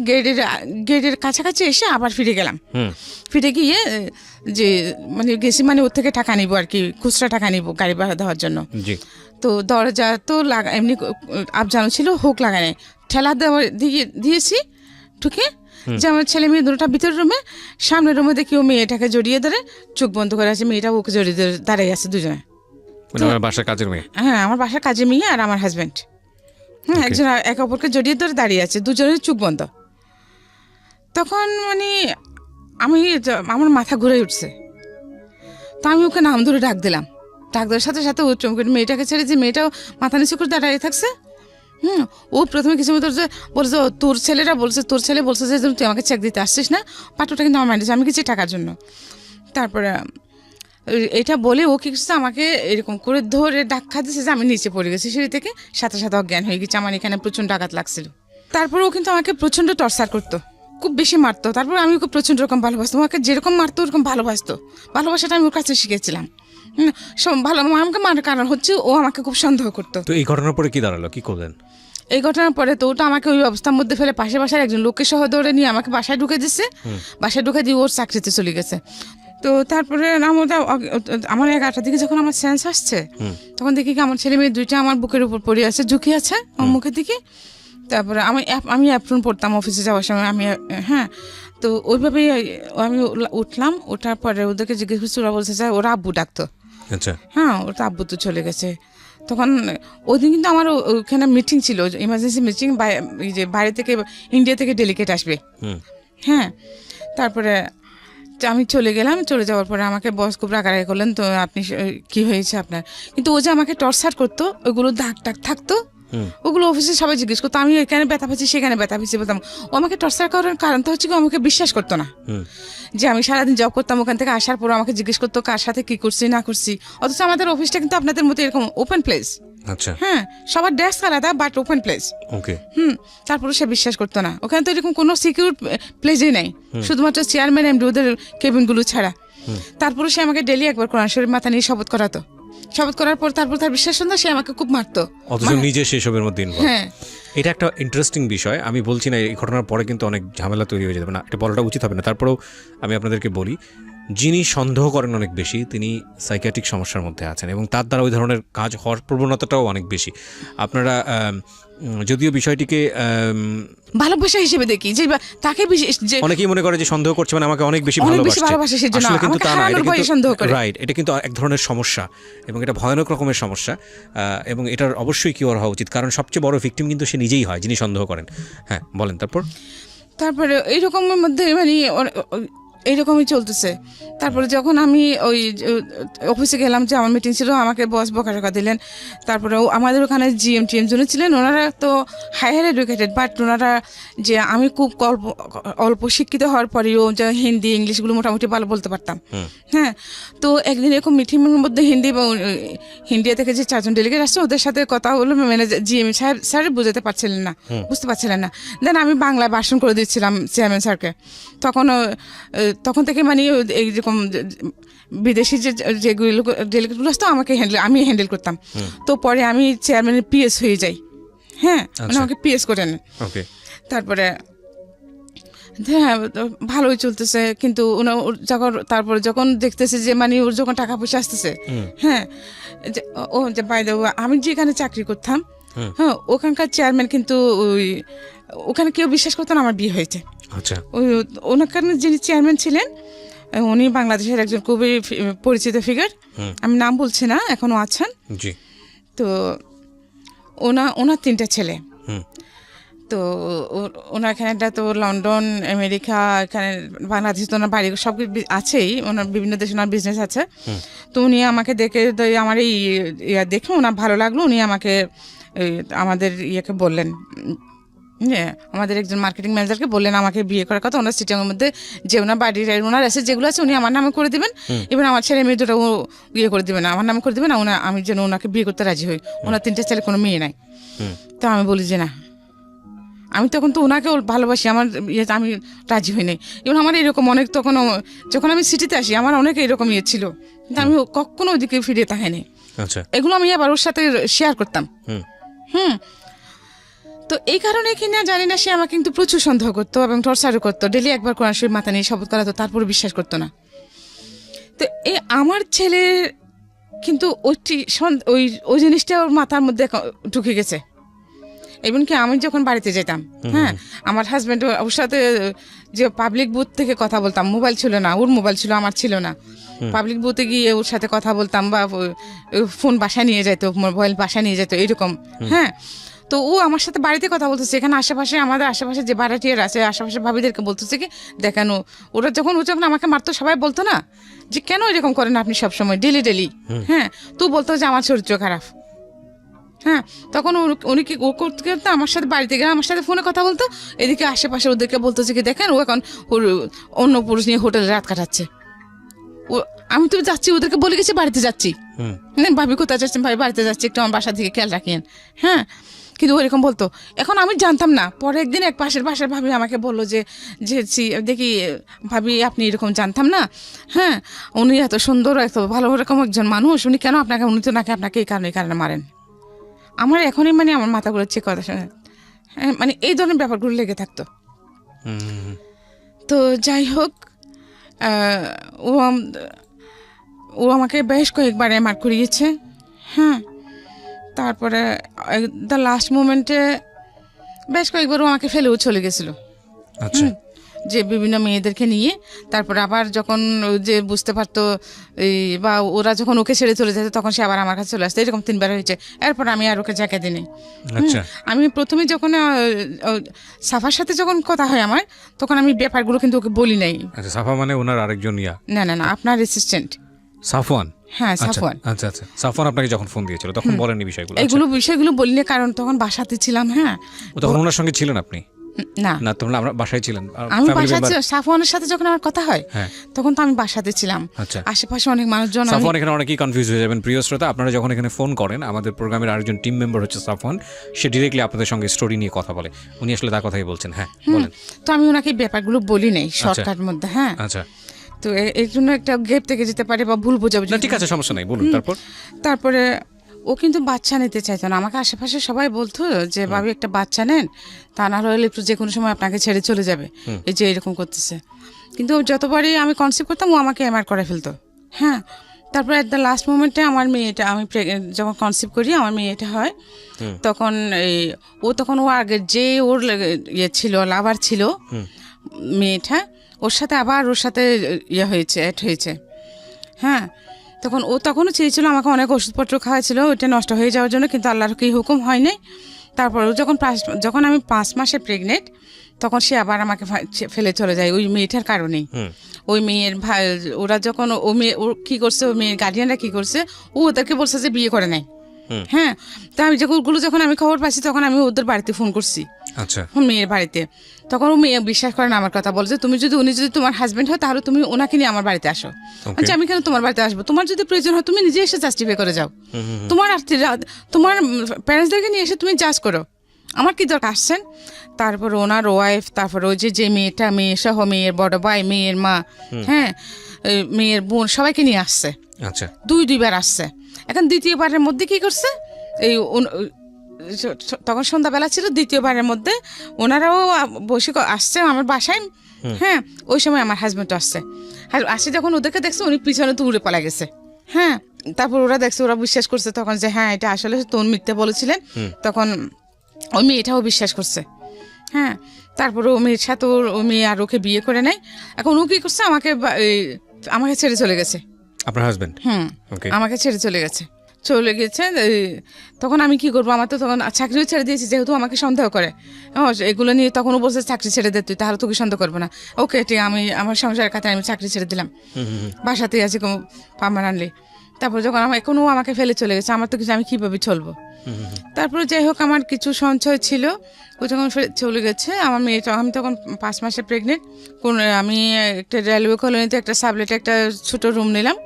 গেটের কাছাকাছি এসে আবার ফিরে গেলাম। ফিরে গিয়ে যে মানে গেছি, মানে ওর থেকে টাকা নিব আর কি, খুচরা টাকা নিব গাড়ি ভাড়া দেওয়ার জন্য। তো দরজা তো এমনি আবজানো ছিল, হোক লাগায় নাই, ঠেলা দিয়েছি ঢুকে, যে আমার ছেলে মেয়ে দুটোটা ভিতরের রুমে, সামনের রুমে দেখি ও মেয়েটাকে জড়িয়ে ধরে চোখ বন্ধ করে আছে, মেয়েটা ওকে জড়িয়ে ধরে দাঁড়িয়ে আছে দুজনে। আমার বাসার কাজের মেয়ে? হ্যাঁ, আমার বাসার কাজের মেয়ে আর আমার হাজব্যান্ড। হ্যাঁ, একজন একে অপরকে জড়িয়ে ধরে দাঁড়িয়ে আছে, দুজনের চোখ বন্ধ। তখন মানে আমার মাথা ঘুরে উঠছে। তো আমি ওকে নাম ধরে ডাক দিলাম, ডাক দেওয়ার সাথে সাথে ও চমকে মেয়েটাকে ছেড়ে, যে মেয়েটাও মাথা নিচু করে দাঁড়িয়ে থাকছে। ও প্রথমে কিছু বলছে তোর ছেলে বলছে যে তুই আমাকে চেক দিতে আসছিস না, পাঠটা কিন্তু আমার মাইন্ডে, আমি গেছি টাকার জন্য। তারপরে এটা বলে ও কি করছে, আমাকে এরকম করে ধরে ধাক্কা দিচ্ছে যে আমি নিচে পড়ে গেছি সিঁড়ি থেকে, সাথে সাথে অজ্ঞান হয়ে গেছে। আমার এখানে প্রচণ্ড আঘাত লাগছিল। তারপরে ও কিন্তু আমাকে প্রচণ্ড টর্চার করতো, খুব বেশি মারতো। তারপর আমি ওকে প্রচণ্ড রকম ভালোবাসতাম, আমাকে যেরকম মারতো ওরকম ভালোবাসতো। ভালোবাসাটা আমি ওর কাছে শিখেছিলাম। ভালো আমাকে মারার কারণ হচ্ছে ও আমাকে খুব সন্দেহ করতো। তো এই ঘটনার পরে কি দাঁড়ালো, কি করলেন? এই ঘটনার পরে তো ওটা আমাকে ওই অবস্থার মধ্যে ফেলে পাশে বাসার একজন লোককে সহ ধরে নিয়ে আমাকে বাসায় ঢুকে দিচ্ছে। বাসায় ঢুকে দিয়ে ওর চাকরিতে চলে গেছে। তো তারপরে আমার 11টার দিকে যখন আমার সেন্স আসছে, তখন দেখি কি আমার ছেলে মেয়ে দুইটা আমার বুকের উপর পড়ে আছে, ঝুঁকি আছে আমার মুখের দিকে। তারপরে আমি অ্যাপ্রন পড়তাম অফিসে যাওয়ার সময়, আমি হ্যাঁ। তো ওইভাবেই আমি উঠলাম। ওঠার পরে ওদেরকে জিজ্ঞেস করছি, ওরা বলছে স্যার ওরা আব্বু ডাকতো। আচ্ছা। হ্যাঁ, ওটা আব্বু তো চলে গেছে। তখন ওই দিন কিন্তু আমার ওখানে মিটিং ছিল, ইমার্জেন্সি মিটিং, যে বাইরে থেকে ইন্ডিয়া থেকে ডেলিগেট আসবে। হ্যাঁ, তারপরে আমি চলে গেলাম। চলে যাওয়ার পরে আমাকে বস খুব রাগারাগি করলেন, তো আপনি কি হয়েছে আপনার? কিন্তু ও যে আমাকে টর্চার করতো, ওইগুলো দাগ টাগ থাকতো, ওগুলো অফিসে সবাই জিজ্ঞেস করতো। আমি এখানে ব্যথা পাচ্ছি, সেখানে ব্যথা পাচ্ছি বলতাম। ও আমাকে টর্চার করার কারণটা হচ্ছে কি, আমাকে বিশ্বাস করতো না যে আমি সারাদিন জব করতাম, ওখান থেকে আসার পর আমাকে জিজ্ঞেস করতো কার সাথে কি করছি না করছি। অথচ আমাদের অফিসটা কিন্তু আপনাদের মতো এরকম ওপেন প্লেস। আচ্ছা। হ্যাঁ, সবার ডেস্ক আলাদা, বাট ওপেন প্লেস। ওকে। তারপরে সে বিশ্বাস করতো না। ওখানে তো এরকম কোনো সিকিউর প্লেসই নেই, শুধুমাত্র চেয়ারম্যান এমডি ওদের কেবিনগুলো ছাড়া। তারপরে সে আমাকে ডেলি একবার কোরআন শরীফ মাথা নিয়ে শপথ করাতো। শপথ করার পর তারপর তার বিশ্বাস না, সে আমাকে খুব মারতো, অথচ নিজে সেসবের মধ্যে ইনভলভ। হ্যাঁ, এটা একটা ইন্টারেস্টিং বিষয়। আমি বলছি না এই ঘটনার পরে কিন্তু অনেক ঝামেলা তৈরি হয়ে যাবে না, এটা বলাটা উচিত হবে না। তারপরেও আমি আপনাদেরকে বলি, যিনি সন্দেহ করেন অনেক বেশি, তিনি সাইকিয়াট্রিক সমস্যার মধ্যে আছেন এবং তার দ্বারা ওই ধরনের কাজ হওয়ার প্রবণতাটাও অনেক বেশি। আপনারা যদিও বিষয়টিকে ভালোবাসা হিসেবে দেখি, যে তাকে যে অনেকেই মনে করে যে সন্দেহ করছে মানে আমাকে অনেক বেশি ভালোবাসে, সেজন্য আসলে কিন্তু তা না, এটা কিন্তু সন্দেহ করে। রাইট, এটা কিন্তু এক ধরনের সমস্যা এবং এটা ভয়ানক রকমের সমস্যা, এবং এটার অবশ্যই কিওর হওয়া উচিত, কারণ সবচেয়ে বড় ভিকটিম কিন্তু সে নিজেই হয় যিনি সন্দেহ করেন। হ্যাঁ, বলেন। তারপরে এইরকমের মধ্যে মানে এইরকমই চলতেছে। তারপরে যখন আমি ওই অফিসে গেলাম, যে আমার মিটিং ছিল, আমাকে বস বকাঝকা দিলেন। তারপরে আমাদের ওখানে জিএম টিএম জন ছিলেন, ওনারা তো হায়ার এডুকেটেড, বাট ওনারা যে আমি খুব অল্প শিক্ষিত হওয়ার পরেও যে হিন্দি ইংলিশগুলো মোটামুটি ভালো বলতে পারতাম। হ্যাঁ, তো একদিন এরকম মিটিংয়ের মধ্যে ইন্ডিয়া থেকে যে 4জন ডেলিগেট আসছে, ওদের সাথে কথা হলো, ম্যানেজার জিএম স্যার বুঝতে পারছিলেন না। দেন আমি বাংলায় ভাষণ করে দিচ্ছিলাম চেয়ারম্যান স্যারকে। তখন থেকে মানে এইরকম বিদেশি যেগুলো ডেলিগেটগুলো আসতো আমি হ্যান্ডেল করতাম। তো পরে আমি চেয়ারম্যানের পিএস হয়ে যাই। হ্যাঁ, মানে আমাকে পিএস করে নেন। তারপরে হ্যাঁ, ভালোই চলতেছে। কিন্তু তারপরে যখন দেখতেছে যে মানে ওর যখন টাকা পয়সা আসতেছে, হ্যাঁ, ও যে বাইরে আমি যেখানে চাকরি করতাম, হ্যাঁ, ওখানকার চেয়ারম্যান কিন্তু ওখানে কেউ বিশ্বাস করতো না আমার বিয়ে হয়েছে। আচ্ছা। ওনার কারণে যিনি চেয়ারম্যান ছিলেন, উনি বাংলাদেশের একজন খুবই পরিচিত ফিগার, আমি নাম বলছি না, এখনো আছেন। তো ওনার 3টা ছেলে। তো ওনার এখানে তো লন্ডন, আমেরিকা, এখানে বাংলাদেশ, তো ওনার বাড়ি সব আছেই, ওনার বিভিন্ন দেশে ওনার বিজনেস আছে। তো উনি আমাকে দেখে, আমার এই দেখে ওনার ভালো লাগলো। উনি আমাকে আমাদের ইয়েকে বললেন, আমাদের একজন মার্কেটিং ম্যানেজারকে বললেন আমাকে বিয়ে করার কথা। ওনার সিটিংয়ের মধ্যে যে ওনার বাড়ির ওনার এসে যেগুলো আছে উনি আমার নামে করে দিবেন, এবার আমার ছেলে মেয়ে দুটো বিয়ে করে দিবেন, আমার নামে করে দিবেন, আমি যেন ওনাকে বিয়ে করতে রাজি হই। ওনার 3টে ছেলে, কোনো মেয়ে নাই। তো আমি বলি যে না, আমি তখন তো ওনাকে ভালোবাসি, আমার আমি রাজি হই নাই। এবং আমার এরকম অনেক, তখন যখন আমি সিটিতে আসি আমার অনেক এরকম ছিল, কিন্তু আমি কখনো ওইদিকে ফিরে তাকাইনি। এগুলো আমি আবার ওর সাথে শেয়ার করতাম। তো এই কারণে কিনা জানি না, সে আমাকে কিন্তু প্রচুর সন্দেহ করতো এবং টর্চারও করতো। ডেলি একবার কোরআন শরীফ মাথা নিয়ে শপথ করাতো, তারপরে বিশ্বাস করতো না। তো আমার ছেলে কিন্তু ওই জিনিসটা ওর মাথার মধ্যে ঢুকে গেছে। এমনকি আমি যখন বাড়িতে যেতাম, হ্যাঁ, আমার হাজব্যান্ড ওর সাথে যে পাবলিক বুথ থেকে কথা বলতাম, মোবাইল ছিল না, ওর মোবাইল ছিল, আমার ছিল না। পাবলিক বুথে গিয়ে ওর সাথে কথা বলতাম, বা ফোন বাসায় নিয়ে যেত, মোবাইল বাসায় নিয়ে যেত, এরকম। হ্যাঁ, তো ও আমার সাথে বাড়িতে কথা বলতেছে, এখানে আশেপাশে আমাদের আশেপাশে যে ভাড়াটিয়ার আছে, আশেপাশে ভাবিদেরকে বলতেছে কি দেখেন, ওরা যখন আমাকে মারতো, সবাই বলতো না যে কেন এরকম করেন আপনি সবসময় ডেলি। হ্যাঁ, তো বলতো যে আমার চরিত্র খারাপ। হ্যাঁ, তখন উনি কি ও করতে করতে আমার সাথে বাড়িতে গেলে আমার সাথে ফোনে কথা বলতো, এদিকে আশেপাশে ওদেরকে বলতেছে কি দেখেন ও এখন ওর অন্য পুরুষ নিয়ে হোটেলে রাত কাটাচ্ছে। আমি তো যাচ্ছি, ওদেরকে বলে গেছি বাড়িতে যাচ্ছি, হুম। ভাবি কোথায় যাচ্ছেন, ভাই বাড়িতে যাচ্ছি, একটু আমার বাসা থেকে খেয়াল রাখেন। হ্যাঁ, কিন্তু ওইরকম বলতো। এখন আমি জানতাম না, পরে একদিন এক পাশের বাসার ভাবি আমাকে বললো যে দেখি ভাবি আপনি এরকম জানতাম না, হ্যাঁ উনি এত সুন্দর এত ভালো রকম একজন মানুষ, উনি কেন আপনাকে, উনি তো নাকি আপনাকে এই কারণে মারেন। আমার এখনই মানে আমার মাথাগুলো চেক কথা শুনে, হ্যাঁ মানে এই ধরনের ব্যাপারগুলো লেগে থাকতো। তো যাই হোক, ও আমাকে বেশ কয়েকবার এমআর করিয়েছে। হ্যাঁ, তারপরে দ্য লাস্ট মোমেন্টে বেশ কয়েকবার ও আমাকে ফেলেও চলে গেছিলো। আচ্ছা, যে বিভিন্ন মেয়েদেরকে নিয়ে, তারপরে আবার যখন যে বুঝতে পারতো বা ওরা যখন ওকে ছেড়ে চলে যেত, তখন সে আবার আমার কাছে চলে আসতো। এরকম 3বার হয়েছে। এরপর আমি আর ওকে জায়গা দিই। আচ্ছা। আমি প্রথমে যখন সাফার সাথে যখন কথা হয় আমার, তখন আমি ব্যাপারগুলো কিন্তু ওকে বলি নাই। আচ্ছা, সাফা মানে ওনার আরেকজন ইয়া? না, আপনার অ্যাসিস্ট্যান্ট সাফওয়ান। হ্যাঁ, সাফওয়ান। আচ্ছা আচ্ছা, সাফওয়ান আপনাকে যখন ফোন দিয়েছিল তখন বলেননি বিষয়গুলো? বিষয়গুলো বলিনি, কারণ তখন বাসাতে ছিলাম। হ্যাঁ, তখন ওনার সঙ্গে ছিলেন আপনি? না, তখন আমরা বাসায় ছিলেন? আমি বাসাতে, সাফওয়ানের সাথে যখন আমার কথা হয় তখন তো আমি বাসাতে ছিলাম। আচ্ছা, আশেপাশে অনেক মানুষজন। সাফওয়ান, এখানে অনেকেই কনফিউজ হয়ে যাবেন প্রিয় শ্রোতা, আপনারা যখন এখানে ফোন করেন, আমাদের প্রোগ্রামের আরেকজন টিম মেম্বার হচ্ছে সাফওয়ান, সে ডিরেক্টলি আপনাদের সঙ্গে স্টোরি নিয়ে কথা বলে, উনি আসলে তার কথাই বলছেন। হ্যাঁ বলেন। তো আমি ওনাকে ব্যাপারগুলো বলি নাই শর্টকাট মধ্যে। হ্যাঁ, আচ্ছা, তো এর জন্য একটা গ্যাপ থেকে যেতে পারে বা ভুল বোঝাবুঝি। ঠিক আছে, সমস্যা নাই, বলুন। তারপরে ও কিন্তু বাচ্চা নিতে চাইতো না। আমাকে আশেপাশে সবাই বলতো যে ভাবি একটা বাচ্চা নেন, তা না হলে একটু যে কোনো সময় আপনাকে ছেড়ে চলে যাবে, এই যে এরকম করতেছে। কিন্তু যতবারই আমি কনসেপ্ট করতাম, ও আমাকে এমআর করে ফেলতো। হ্যাঁ, তারপরে এট দ্য লাস্ট মোমেন্টে আমার মেয়েটা, আমি যখন কনসেপ্ট করি আমার মেয়েটা হয়, তখন ও আগের যে ওর ইয়ে ছিল, লাভার ছিল মেয়েটা, ওর সাথে অ্যাড হয়েছে। হ্যাঁ, তখনও চেয়েছিল আমাকে, অনেক ওষুধপত্র খাওয়াছিল ওইটা নষ্ট হয়ে যাওয়ার জন্য, কিন্তু আল্লাহর কি হুকুম হয় নাই। তারপর যখন আমি 5 মাসে প্রেগনেন্ট, তখন সে আবার আমাকে ফেলে চলে যায় ওই মেয়েটার কারণেই। ওই মেয়ের ভাই, ওরা যখন ও কি করছে, ওই মেয়ের গার্ডিয়ানরা কি করছে, ও ওদেরকে বলছে যে বিয়ে করে নাই। হ্যাঁ, তো আমি যখন আমি খবর পাচ্ছি, তখন আমি ওদের বাড়িতে ফোন করছি। আচ্ছা, মেয়ের বাড়িতে। তখন ও মেয়ে বিশ্বাস করে না আমার কথা, বলছে উনি যদি তোমার হাজবেন্ড হয়, তাহলে তুমি ওনাকে নিয়ে আমার বাড়িতে আসো। আচ্ছা, আমি কেন তোমার বাড়িতে আসবো? তোমার যদি প্রয়োজন হয় তুমি নিজে এসে জাস্টিফাই করে যাও, তোমার প্যারেন্টসদেরকে নিয়ে এসে তুমি জাজ করো, আমার কি দরকার আসছেন। তারপর ওনার ওয়াইফ, তারপর ওই যে মেয়েটা, মেয়ে সহ মেয়ের বড় ভাই, মেয়ের মা, হ্যাঁ মেয়ের বোন, সবাইকে নিয়ে আসছে। আচ্ছা, দুইবার আসছে। এখন দ্বিতীয়বারের মধ্যে কি করছে, তখন সন্ধ্যাবেলা ছিল, দ্বিতীয়বারের মধ্যে ওনারাও বসে আসছে আমার বাসায়। হ্যাঁ, ওই সময় আমার হাজবেন্ড আসছে। আসে যখন ওদেরকে দেখছে, উনি পিছনে তো উড়ে পালা গেছে। হ্যাঁ, তারপর ওরা দেখছে, ওরা বিশ্বাস করছে তখন যে হ্যাঁ এটা আসলে তোর মিথ্যে বলেছিলেন। তখন ওই মেয়েটাও বিশ্বাস করছে। হ্যাঁ, তারপর ও মেয়ের সাথে ও মেয়ে আর ওকে বিয়ে করে নেয়। এখন ও কি করছে, আমাকে ছেড়ে চলে গেছে। আপনার হাজবেন্ড? আমাকে ছেড়ে চলে গেছে। তখন আমি কি করবো? আমার তো তখন চাকরিও ছেড়ে দিয়েছি, যেহেতু আমাকে সন্দেহ করে এগুলো নিয়ে। তখন ও বলছে চাকরি ছেড়ে দে তুই, তাহলে তোকে সন্দেহ করবো না। ওকে, ঠিক, আমি আমার সংসারের কাছে আমি চাকরি ছেড়ে দিলাম, বাসাতেই আছি পার্মানেন্টলি। তারপর যখন এখনও আমাকে ফেলে চলে গেছে, আমার তো কিছু, আমি কিভাবে চলবো? তারপরে যাই হোক, আমার কিছু সঞ্চয় ছিল, ও যখন চলে গেছে আমার মেয়েটা, আমি তখন 5 মাসে প্রেগনেন্ট। আমি একটা রেলওয়ে কলোনিতে একটা সাবলেটে একটা ছোট রুম নিলাম।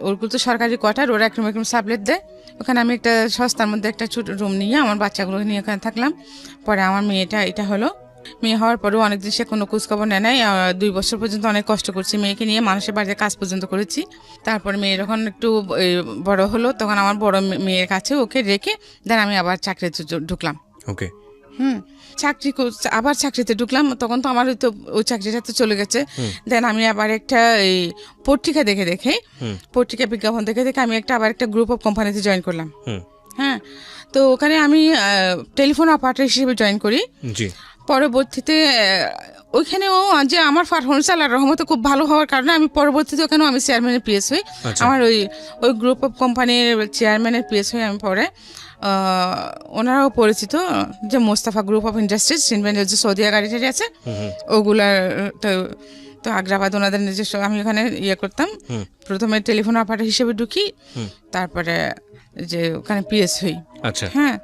ওগুলো তো সরকারি কোয়ার্টার, ওরা একরকম সাবলেট দেয়। ওখানে আমি একটা সস্তার মধ্যে একটা ছোট রুম নিয়ে আমার বাচ্চাগুলোকে নিয়ে ওখানে থাকলাম। পরে আমার মেয়েটা এটা হলো। মেয়ে হওয়ার পরেও অনেকদিন সে কোনো খোঁজখবর নেয় নাই। 2 বছর পর্যন্ত অনেক কষ্ট করছি মেয়েকে নিয়ে, মানুষের বাড়িতে কাজ পর্যন্ত করেছি। তারপর মেয়ে যখন একটু বড় হলো, তখন আমার বড় মেয়ের কাছে ওকে রেখে দেন আমি আবার চাকরিতে ঢুকলাম। ওকে, আবার চাকরিতে ঢুকলাম। তখন তো আমার ওই চাকরিটা তো চলে গেছে। দেন আমি আবার একটা পত্রিকা দেখে পত্রিকা বিজ্ঞাপন দেখে আমি আবার একটা গ্রুপ অফ কোম্পানিতে জয়েন করলাম। হ্যাঁ, তো ওখানে আমি টেলিফোন অপারেটর হিসেবে জয়েন করি। পরবর্তীতে ওইখানেও যে আমার পারফরমেন্স আল্লাহর রহমতে খুব ভালো হওয়ার কারণে আমি পরবর্তীতে ওখানেও আমি চেয়ারম্যানের পিএস হই। আমার ওই গ্রুপ অফ কোম্পানির চেয়ারম্যানের পিএস হই আমি পরে। ওনারাও পরিচিত, যে মোস্তাফা গ্রুপ অফ ইন্ডাস্ট্রিজ, সিনভেন্ডের যে সৌদিয়া গাড়ি আছে ওগুলার, তো আগ্রাবাদ ওনাদের নিজস্ব। আমি ওখানে করতাম, প্রথমে টেলিফোন অপারেটর হিসেবে ঢুকি, তারপরে যে ওখানে পিএস হই। আচ্ছা, হ্যাঁ,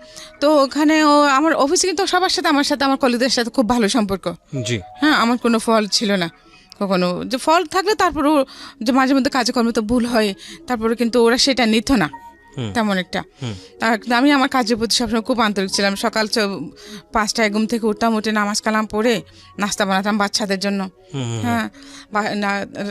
তো ওখানে আমার অফিসে কিন্তু সবার সাথে, আমার কলিগদের সাথে খুব ভালো সম্পর্ক। জি, হ্যাঁ, আমার কোনো ফল ছিল না। কখনো যে ফল থাকলে তারপরেও যে মাঝে মধ্যে কাজকর্মে তো ভুল হয়, তারপরে কিন্তু ওরা সেটা নিত না তেমন একটা। আমি আমার কাজের প্রতি সবসময় খুব আন্তরিক ছিলাম। সকাল 5টায় ঘুম থেকে উঠতাম, উঠে নামাজ কালাম পড়ে নাস্তা বানাতাম বাচ্চাদের জন্য, হ্যাঁ,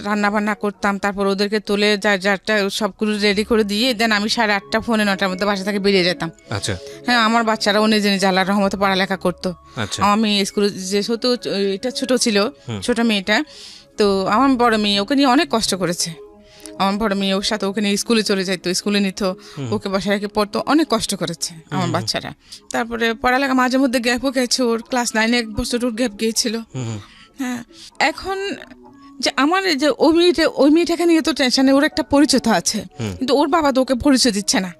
রান্না বান্না করতাম, তারপর ওদেরকে তুলে যারটা সবগুলো রেডি করে দিয়ে দেন আমি 8:30 পৌনে 9টার মধ্যে বাসা থেকে বেরিয়ে যেতাম। আচ্ছা। হ্যাঁ, আমার বাচ্চারাও নিজে নিজে আল্লাহর রহমতে পড়ালেখা করতো। আমার মেয়ে স্কুলে যেহেতু এটা ছোট ছিল, ছোট মেয়েটা, তো আমার বড় মেয়ে ওকে নিয়ে অনেক কষ্ট করেছে। আমার বড় মেয়ে ওর সাথে ওখানে স্কুলে চলে যাইতো, স্কুলে নিত, ওকে বাসায় রেখে পড়তো, অনেক কষ্ট করেছে আমার বাচ্চারা। তারপরে পড়ালেখা মাঝে মধ্যে গ্যাপও গেছে, ওর ক্লাস 9-এ 1 বছর ওর গ্যাপ গিয়েছিল। হ্যাঁ, এখন যে আমার যে ওই মেয়েটাকে নিয়ে তো টেনশনে, ওর একটা পরিচয় তো আছে, কিন্তু ওর বাবা তো ওকে পরিচয় দিচ্ছে না।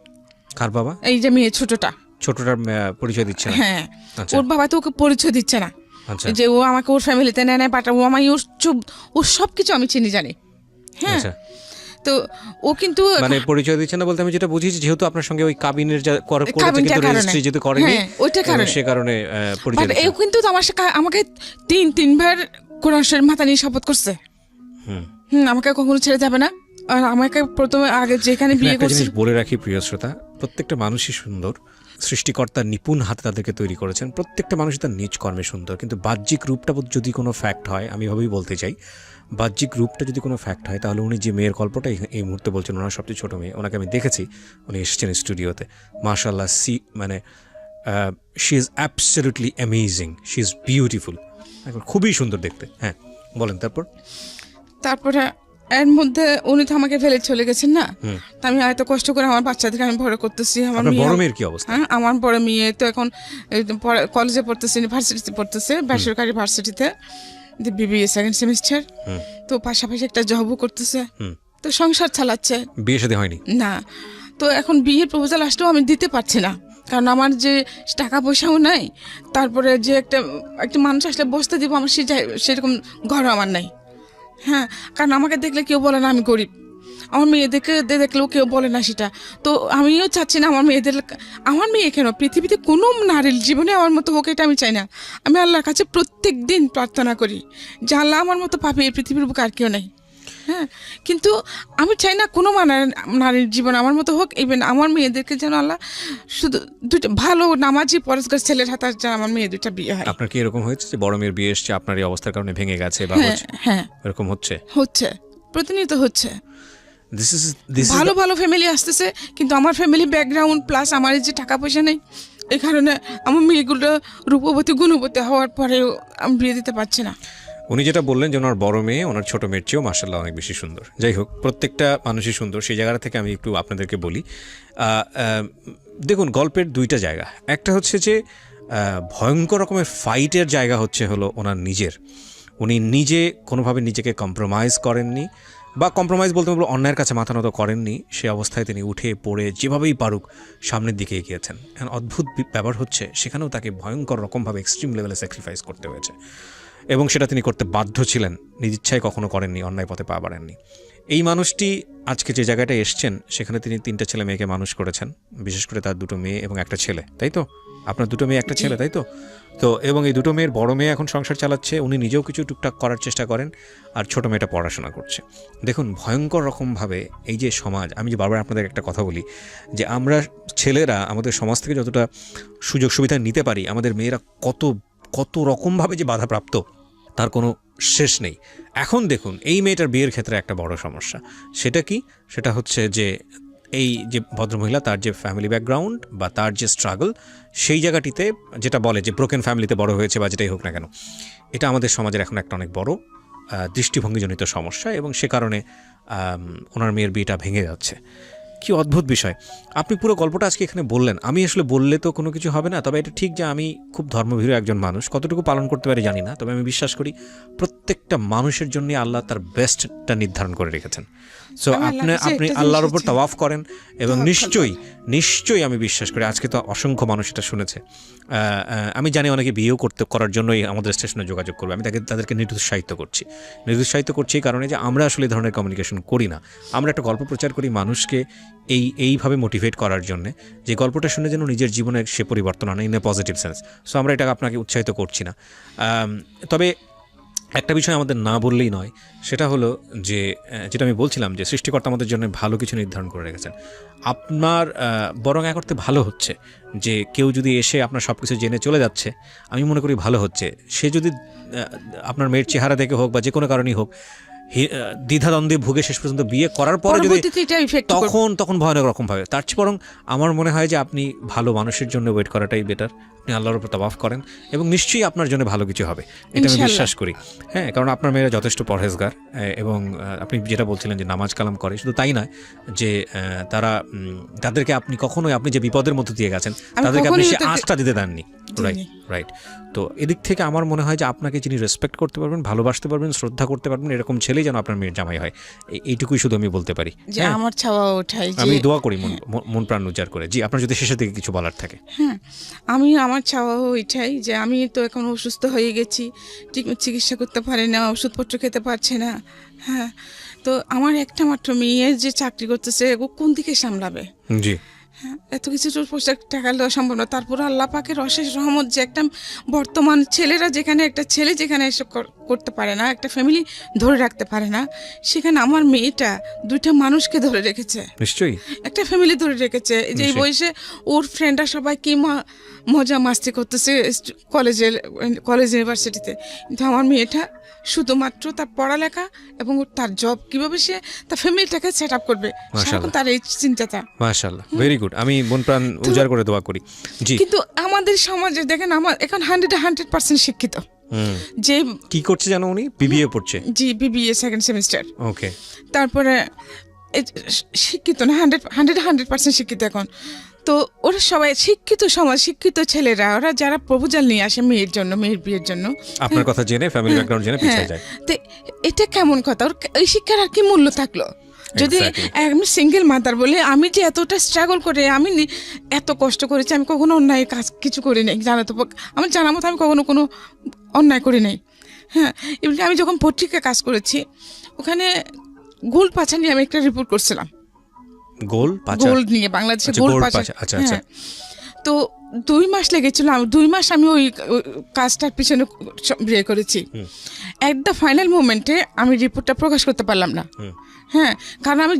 কার বাবা? এই যে মেয়ে ছোটটার পরিচয় দিচ্ছে না। হ্যাঁ, ওর বাবা তো ওকে পরিচয় দিচ্ছে না, যে ও আমাকে ওর ফ্যামিলিতে নেয় বাট ও আমায় ওর সবকিছু আমি চিনি জানি। হ্যাঁ, তো ও কিন্তু মানে পরিচয় দিচ্ছে না বলতে আমি যেটা বুঝিয়েছি, যেহেতু আপনার সঙ্গে ওই কাবিনের রেজিস্ট্রি যেহেতু করেনি, ওইটা কারণে সে কারণে পরিচয় দিচ্ছে। ও কিন্তু আমাকে 3বার কোরআন শরীফ মাথা নিয়ে শপথ করছে, আমাকে কখনো ছেড়ে যাবে না। আর আমাকে প্রথমে আগে যেখানে বিয়ে করছে, বলে রাখি প্রিয় শ্রোতা, প্রত্যেকটা মানুষই সুন্দর, সৃষ্টিকর্তা নিপুণ হাতে তাদেরকে তৈরি করেছেন, প্রত্যেকটা মানুষই তার নিজ কর্মে সুন্দর, কিন্তু বাহ্যিক রূপটা যদি কোনো ফ্যাক্ট হয়, আমি ভাবেই বলতে চাই, বাহ্যিক রূপটা যদি কোনো ফ্যাক্ট হয়, তাহলে উনি যে মেয়ের গল্পটা এই মুহূর্তে বলছেন, ওনার সবচেয়ে ছোটো মেয়ে, ওনাকে আমি দেখেছি, উনি এসেছেন স্টুডিওতে, মাশাআল্লাহ, মানে she is absolutely amazing, she is beautiful, খুবই সুন্দর দেখতে। হ্যাঁ, বলেন। তারপরে এর মধ্যে উনি তো আমাকে ফেলে চলে গেছেন না, তা আমি এত কষ্ট করে আমার বাচ্চাদেরকে আমি বড় করতেছি। আমার বড় মেয়ের কি অবস্থা? আমার বড় মেয়ে তো এখন কলেজে পড়তেছে, ইউনিভার্সিটিতে পড়তেছে, বেসরকারি ভার্সিটিতে, বিবিএ 2nd সেমিস্টার। তো পাশাপাশি একটা জবও করতেছে, তো সংসার চালাচ্ছে। বিয়ে শাদী হয়নি না, তো এখন বিয়ের প্রপোজাল আসলেও আমি দিতে পারছি না, কারণ আমার যে টাকা পয়সাও নাই, তারপরে যে একটা মানুষ আসলে বসতে দিব আমার সেরকম ঘরও আমার নাই। হ্যাঁ, কারণ আমাকে দেখলে কেউ বলে না আমি গরিব, আমার মেয়েদেরকে দেখলেও কেউ বলে না সেটা। তো আমিও চাচ্ছি না আমার মেয়ে কেন, পৃথিবীতে কোনো নারীর জীবনে আমার মতো হোক, এটা আমি চাই না। আমি আল্লাহর কাছে প্রত্যেক দিন প্রার্থনা করি যে আল্লাহ আমার মতো পাবে এই পৃথিবীর বুকে আর কেউ নেই। হ্যাঁ, কিন্তু আমি চাই না কোনো নারীর জীবন আমার মতো হোক। ইভেন আমার মেয়েদেরকে যেন আল্লাহ শুধু দুটো ভালো নামাজি পরেশগার ছেলের হাতে যেন আমার মেয়ে দুটা বিয়ে হয়। আপনার কি এরকম হয়েছে যে বড় মেয়ের বিয়ে এসছে, আপনার এই অবস্থার কারণে ভেঙে গেছে বা হচ্ছে? হ্যাঁ, এরকম হচ্ছে, প্রতিনিয়ত হচ্ছে। ভালো ভালো ফ্যামিলি আসতেছে, কিন্তু আমার ফ্যামিলি ব্যাকগ্রাউন্ড প্লাস আমার যে টাকা পয়সা নেই, এই কারণে আমার মেয়েগুলো রূপবতী গুণবতী হওয়ার পরেও আমি বিয়ে দিতে পারছি না। উনি যেটা বললেন যে ওনার বড় মেয়ে ওনার ছোট মেয়ের চেয়েও মাশাআল্লাহ অনেক বেশি সুন্দর। যাই হোক, প্রত্যেকটা মানুষই সুন্দর, সেই জায়গা থেকে আমি একটু আপনাদেরকে বলি। দেখুন, গল্পের 2টা জায়গা, একটা হচ্ছে যে ভয়ঙ্কর রকমের ফাইটের জায়গা হলো ওনার নিজের, উনি নিজে কোনোভাবে নিজেকে কম্প্রোমাইজ করেননি, বা কম্প্রোমাইজ বলতে বলবো অন্যায়ের কাছে মাথা নত করেননি, সে অবস্থায় তিনি উঠে পড়ে যেভাবেই পারুক সামনের দিকে এগিয়েছেন। এখন অদ্ভুত ব্যাপার হচ্ছে, সেখানেও তাকে ভয়ঙ্কর রকমভাবে এক্সট্রিম লেভেলে স্যাক্রিফাইস করতে হয়েছে, এবং সেটা তিনি করতে বাধ্য ছিলেন, নিজ ইচ্ছায় কখনো করেননি, অন্যায় পথে পা বাড়েননি। এই মানুষটি আজকে যে জায়গাটায় এসছেন, সেখানে তিনি 3টা ছেলে মেয়েকে মানুষ করেছেন, বিশেষ করে তার 2টো মেয়ে এবং একটা ছেলে, তাই তো? আপনার 2টো মেয়ে একটা ছেলে, তাই তো? তো এবং এই 2টো মেয়ের বড় মেয়ে এখন সংসার চালাচ্ছে, উনি নিজেও কিছু টুকটাক করার চেষ্টা করেন, আর ছোট মেয়েটা পড়াশোনা করছে। দেখুন, ভয়ঙ্কর রকমভাবে এই যে সমাজ, আমি যে বারবার আপনাদের একটা কথা বলি যে আমরা ছেলেরা আমাদের সমাজ থেকে যতটা সুযোগ সুবিধা নিতে পারি, আমাদের মেয়েরা কত রকমভাবে যে বাধাপ্রাপ্ত তার কোনো শেষ নেই। এখন দেখুন, এই মেয়েটার বিয়ের ক্ষেত্রে একটা বড় সমস্যা, সেটা কি? সেটা হচ্ছে যে এই যে ভদ্রমহিলা, তার যে ফ্যামিলি ব্যাকগ্রাউন্ড বা তার যে স্ট্রাগল, সেই জায়গাটিতে যেটা বলে যে ব্রোকেন ফ্যামিলিতে বড় হয়েছে বা যেটাই হোক না কেন, এটা আমাদের সমাজের এখন একটা অনেক বড় দৃষ্টিভঙ্গিজনিত সমস্যা, এবং সে কারণে ওনার মেয়ের বিয়েটা ভেঙে যাচ্ছে। কি অদ্ভুত বিষয়! আপনি পুরো গল্পটা আজকে এখানে বললেন, আমি আসলে বললে তো কোনো কিছু হবে না, তবে এটা ঠিক যে আমি খুব ধর্মভীরু একজন মানুষ, কতটুকু পালন করতে পারি জানি না, তবে আমি বিশ্বাস করি প্রত্যেকটা মানুষের জন্য আল্লাহ তার বেস্টটা নির্ধারণ করে রেখেছেন। সো আপনি আল্লাহর উপর তাওয়াফ করেন, এবং নিশ্চয়ই আমি বিশ্বাস করি, আজকে তো অসংখ্য মানুষ এটা শুনেছে, আমি জানি অনেকে বিয়েও করার জন্যই আমাদের স্টেশনে যোগাযোগ করবে। আমি তাদেরকে নিরুৎসাহিত করছি এই কারণে যে আমরা আসলে এই ধরনের কমিউনিকেশন করি না। আমরা একটা গল্প প্রচার করি মানুষকে এইভাবে মোটিভেট করার জন্য, যে গল্পটা শুনে যেন নিজের জীবনে সে পরিবর্তন আনে in a positive sense. So আমরা এটা আপনাকে উৎসাহিত করছি না। তবে একটা বিষয় আমাদের না বললেই নয়, সেটা হলো যে যেটা আমি বলছিলাম যে সৃষ্টিকর্তা আমাদের জন্য ভালো কিছু নির্ধারণ করে রেখেছেন। আপনার বরং এক অর্থে ভালো হচ্ছে যে কেউ যদি এসে আপনার সব কিছু জেনে চলে যাচ্ছে, আমি মনে করি ভালো হচ্ছে। সে যদি আপনার মেয়ের চেহারা দেখে হোক বা যে কোনো কারণেই হোক দ্বিধাদ্বন্দ্বে ভুগে শেষ পর্যন্ত বিয়ে করার পরে যদি তখন ভয়ানক রকম ভাবে, তার চেয়ে বরং আমার মনে হয় যে আপনি ভালো মানুষের জন্য ওয়েট করাটাই বেটার। আপনি আল্লাহর উপর তাওয়াফ করেন এবং নিশ্চয়ই আপনার জন্য ভালো কিছু হবে, এটা আমি বিশ্বাস করি। হ্যাঁ, কারণ আপনার মেয়েরা যথেষ্ট পরহেজগার এবং আপনি যেটা বলছিলেন যে নামাজ কালাম করে, শুধু তাই নয় যে তাদেরকে আপনি কখনোই আপনি যে বিপদের মধ্যে দিয়ে গেছেন তাদেরকে আপনি সে আঁচটা দিতে দেননি। রাইট। তো এদিক থেকে আমার মনে হয় যে আপনাকে যিনি রেসপেক্ট করতে পারবেন, ভালোবাসতে পারবেন, শ্রদ্ধা করতে পারবেন, এরকম ছেলেই যেন আপনার মেয়ের জামাই হয়, এইটুকুই শুধু আমি বলতে পারি। আমার চাওয়া ওঠাই, আমি দোয়া করি মন প্রাণ উজাড় করে। জি, আপনার যদি শেষের দিকে কিছু বলার থাকে। হ্যাঁ, আমার চাওয়া ওইটাই যে আমি তো এখন অসুস্থ হয়ে গেছি, ঠিক চিকিৎসা করতে পারি না, ওষুধপত্র খেতে পারছে না। হ্যাঁ, তো আমার একটা মাত্র মেয়ে যে চাকরি করতেছে, ও কোন দিকে সামলাবে? জি, হ্যাঁ, এত কিছু টাকা দেওয়া সম্ভব না। তারপর আল্লাহ পাকের অশেষ রহমত যে একটা বর্তমান ছেলেরা যেখানে একটা ছেলে যেখানে এসব করতে পারে না, একটা ফ্যামিলি ধরে রাখতে পারে না, সেখানে আমার মেয়েটা দুইটা মানুষকে ধরে রেখেছে, নিশ্চয়ই একটা ফ্যামিলি ধরে রেখেছে। যে এই বয়সে ওর ফ্রেন্ডরা সবাই কি মজা মাস্তি করতেছে কলেজ ইউনিভার্সিটিতে, কিন্তু আমার মেয়েটা শুধুমাত্র তার পড়ালেখা এবং তার জব, কিভাবে সে তার ফ্যামিলিটাকে সেট আপ করবে, তার এই চিন্তাটা। মাশাআল্লাহ, ভেরি গুড। আমি মন প্রাণ উজাড় করে দোয়া করি। জি, কিন্তু আমাদের সমাজে দেখেন, আমার এখন 100% শিক্ষিত। যে কি করছে জানো, উনি বিবিএ পড়ছে। জি, বিবিএ সেকেন্ড সেমিস্টার। ওকে। তারপরে শিক্ষিত না, 100% শিক্ষিত এখন। তো ওরা সবাই শিক্ষিত সমাজ, শিক্ষিত ছেলেরা, ওরা যারা প্রপোজাল নিয়ে আসে মেয়ের জন্য, মেয়ের বিয়ের জন্য, আপনার কথা জেনে ফ্যামিলি ব্যাকগ্রাউন্ড জেনে পিছিয়ে যায়। তো এটা কেমন কথা? ওর এই শিক্ষার আর কি মূল্য থাকলো? যদি আমি সিঙ্গেল মাদার বলে, আমি যে এতটা স্ট্রাগল করে, আমি এত কষ্ট করেছি, আমি কখনো অন্যায় কাজ কিছু করি নাই, জানাতো আমার জানা মতো আমি কখনো কোনো অন্যায় করি নাই। হ্যাঁ, এমনি আমি যখন পত্রিকায় কাজ করেছি, ওখানে গোল্ড পাচার নিয়ে আমি একটা রিপোর্ট করছিলাম। গোল্ড নিয়ে, বাংলাদেশে গোল্ড পাচার। আচ্ছা। তো 2 মাস লেগেছিল, 2 মাস আমি ওই কাজটার পিছনে বিয়ে করেছি। এট দ্য ফাইনাল মোমেন্টে আমি রিপোর্টটা প্রকাশ করতে পারলাম না। হ্যাঁ, কারণ আমি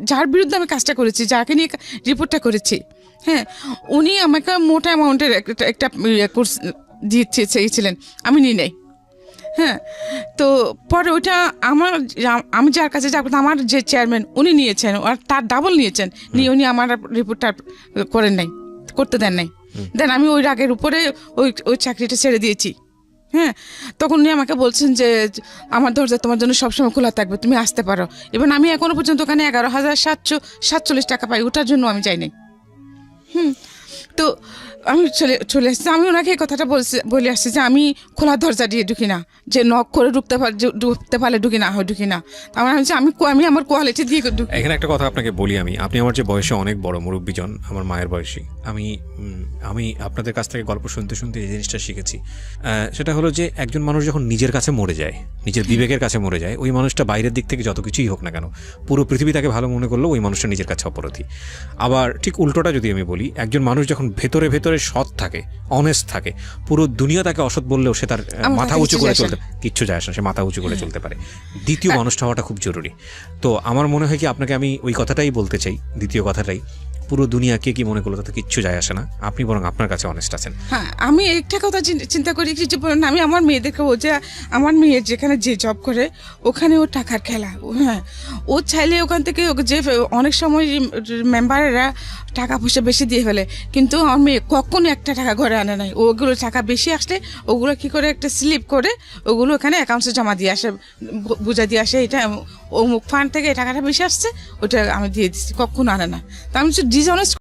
যার বিরুদ্ধে আমি কাজটা করেছি, যাকে নিয়ে রিপোর্টটা করেছি, হ্যাঁ, উনি আমাকে মোটা অ্যামাউন্টের একটা দিতে চেয়েছিলেন, আমি নিই নাই। হ্যাঁ, তো পরে ওইটা আমি যার কাছে যাব, আমার যে চেয়ারম্যান উনি নিয়েছেন, আর তার ডাবল নিয়েছেন, নিয়ে উনি আমার রিপোর্টটা করতে দেন নাই। দেন আমি ওই রাগের উপরে ওই চাকরিটা ছেড়ে দিয়েছি। হ্যাঁ, তখন উনি আমাকে বলছেন যে আমার দরজা তোমার জন্য সবসময় খোলা থাকবে, তুমি আসতে পারো। এবং আমি এখনো পর্যন্ত ওখানে 11,747 টাকা পাই, ওটার জন্য আমি যাই নাই। তো আমি চলে আসছি। আমি ওনাকে এই কথাটা বলে আসছি যে আমি খোলা দরজা দিয়ে ঢুকি না, যে নক করে ঢুকতে পারলে ঢুকি না, ঢুকি না। আমি আমার কোয়ালিটি দিয়ে ঢুকি। এখানে একটা কথা আপনাকে বলি, আপনি আমার যে বয়সে অনেক বড় মুরব্বীজন, আমার মায়ের বয়সী। আমি আপনাদের কাছ থেকে গল্প শুনতে শুনতে এই জিনিসটা শিখেছি। সেটা হলো যে একজন মানুষ যখন নিজের কাছে মরে যায়, নিজের বিবেকের কাছে মরে যায়, ওই মানুষটা বাইরের দিক থেকে যত কিছুই হোক না কেন, পুরো পৃথিবী তাকে ভালো মনে করলেও ওই মানুষটা নিজের কাছে অপরাধী। আবার ঠিক উল্টোটা যদি আমি বলি, একজন মানুষ যখন ভেতরে সৎ থাকে, অনেস্ট থাকে, পুরো দুনিয়া তাকে অসৎ বললেও সে তার মাথা উঁচু করে চলতে, কিচ্ছু যায় আসে না, সে মাথা উঁচু করে চলতে পারে। দ্বিতীয় মানুষটা হওয়াটা খুব জরুরি। তো আমার মনে হয় কি আপনাকে আমি ওই কথাটাই বলতে চাই, দ্বিতীয় কথাটাই, পুরো দুনিয়া কে কি মনে করলো তাতে কিচ্ছু যায় আসে না, আপনি বরং আপনার কাছে অনেস্ট আছেন। হ্যাঁ, আমি একটা কথা চিন্তা করি কি, যে বলেন আমি আমার মেয়েদেরকে, ও যে আমার মেয়ের যেখানে যে জব করে ওখানে ও টাকার খেলা। হ্যাঁ, ও চাইলে ওখান থেকে যে অনেক সময় মেম্বারেরা টাকা পয়সা বেশি দিয়ে ফেলে, কিন্তু আমার মেয়ে কখনো একটা টাকা ঘরে আনে নাই। ওগুলো টাকা বেশি আসলে ওগুলো কি করে একটা স্লিপ করে ওগুলো এখানে অ্যাকাউন্টসে জমা দিয়ে আসে, বুঝা দিয়ে আসে, এটা অমুক ফান্ড থেকে এই টাকাটা বেশি আসছে, ওটা আমি দিয়ে দিচ্ছি, কখনো আনে না। তা আমি ডিসঅনেস্ট